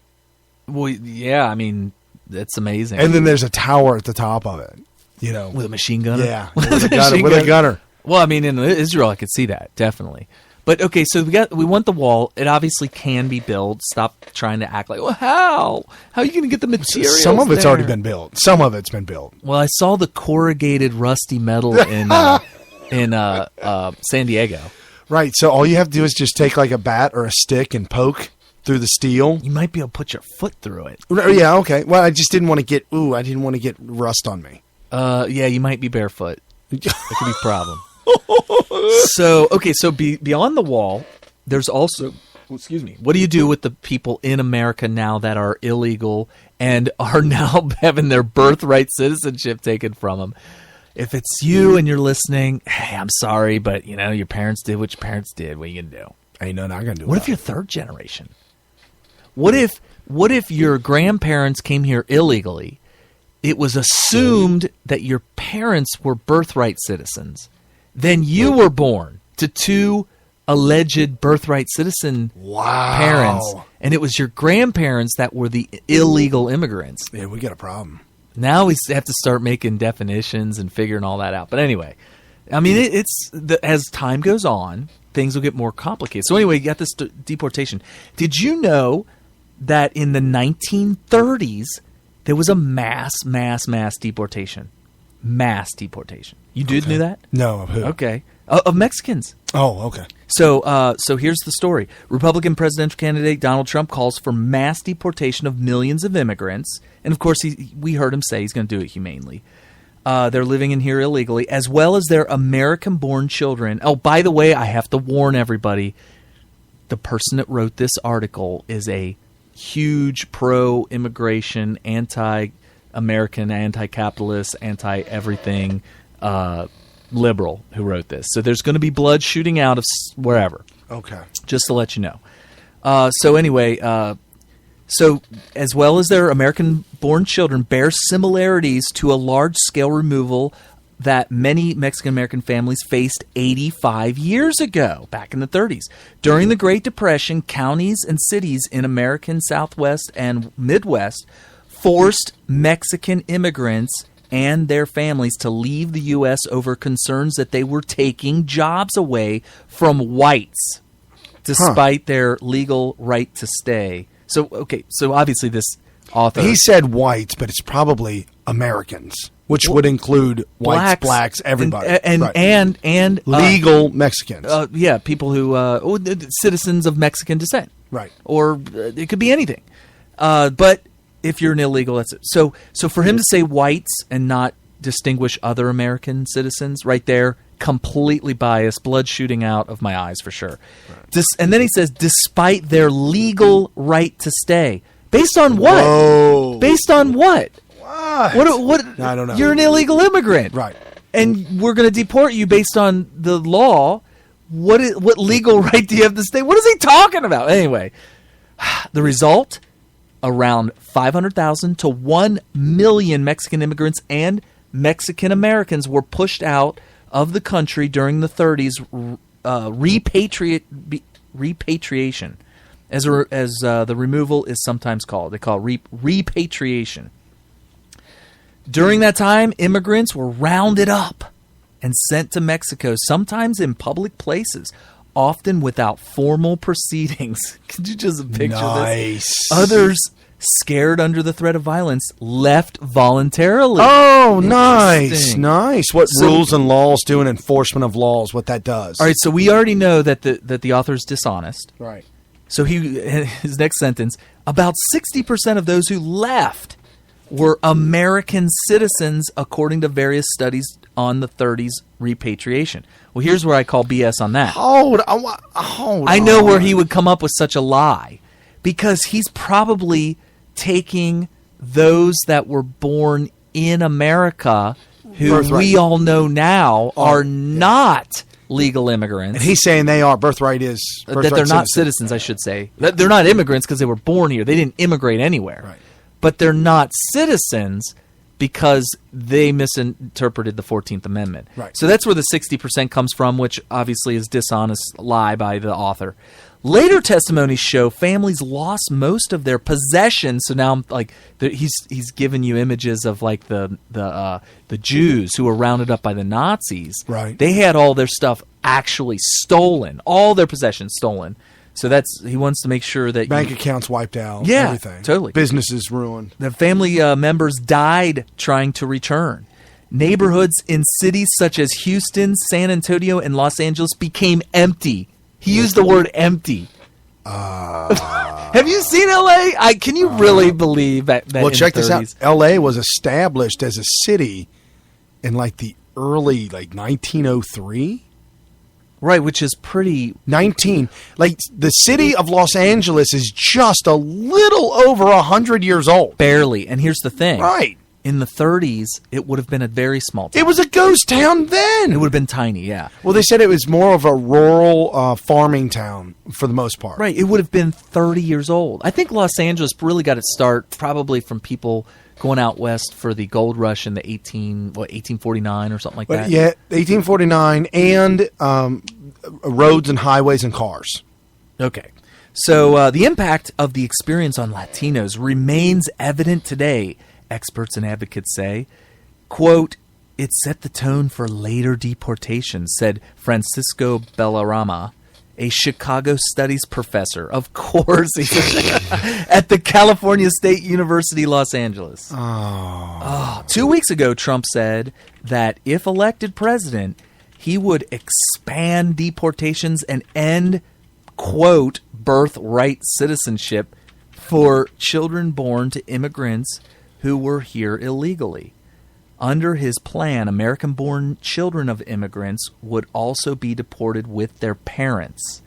Well, yeah, I mean, that's amazing. And then there's a tower at the top of it. With a machine gunner? Yeah, with a gunner. Well, I mean, in Israel, I could see that, definitely. But, okay, so we want the wall. It obviously can be built. Stop trying to act like, well, how? How are you going to get the materials? Some of it's already been built. Some of it's been built. Well, I saw the corrugated rusty metal in San Diego. Right, so all you have to do is just take like a bat or a stick and poke through the steel. You might be able to put your foot through it. Yeah, okay. Well, I just didn't want to get rust on me. Yeah, you might be barefoot. That could be a problem. So beyond the wall, there's also, excuse me, what do you do with the people in America now that are illegal and are now having their birthright citizenship taken from them? If it's you and you're listening, hey, I'm sorry, but your parents did what your parents did. What are you gonna do? Ain't nothing I can do. What if you're third generation? What if your grandparents came here illegally? It was assumed that your parents were birthright citizens. Then you were born to 2 alleged birthright citizen parents, and it was your grandparents that were the illegal immigrants. Yeah, we got a problem. Now we have to start making definitions and figuring all that out. But anyway, I mean, as time goes on, things will get more complicated. So anyway, you got this deportation. Did you know that in the 1930s, there was a mass deportation? Mass deportation. You did know that? No, of who? Okay. Of Mexicans. Oh, okay. So here's the story. Republican presidential candidate Donald Trump calls for mass deportation of millions of immigrants. And, of course, we heard him say he's going to do it humanely. They're living in here illegally, as well as their American-born children. Oh, by the way, I have to warn everybody. the person that wrote this article is a huge pro-immigration, anti-American, anti-capitalist, anti-everything liberal who wrote this. So there's going to be blood shooting out of wherever. Okay. Just to let you know. So anyway, so as well as their American-born children bear similarities to a large-scale removal that many Mexican-American families faced 85 years ago, back in the 30s. During the Great Depression, counties and cities in American Southwest and Midwest forced Mexican immigrants and their families to leave the U.S. over concerns that they were taking jobs away from whites, despite their legal right to stay. So obviously this author... He said whites, but it's probably Americans, which would include whites, blacks, everybody. And legal Mexicans. People who... citizens of Mexican descent. Right. Or it could be anything. But if you're an illegal, that's it. So for him to say whites and not distinguish other American citizens, right there, completely biased, blood shooting out of my eyes for sure. Right. And then he says, despite their legal right to stay. Based on what? Whoa. Based on what? What? I don't know. You're an illegal immigrant. Right. And we're going to deport you based on the law. What legal right do you have to stay? What is he talking about? Anyway, the result, around 500,000 to 1 million Mexican immigrants and Mexican Americans were pushed out of the country during the 30s, repatriation, as the removal is sometimes called. They call it repatriation. During that time, immigrants were rounded up and sent to Mexico, sometimes in public places, often without formal proceedings. Could you just picture this? Others, scared under the threat of violence, left voluntarily. Oh, nice. What rules and laws do and enforcement of laws, what that does. All right, so we already know that the author is dishonest. Right. So his next sentence, about 60% of those who left were American citizens, according to various studies on the 30s repatriation. Well, here's where I call BS on that. Hold I know where he would come up with such a lie, because he's probably taking those that were born in America, who Birthright. we all know now are not legal immigrants. And he's saying they are. Birthright is. That they're not citizens, I should say. That they're not immigrants because they were born here. They didn't immigrate anywhere. Right. But they're not citizens because they misinterpreted the 14th Amendment. Right. So that's where the 60% comes from, which obviously is dishonest lie by the author. Later testimonies show families lost most of their possessions. So now, like, he's given you images of like the Jews who were rounded up by the Nazis. Right. They had all their stuff actually stolen, all their possessions stolen. So he wants to make sure that bank accounts wiped out. Yeah, everything. Totally. Businesses ruined. The family members died trying to return. Neighborhoods in cities such as Houston, San Antonio, and Los Angeles became empty. He used the word empty. Have you seen L.A.? Can you really believe that well, check this out. L.A. was established as a city in like the early 1903. Right, which is pretty... Like, the city of Los Angeles is just a little over 100 years old. Barely. And here's the thing. Right. In the 30s, it would have been a very small town. It was a ghost town then. It would have been tiny, yeah. Well, they said it was more of a rural farming town for the most part. Right. It would have been 30 years old. I think Los Angeles really got its start probably from people going out west for the gold rush in the 1849 or something like that. Yeah, 1849 and roads and highways and cars. Okay. So the impact of the experience on Latinos remains evident today, experts and advocates say. Quote, it set the tone for later deportations, said Francisco Bellarama, a Chicago studies professor, of course, at the California State University, Los Angeles. 2 weeks ago, Trump said that if elected president, he would expand deportations and end, quote, birthright citizenship for children born to immigrants who were here illegally. Under his plan, American-born children of immigrants would also be deported with their parents.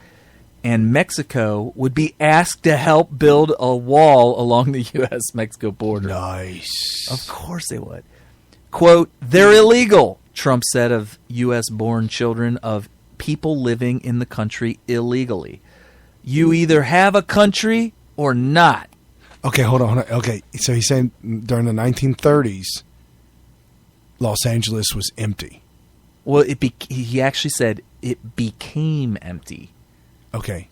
and Mexico would be asked to help build a wall along the U.S.-Mexico border. Nice. Of course they would. Quote, they're illegal, Trump said of U.S.-born children of people living in the country illegally. You either have a country or not. Okay, hold on. Okay, so he's saying during the 1930s, Los Angeles was empty. Well, he actually said it became empty. Okay.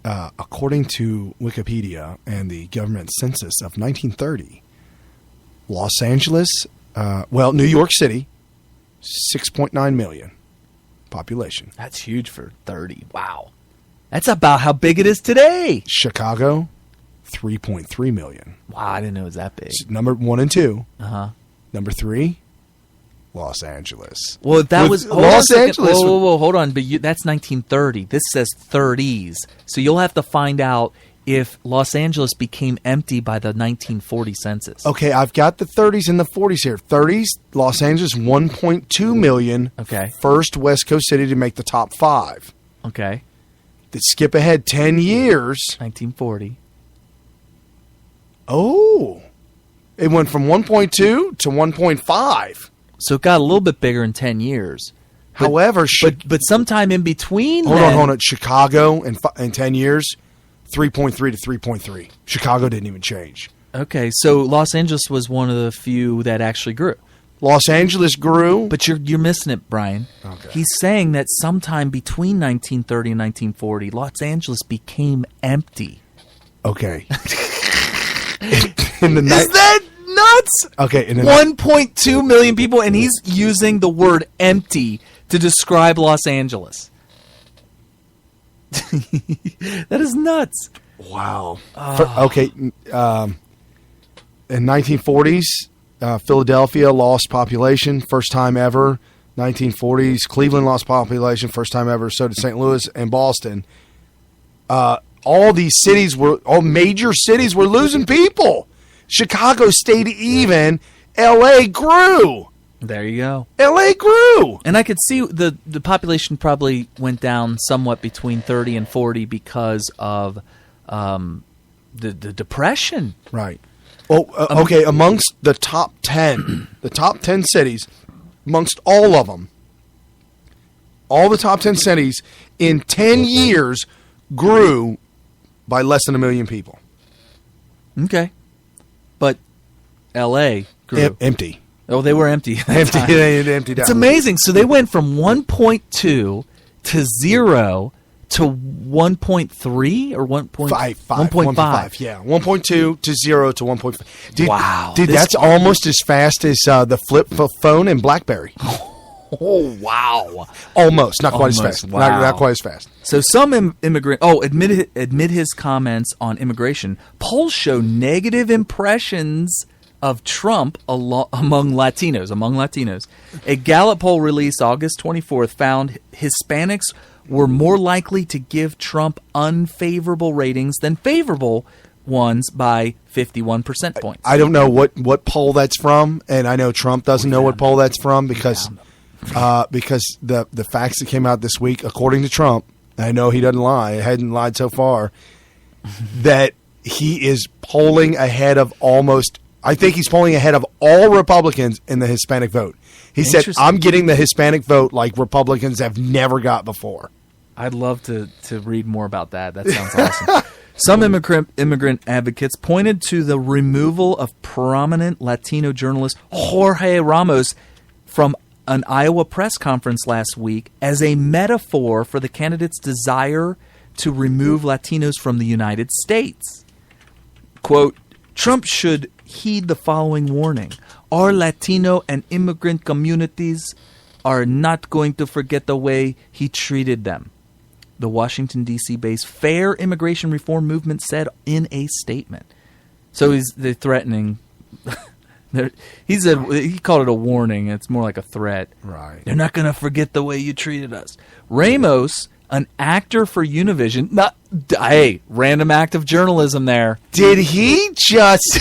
According to Wikipedia and the government census of 1930, Los Angeles, New York City, 6.9 million population. That's huge for 30. Wow. That's about how big it is today. Chicago, 3.3 million. Wow, I didn't know it was that big. It's number 1 and 2. Uh-huh. Number 3, Los Angeles. Well, that was Los Angeles. Whoa, hold on. But that's 1930. This says 30s. So you'll have to find out if Los Angeles became empty by the 1940 census. Okay, I've got the 30s and the 40s here. 30s, Los Angeles, 1.2 million. Okay. First West Coast city to make the top 5. Okay. Then skip ahead 10 years. 1940. Oh. It went from 1.2 to 1.5. So it got a little bit bigger in 10 years. However, but sometime in between. Hold on. Chicago in 10 years, 3.3 to 3.3. Chicago didn't even change. Okay, so Los Angeles was one of the few that actually grew. Los Angeles grew. But you're missing it, Brian. Okay. He's saying that sometime between 1930 and 1940, Los Angeles became empty. Okay. Is that nuts? Okay. 1.2 million people, and he's using the word empty to describe Los Angeles. That is nuts. Wow. In 1940s, Philadelphia lost population, first time ever. 1940s, Cleveland lost population, first time ever. So did St. Louis and Boston. All major cities were losing people. Chicago stayed even. L.A. grew. There you go. L.A. grew. And I could see the population probably went down somewhat between 30 and 40 because of the Depression. Right. Oh, okay. Amongst the top 10, cities, amongst all of them, all the top 10 cities in 10 years grew by less than 1 million people. Okay. But L.A. grew. Empty. Oh, they were empty. Empty down. It's amazing. So they went from 1.2 to 0 to 1.3 or 1.5. Yeah, 1.2 to 0 to 1.5. Wow. Dude, that's almost as fast as the flip phone and BlackBerry. Oh, wow. Almost. Not quite as fast. Wow. Not quite as fast. So some immigrant admit his comments on immigration. Polls show negative impressions of Trump among Latinos. A Gallup poll released August 24th found Hispanics were more likely to give Trump unfavorable ratings than favorable ones by 51 percent points. I don't know what poll that's from, and I know Trump doesn't know what poll that's from because the facts that came out this week, according to Trump, and I know he doesn't lie, he hadn't lied so far, that he is polling ahead of I think he's polling ahead of all Republicans in the Hispanic vote. He said, I'm getting the Hispanic vote like Republicans have never got before. I'd love to read more about that. That sounds awesome. Some immigrant advocates pointed to the removal of prominent Latino journalist Jorge Ramos from an Iowa press conference last week as a metaphor for the candidate's desire to remove Latinos from the United States. Quote, Trump should heed the following warning. Our Latino and immigrant communities are not going to forget the way he treated them, the Washington, D.C.-based Fair Immigration Reform Movement said in a statement. So they're threatening. He called it a warning. It's more like a threat. Right. They're not going to forget the way you treated us. Ramos, an actor for Univision. Random act of journalism there. Did he just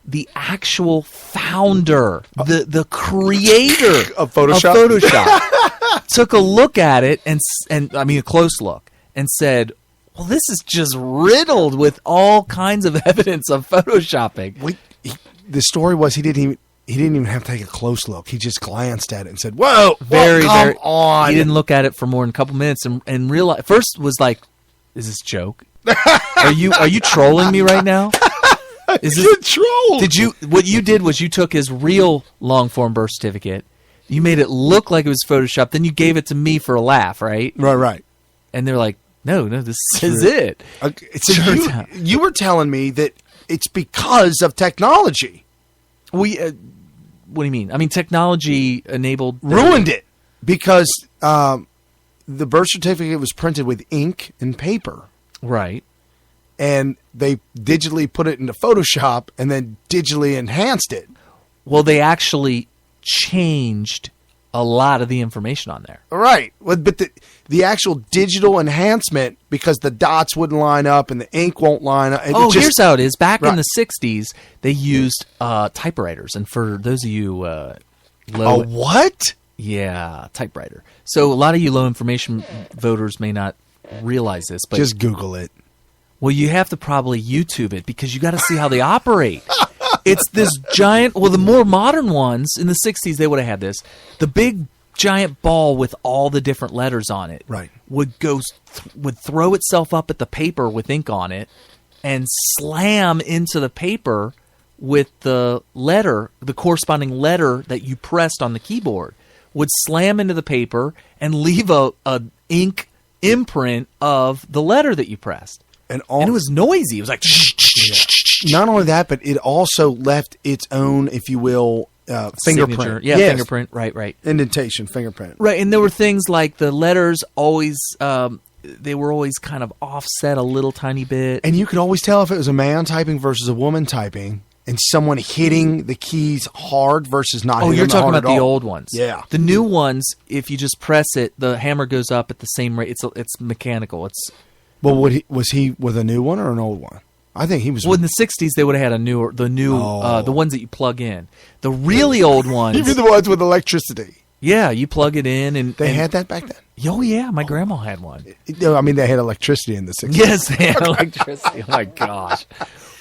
the actual founder, the creator of Photoshop, took a look at it and I mean a close look and said, "Well, this is just riddled with all kinds of evidence of photoshopping." The story was he didn't even have to take a close look. He just glanced at it and said, "Whoa, very come on!" He didn't look at it for more than a couple minutes and realized. First was like, "Is this a joke? Are you trolling me right now?" Is this troll? What you did was you took his real long form birth certificate, you made it look like it was Photoshopped, then you gave it to me for a laugh, right? Right. And they're like, no, this is it. Okay, so you were telling me that it's because of technology. What do you mean? I mean, technology enabled ruined it because the birth certificate was printed with ink and paper, right? And they digitally put it into Photoshop and then digitally enhanced it. Well, they actually changed a lot of the information on there. Right. But the actual digital enhancement, because the dots wouldn't line up and the ink won't line up. Here's how it is. Back in the 60s, they used typewriters. And for those of you what? Yeah, typewriter. So a lot of you low information voters may not realize this. But just Google it. Well, you have to probably YouTube it because you got to see how they operate. It's this giant. Well, the more modern ones in the 60s, they would have had this. The big giant ball with all the different letters on it, right, would throw itself up at the paper with ink on it and slam into the paper with the corresponding letter that you pressed on the keyboard. Would slam into the paper and leave a ink imprint of the letter that you pressed. And it was noisy. It was like... Not only that, but it also left its own, if you will, fingerprint. Signature. Yeah, yes. Fingerprint. Right. Indentation, fingerprint. Right, and there were things like the letters always... they were always kind of offset a little tiny bit. And you could always tell if it was a man typing versus a woman typing, and someone hitting the keys hard versus not hitting them hard. Oh, you're talking about the old ones. Yeah. The new ones, if you just press it, the hammer goes up at the same rate. It's mechanical. Well, was he with a new one or an old one? I think he was. Well, in the 60s, they would have had the ones that you plug in. The really old ones. Even the ones with electricity. Yeah, you plug it in. And they had that back then? Oh, yeah. My grandma had one. I mean, they had electricity in the 60s. Yes, they had electricity. Oh, my gosh.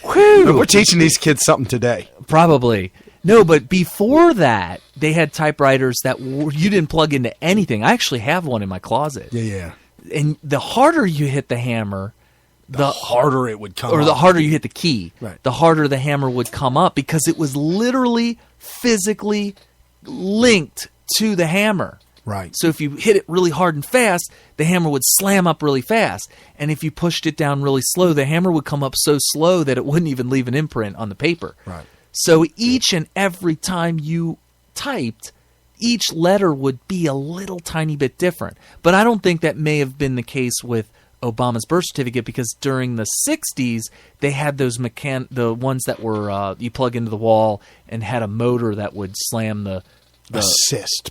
Whew. We're teaching these kids something today. Probably. No, but before that, they had typewriters that you didn't plug into anything. I actually have one in my closet. Yeah. And the harder you hit the hammer, the harder it would come up. Or the harder you hit the key, right, the harder the hammer would come up because it was literally physically linked to the hammer. Right. So if you hit it really hard and fast, the hammer would slam up really fast. And if you pushed it down really slow, the hammer would come up so slow that it wouldn't even leave an imprint on the paper. Right. So each and every time you typed, each letter would be a little tiny bit different. But I don't think that may have been the case with Obama's birth certificate because during the 60s, they had those the ones that were you plug into the wall and had a motor that would slam the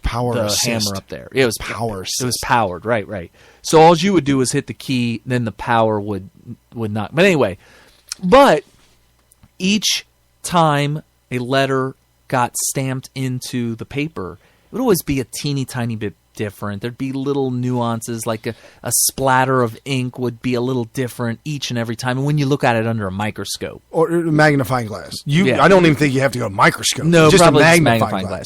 power assist hammer up there. It was power assist. It was powered, right. So all you would do is hit the key, then the power would not. But anyway, each time a letter got stamped into the paper, it would always be a teeny tiny bit different. There'd be little nuances, like a splatter of ink would be a little different each and every time. And when you look at it under a microscope or a magnifying glass, I don't even think you have to go to microscope. No, just probably a magnifying glass.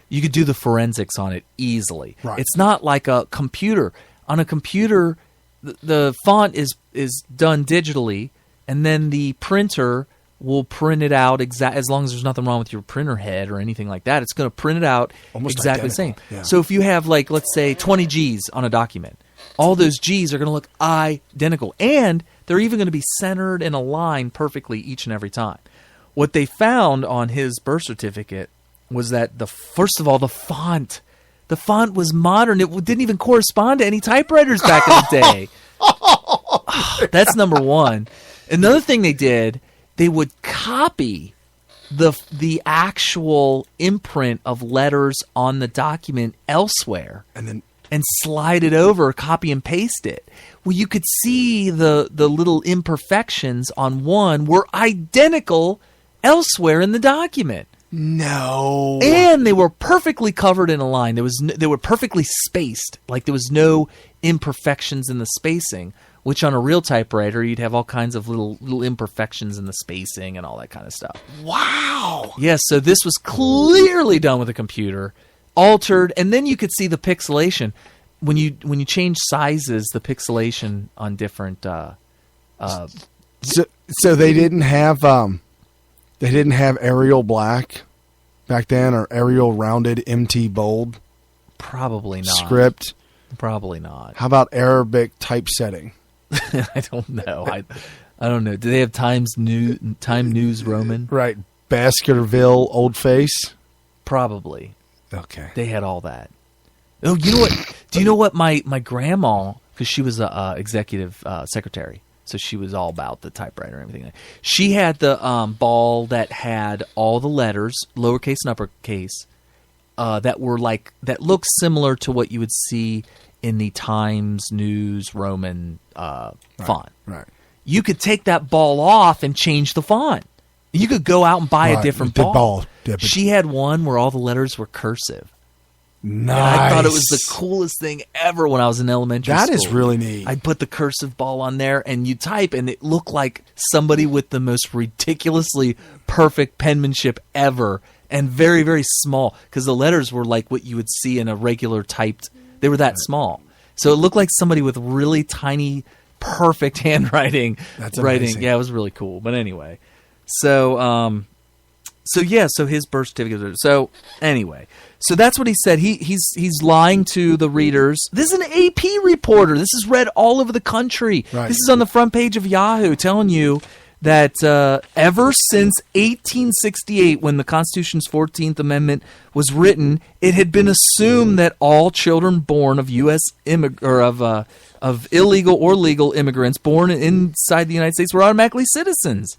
You could do the forensics on it easily. Right. It's not like a computer. On a computer, the font is done digitally, and then the printer will print it out as long as there's nothing wrong with your printer head or anything like that. It's going to print it out almost exactly the same. Yeah. So if you have, like, let's say 20 G's on a document, all those G's are going to look identical. And they're even going to be centered in a line perfectly each and every time. What they found on his birth certificate was that, first of all, the font was modern. It didn't even correspond to any typewriters back in the day. That's number one. Another thing they did, they would copy the actual imprint of letters on the document elsewhere and slide it over, copy and paste it. Well, you could see the little imperfections on one were identical elsewhere in the document. No. And they were perfectly covered in a line. They were perfectly spaced. Like there was no imperfections in the spacing, which on a real typewriter you'd have all kinds of little imperfections in the spacing and all that kind of stuff. Wow. Yes, so this was clearly done with a computer, altered, and then you could see the pixelation. When you change sizes, the pixelation on different So they didn't have Arial Black back then, or Arial Rounded MT Bold? Probably not. Script? Probably not. How about Arabic typesetting? I don't know. I don't know. Do they have Time News Roman? Right. Baskerville Old Face? Probably. Okay. They had all that. Oh, you know what? Do you know what my grandma, because she was a executive secretary, so she was all about the typewriter and everything. She had the ball that had all the letters, lowercase and uppercase, that looked similar to what you would see in the Times News Roman font. Right. You could take that ball off and change the font. You could go out and buy a different ball. She had one where all the letters were cursive. Nice. And I thought it was the coolest thing ever when I was in elementary school. That is really neat. I'd put the cursive ball on there, and you type, and it looked like somebody with the most ridiculously perfect penmanship ever, and very, very small, because the letters were like what you would see in a regular typed. They were that small. So it looked like somebody with really tiny, perfect handwriting. That's writing. amazing. Yeah, it was really cool. But anyway, so his birth certificate. So anyway, so that's what he said. He's lying to the readers. This is an AP reporter. This is read all over the country. Right. This is on the front page of Yahoo, telling you that ever since 1868, when the Constitution's 14th Amendment was written, it had been assumed that all children born of U.S. of illegal or legal immigrants born inside the United States were automatically citizens,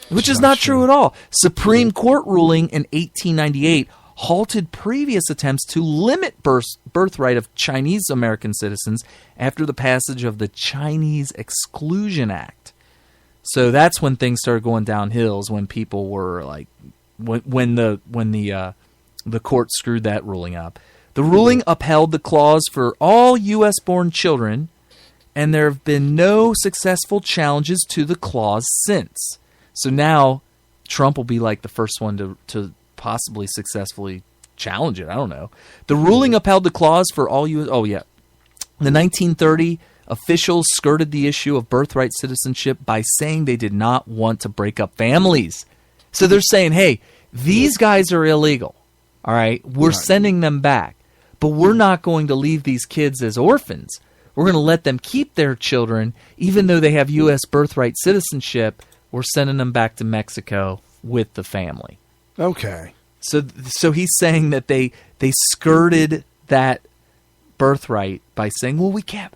which is not true at all. Supreme Court ruling in 1898 halted previous attempts to limit birthright of Chinese American citizens after the passage of the Chinese Exclusion Act. So that's when things started going downhill, when people were like, when the court screwed that ruling up. The ruling upheld the clause for all U.S.-born children, and there have been no successful challenges to the clause since. So now Trump will be like the first one to possibly successfully challenge it. I don't know. The ruling upheld the clause for all U.S. Oh, yeah. In the 1930 officials skirted the issue of birthright citizenship by saying they did not want to break up families. So they're saying, hey, these guys are illegal. All right, we're sending them back. But we're not going to leave these kids as orphans. We're going to let them keep their children, even though they have U.S. birthright citizenship. We're sending them back to Mexico with the family. Okay. So he's saying that they skirted that birthright by saying, well, we can't.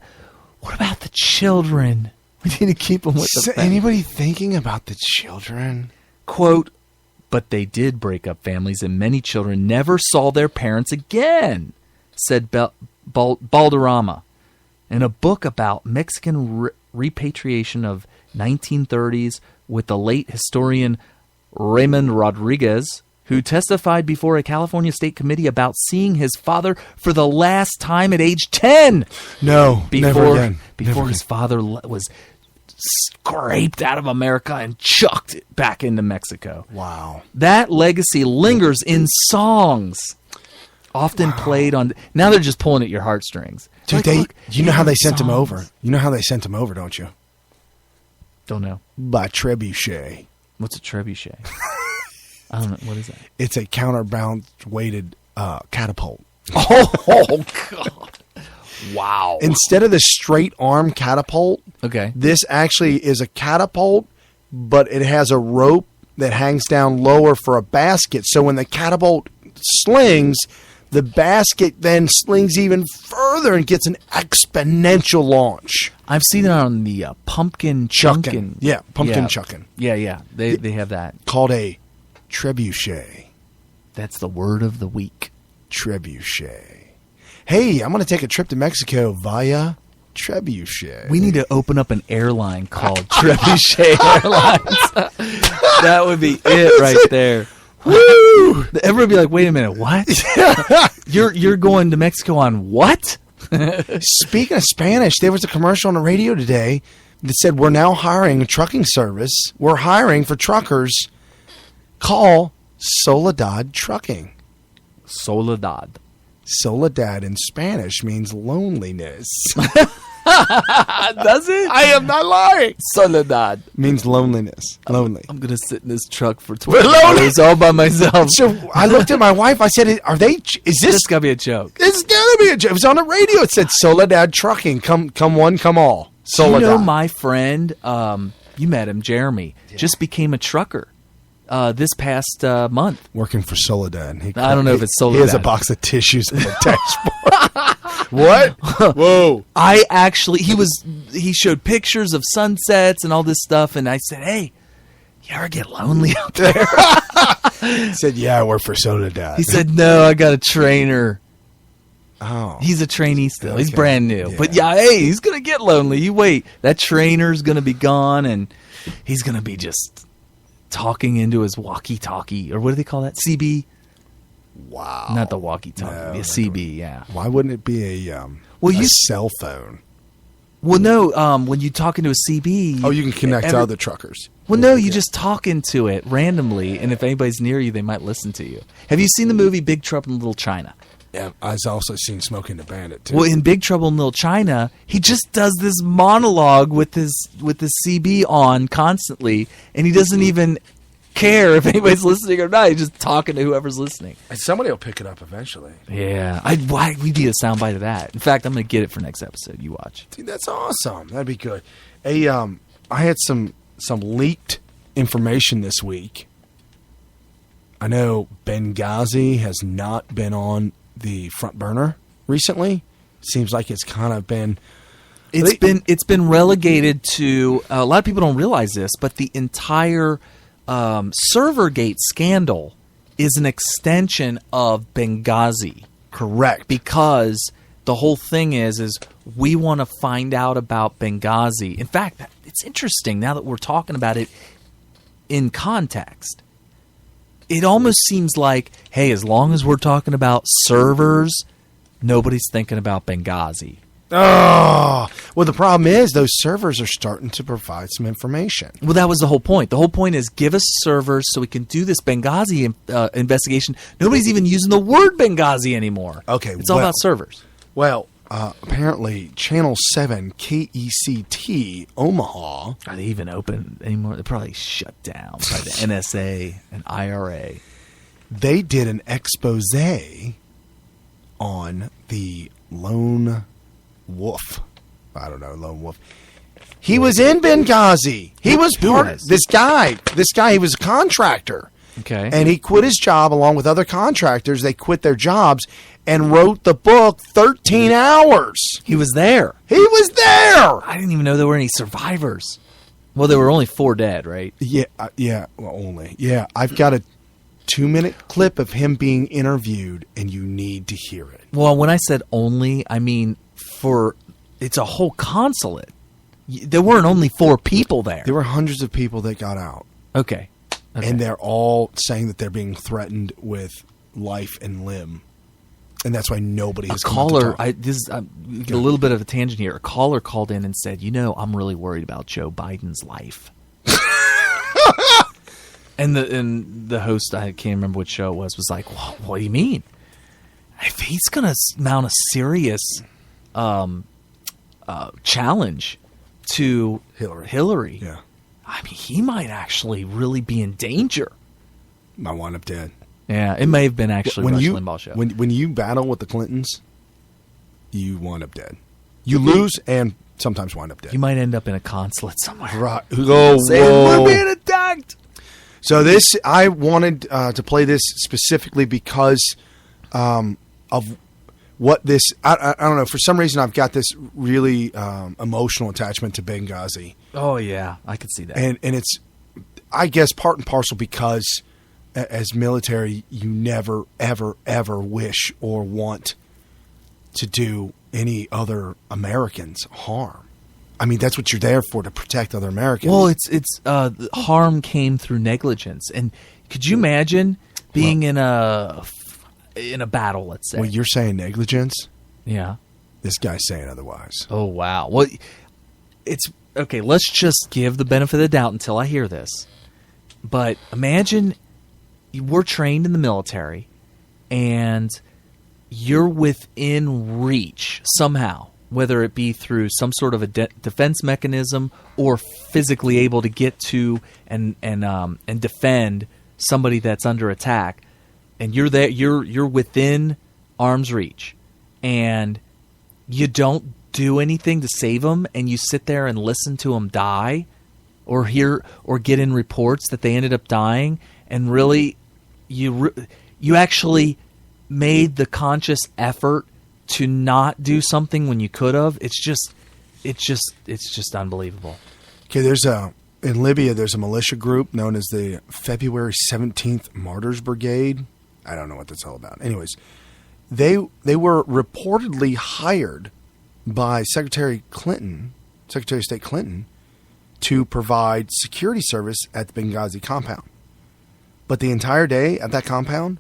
What about the children? We need to keep them with the family. Anybody thinking about the children? Quote, but they did break up families, and many children never saw their parents again, said Balderrama in a book about Mexican repatriation of 1930s with the late historian Raymond Rodriguez, who testified before a California state committee about seeing his father for the last time at age 10. No, never again. Before his father was scraped out of America and chucked back into Mexico. Wow. That legacy lingers in songs often played on. Now they're just pulling at your heartstrings. Dude, you know how they sent him over? You know how they sent him over, don't you? Don't know. By trebuchet. What's a trebuchet? I don't know. What is that? It's a counterbalance weighted catapult. Oh, God. Wow. Instead of the straight arm catapult, this actually is a catapult, but it has a rope that hangs down lower for a basket. So when the catapult slings, the basket then slings even further and gets an exponential launch. I've seen it on the pumpkin chunkin'. Yeah, pumpkin chucking. Yeah. They have that. Called a trebuchet. That's the word of the week. Trebuchet. Hey, I'm going to take a trip to Mexico via Trebuchet. We need to open up an airline called Trebuchet Airlines. That would be it right there. Woo! Everybody would be like, wait a minute, what? You're going to Mexico on what? Speaking of Spanish, there was a commercial on the radio today that said we're now hiring a trucking service. We're hiring for truckers. Call Soledad Trucking. Soledad. Soledad in Spanish means loneliness. Does it? I am not lying. Soledad means loneliness. Lonely. I'm going to sit in this truck for 20 hours all by myself. So I looked at my wife. I said, is this going to be a joke? It's going to be a joke. It was on the radio. It said Soledad Trucking. Come one, come all. Soledad. You know my friend, you met him, Jeremy, just became a trucker this past month. Working for Soledad. I don't know if it's Soledad. He has a box of tissues in the dashboard. What? Whoa. He showed pictures of sunsets and all this stuff, and I said, hey, you ever get lonely out there? He said, yeah, I work for Soledad. He said, no, I got a trainer. Oh. He's a trainee still. Okay. He's brand new. Yeah. But yeah, hey, he's going to get lonely. You wait. That trainer's going to be gone, and he's going to be just talking into his walkie-talkie. Or what do they call that? CB? Wow. Not the walkie-talkie. No, the CB, yeah. Why wouldn't it be a cell phone? Well, no. When you talk into a CB... you can connect to other truckers. Well, no, you just talk into it randomly, and if anybody's near you, they might listen to you. Have you seen the movie Big Trouble in Little China? Yeah, I've also seen Smoking the Bandit, too. Well, in Big Trouble in Little China, he just does this monologue with his CB on constantly, and he doesn't even care if anybody's listening or not. He's just talking to whoever's listening. And somebody will pick it up eventually. Yeah. We need a soundbite of that. In fact, I'm going to get it for next episode. You watch. Dude, that's awesome. That'd be good. I had some leaked information this week. I know Benghazi has not been on the front burner recently. Seems like it's kind of been... It's been relegated to... a lot of people don't realize this, but the entire... Servergate scandal is an extension of Benghazi. Correct. Because the whole thing is we want to find out about Benghazi. In fact, it's interesting now that we're talking about it in context. It almost seems like, hey, as long as we're talking about servers, nobody's thinking about Benghazi. Oh, well, the problem is those servers are starting to provide some information. Well, that was the whole point. The whole point is give us servers so we can do this Benghazi investigation. Nobody's even using the word Benghazi anymore. Okay. It's all about servers. Well, apparently Channel 7 KECT Omaha. Are they even open anymore? They're probably shut down by the NSA and IRA. They did an expose on the lone wolf. I don't know, lone wolf. He was in Benghazi. He was this guy, he was a contractor. Okay. And he quit his job along with other contractors. They quit their jobs and wrote the book 13 hours. He was there. He was there. I didn't even know there were any survivors. Well, there were only 4 dead, right? Yeah, well, only. Yeah, I've got a 2-minute clip of him being interviewed, and you need to hear it. Well, when I said only, I mean it's a whole consulate. There weren't only 4 people there. There were hundreds of people that got out. Okay. And they're all saying that they're being threatened with life and limb. And that's why nobody has come to talk. This is a little bit of a tangent here. A caller called in and said, I'm really worried about Joe Biden's life. and the host, I can't remember what show it was like, well, what do you mean? If he's going to mount a serious challenge to Hillary, yeah. I mean, he might actually really be in danger. Might wind up dead. Yeah, it may have been actually Rush Limbaugh show. When you battle with the Clintons, you wind up dead. You lose and sometimes wind up dead. You might end up in a consulate somewhere. Right. Oh, we're being attacked. So I wanted to play this specifically because of what this. I don't know. For some reason, I've got this really emotional attachment to Benghazi. Oh yeah, I could see that. And it's, I guess, part and parcel because as military, you never, ever, ever wish or want to do any other Americans harm. I mean, that's what you're there for, to protect other Americans. Well, harm came through negligence. And could you imagine being in a battle, let's say? Well, you're saying negligence? Yeah. This guy's saying otherwise. Oh, wow. Well, it's okay. Let's just give the benefit of the doubt until I hear this. But imagine we're trained in the military and you're within reach somehow, whether it be through some sort of a defense mechanism or physically able to get to and defend somebody that's under attack, and you're there, you're within arm's reach, and you don't do anything to save them, and you sit there and listen to them die, or hear or get in reports that they ended up dying, and really you actually made the conscious effort to not do something when you could have. It's just unbelievable. Okay, in Libya there's a militia group known as the February 17th Martyrs Brigade. I don't know what that's all about. Anyways, they were reportedly hired by Secretary of State Clinton, to provide security service at the Benghazi compound. But the entire day at that compound,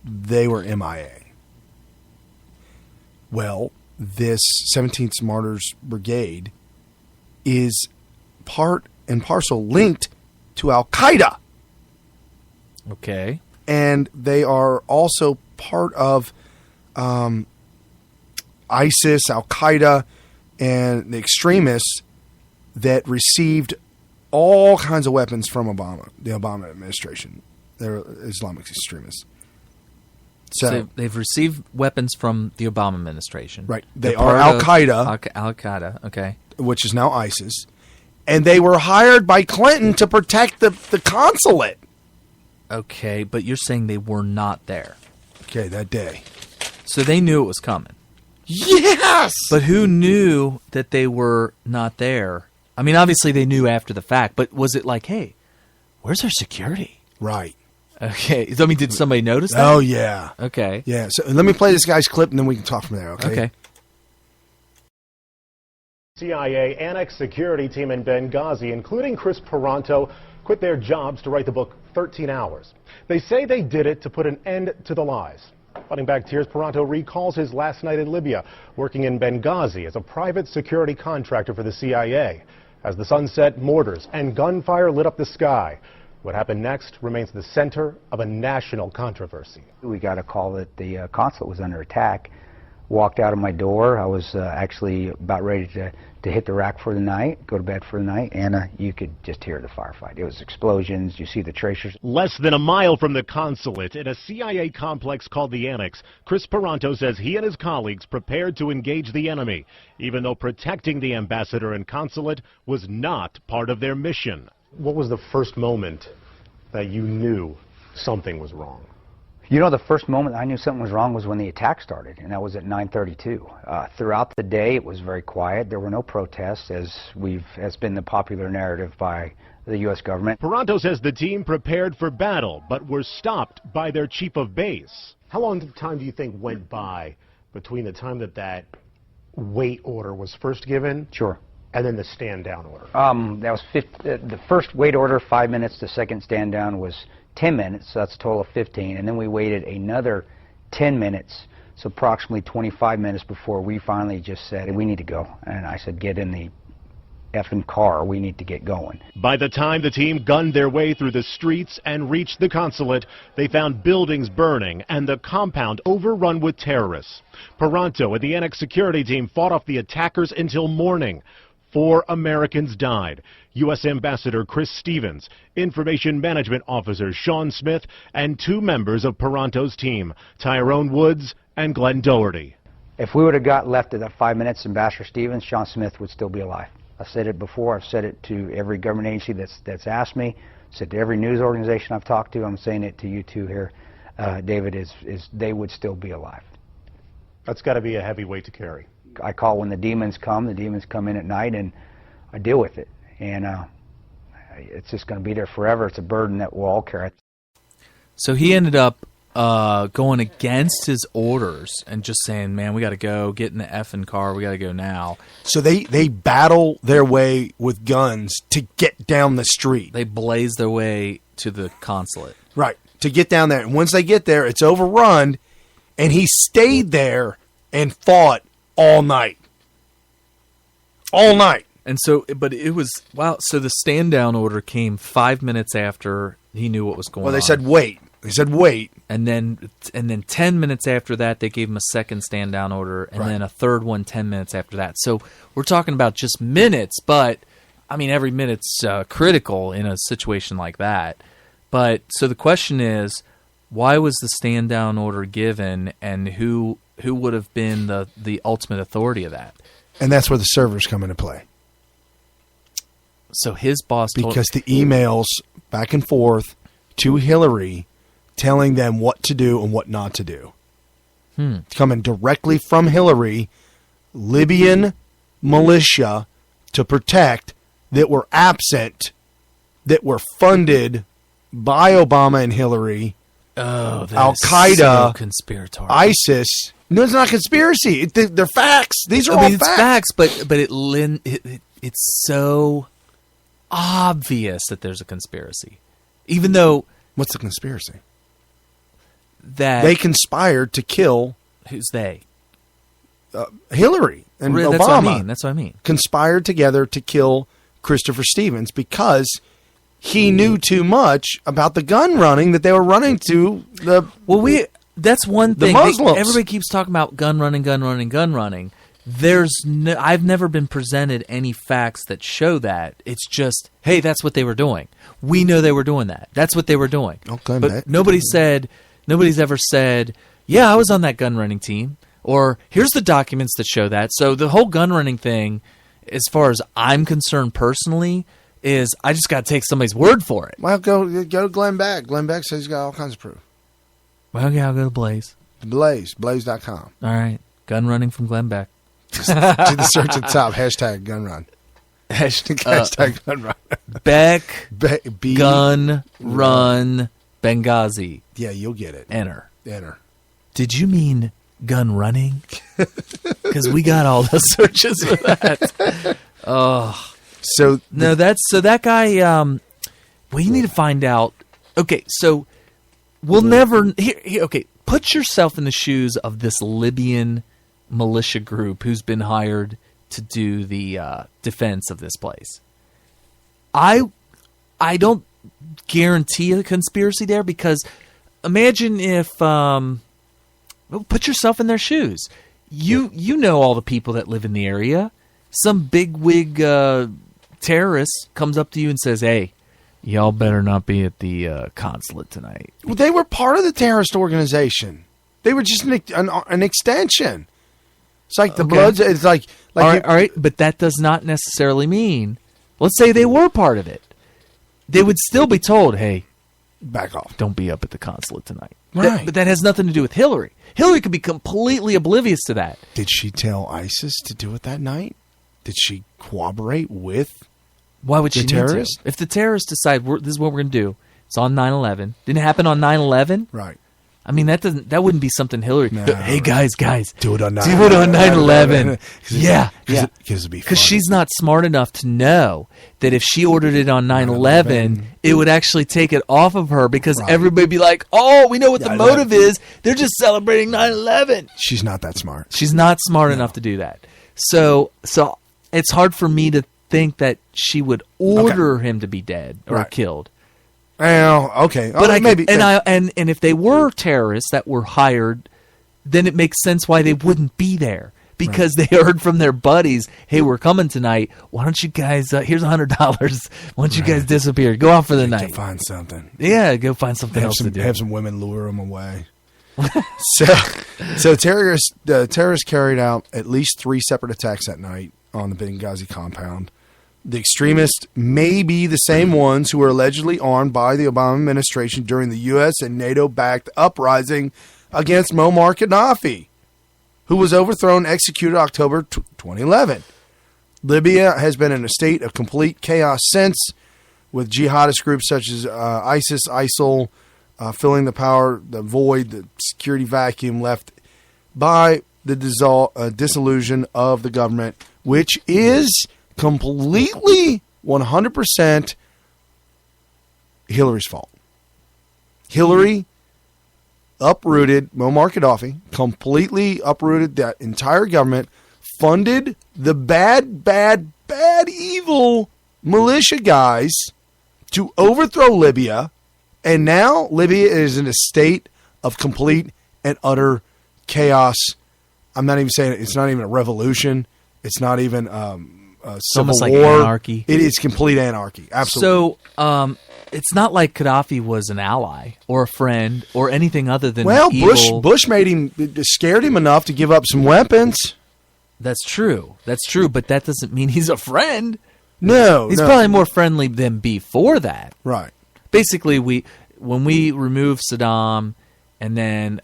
they were MIA. Well, this 17th Martyrs Brigade is part and parcel linked to Al-Qaeda. Okay. And they are also part of ISIS, Al-Qaeda, and the extremists that received all kinds of weapons from the Obama administration. They're Islamic extremists. So they've received weapons from the Obama administration. Right. They are Al-Qaeda. Al-Qaeda, okay. Which is now ISIS. And they were hired by Clinton to protect the consulate. Okay, but you're saying they were not there. Okay, that day. So they knew it was coming. Yes! But who knew that they were not there? I mean, obviously they knew after the fact, but was it like, hey, where's our security? Right. Okay. I mean, did somebody notice that? Oh, yeah. Okay. Yeah, so let me play this guy's clip and then we can talk from there, okay? Okay. CIA Annex security team in Benghazi, including Chris Paronto, quit their jobs to write the book 13 Hours. They say they did it to put an end to the lies. Fighting back tears, Paronto recalls his last night in Libya, working in Benghazi as a private security contractor for the CIA. As the sun set, mortars and gunfire lit up the sky. What happened next remains the center of a national controversy. We got a call that the consulate was under attack. Walked out of my door. I was actually about ready to hit the rack for the night, go to bed for the night, and you could just hear the firefight. It was explosions. You see the tracers. Less than a mile from the consulate in a CIA complex called the Annex, Chris Paronto says he and his colleagues prepared to engage the enemy, even though protecting the ambassador and consulate was not part of their mission. What was the first moment that you knew something was wrong? You know, the first moment I knew something was wrong was when the attack started, and that was at 9:32. Throughout the day, it was very quiet. There were no protests, as been the popular narrative by the U.S. government. Paronto says the team prepared for battle, but were stopped by their chief of base. How long time do you think went by between the time that wait order was first given? Sure. And then the stand down order? That was the first wait order, 5 minutes. The second stand down was 10 minutes, so that's a total of 15, and then we waited another 10 minutes, so approximately 25 minutes before we finally just said, we need to go. And I said, get in the effing car, we need to get going. By the time the team gunned their way through the streets and reached the consulate, they found buildings burning and the compound overrun with terrorists. Paronto and the Annex security team fought off the attackers until morning. 4 Americans died. U.S. Ambassador Chris Stevens, Information Management Officer Sean Smith, and 2 members of Paronto's team, Tyrone Woods and Glenn Doherty. If we would have got left at that 5 minutes, Ambassador Stevens, Sean Smith would still be alive. I've said it before. I've said it to every government agency that's asked me. Said to every news organization I've talked to. I'm saying it to you too here, David. They would still be alive. That's got to be a heavy weight to carry. I call when the demons come. The demons come in at night, and I deal with it. And it's just going to be there forever. It's a burden that we'll all carry. So he ended up going against his orders and just saying, man, we got to go, get in the effing car, we got to go now. So they battle their way with guns to get down the street. They blaze their way to the consulate. Right, to get down there. And once they get there, it's overrun, and he stayed there and fought all night. All night. And so, but it was, wow, so the stand-down order came 5 minutes after he knew what was going on. Well, they said wait. They said wait. And then 10 minutes after that, they gave him a second stand-down order, and then a third one 10 minutes after that. So we're talking about just minutes, but, I mean, every minute's critical in a situation like that. But, so the question is, why was the stand-down order given, and who would have been the ultimate authority of that? And that's where the servers come into play. So his boss told because the emails back and forth to Hillary telling them what to do and what not to do. Coming directly from Hillary, Libyan militia to protect that were absent, that were funded by Obama and Hillary. Oh, Al Qaeda, so conspiratorial. ISIS. No, it's not conspiracy. They're facts. These are all it's facts, but it's so obvious that there's a conspiracy. Even though, what's the conspiracy? That they conspired to kill. Who's they? Hillary and Obama. That's what I mean. Conspired together to kill Christopher Stevens because he knew too much about the gun running that they were running to the. Well, that's one thing. The Muslims. Everybody keeps talking about gun running. I've never been presented any facts that show that. It's just, hey, that's what they were doing. We know they were doing that. That's what they were doing. Okay, but nobody's ever said, yeah, I was on that gun running team, or here's the documents that show that. So the whole gun running thing, as far as I'm concerned personally, is I just got to take somebody's word for it. Well, go to Glenn Beck. Glenn Beck says he's got all kinds of proof. Well, yeah, I'll go to Blaze. Blaze.com. All right. Gun running from Glenn Beck. To the search at the top, hashtag gun run. Hashtag gun run. Beck, gun run, Benghazi. Yeah, you'll get it. Enter. Did you mean gun running? Because we got all the searches for that. Oh. So that guy, we need to find out. Okay, so we'll never, okay, put yourself in the shoes of this Libyan militia group who's been hired to do the defense of this place. I don't guarantee a conspiracy there, because imagine if put yourself in their shoes. You know all the people that live in the area. Some bigwig terrorist comes up to you and says, "Hey, y'all better not be at the consulate tonight." Well, they were part of the terrorist organization. They were just an extension. It's like the Bloods. It's like all right, but that does not necessarily mean. Let's say they were part of it. They would still be told, "Hey, back off. Don't be up at the consulate tonight." Right. But that has nothing to do with Hillary. Hillary could be completely oblivious to that. Did she tell ISIS to do it that night? Did she cooperate with? Why would she the terrorists? If the terrorists decide this is what we're going to do, it's on 9/11. Didn't it happen on 9/11? Right. I mean, that wouldn't be something Hillary. No, hey guys, do it on 9/11. Do it on 9/11. Yeah, because she's not smart enough to know that if she ordered it on 9/11, it would actually take it off of her, because everybody would be like, "Oh, we know what the motive is. They're just celebrating 9/11." She's not that smart. She's not smart enough to do that. So it's hard for me to think that she would order him to be dead or killed. Well, okay, but maybe. And if they were terrorists that were hired, then it makes sense why they wouldn't be there, because they heard from their buddies, "Hey, we're coming tonight. Why don't you guys? Here's $100. Why don't you guys disappear? Go out for the night. Find something. Yeah, go find something else to do. Have some women lure them away." So terrorists carried out at least 3 separate attacks that night on the Benghazi compound. The extremists may be the same ones who were allegedly armed by the Obama administration during the U.S. and NATO-backed uprising against Muammar Gaddafi, who was overthrown and executed October 2011. Libya has been in a state of complete chaos since, with jihadist groups such as ISIS, ISIL, filling the void, the security vacuum left by the dissolution of the government, which is completely 100% Hillary's fault. Hillary uprooted Muammar Gaddafi, completely uprooted that entire government, funded the bad, evil militia guys to overthrow Libya, and now Libya is in a state of complete and utter chaos. I'm not even saying it's not even a revolution. It's not even a civil almost like war. anarchy. It is complete anarchy. Absolutely. So, it's not like Gaddafi was an ally or a friend or anything other than evil. Bush scared him enough to give up some weapons. That's true. But that doesn't mean he's a friend. No, he's probably more friendly than before that. Right. Basically, when we removed Saddam, and then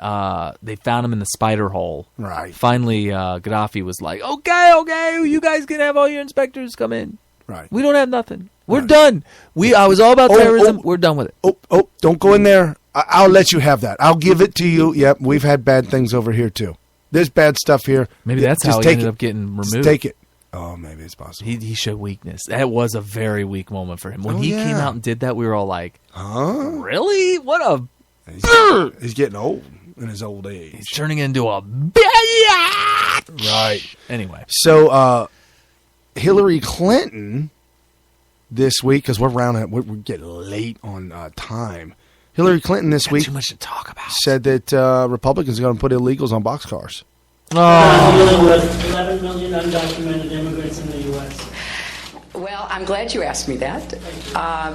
they found him in the spider hole. Right. Finally, Gaddafi was like, "Okay, you guys can have all your inspectors come in. Right. We don't have nothing. We're done. I was all about terrorism. We're done with it. Don't go in there. I'll let you have that. I'll give it to you. Yep, we've had bad things over here too. There's bad stuff here. Maybe that's how he ended up getting removed. Just take it. Oh, maybe it's possible. He showed weakness. That was a very weak moment for him. When he came out and did that, we were all like, "Huh? Really? What a..." He's getting old in his old age. He's turning into a... Right. Anyway. So, Hillary Clinton this week, because we're getting late on time. Hillary Clinton this week too much to talk about. Said that Republicans are going to put illegals on boxcars. Dealing with 11 million undocumented immigrants in the U.S. Well, I'm glad you asked me that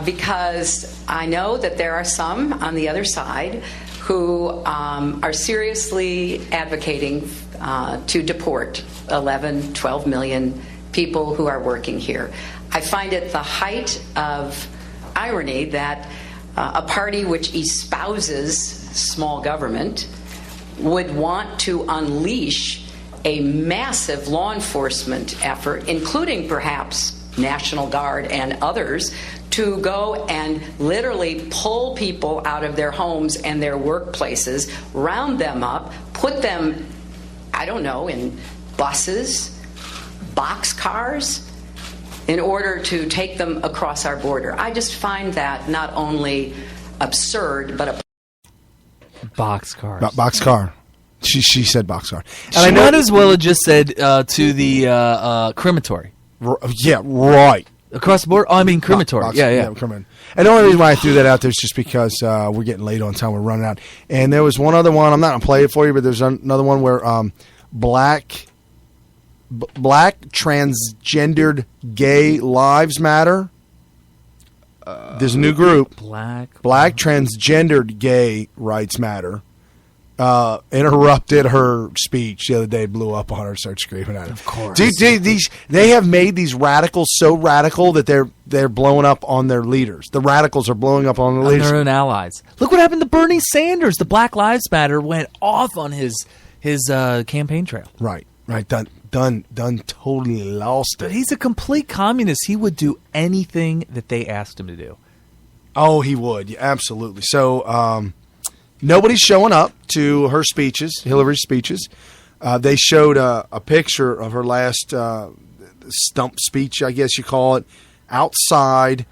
because I know that there are some on the other side who are seriously advocating to deport 11, 12 million people who are working here. I find it the height of irony that a party which espouses small government would want to unleash a massive law enforcement effort, including perhaps National Guard and others, to go and literally pull people out of their homes and their workplaces, round them up, put them, I don't know, in buses, boxcars, in order to take them across our border. I just find that not only absurd, but boxcars. Boxcar. She said boxcar. She might as well have just said to the crematory. Yeah, right. Across the border? Oh, I mean crematory. Yeah. And the only reason why I threw that out there is just because we're getting late on time. We're running out. And there was one other one. I'm not going to play it for you, but there's another one where black transgendered gay lives matter. There's a new group. Black transgendered gay rights matter. Interrupted her speech the other day, blew up on her, started screaming at her. Of course. They have made these radicals so radical that they're blowing up on their leaders. The radicals are blowing up on their leaders. Their own allies. Look what happened to Bernie Sanders. The Black Lives Matter went off on his campaign trail. Right. Done. Totally lost it. But he's a complete communist. He would do anything that they asked him to do. Oh, he would. Yeah, absolutely. So, nobody's showing up to her speeches, Hillary's speeches. They showed a picture of her last stump speech, I guess you call it, outside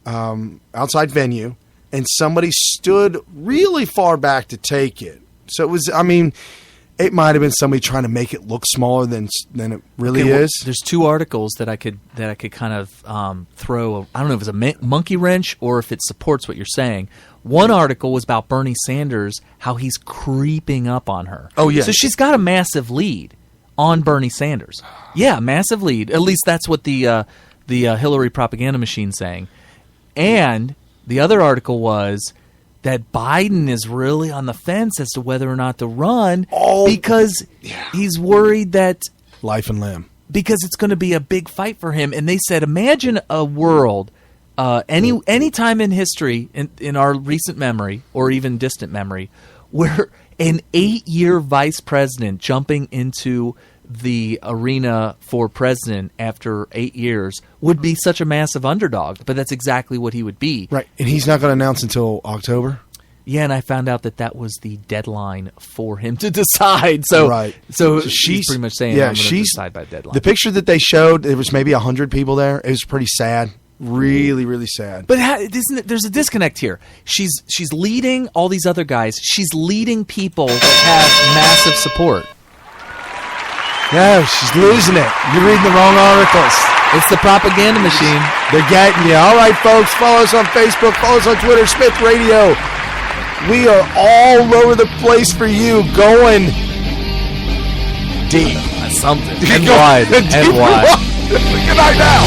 venue, and somebody stood really far back to take it. So it was, it might have been somebody trying to make it look smaller than it really is. There's two articles that I could kind of throw. I don't know if it's a monkey wrench or if it supports what you're saying. One article was about Bernie Sanders, how he's creeping up on her. Oh, yeah. So she's got a massive lead on Bernie Sanders. Yeah, massive lead. At least that's what the Hillary propaganda machine's saying. And the other article was that Biden is really on the fence as to whether or not to run because he's worried that... Life and limb. Because it's going to be a big fight for him. And they said, imagine a world... any time in history, in our recent memory or even distant memory, where an 8-year vice president jumping into the arena for president after 8 years would be such a massive underdog. But that's exactly what he would be. Right, and he's not going to announce until October? Yeah, and I found out that was the deadline for him to decide. So, so she's pretty much saying, I'm going to decide by deadline. The picture that they showed, it was maybe 100 people there. It was pretty sad. Really, really sad. But there's a disconnect here. She's leading all these other guys. She's leading people that have massive support. No, she's losing it. You're reading the wrong articles. It's the propaganda machine. They're getting you. All right, folks, follow us on Facebook, follow us on Twitter, Smith Radio. We are all over the place for you, going deep. Something. And wide. And wide. Good night now.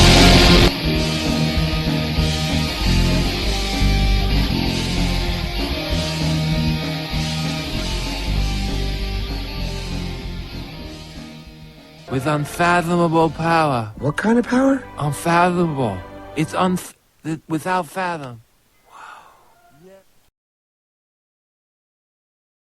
With unfathomable power. What kind of power? Unfathomable. It's without fathom.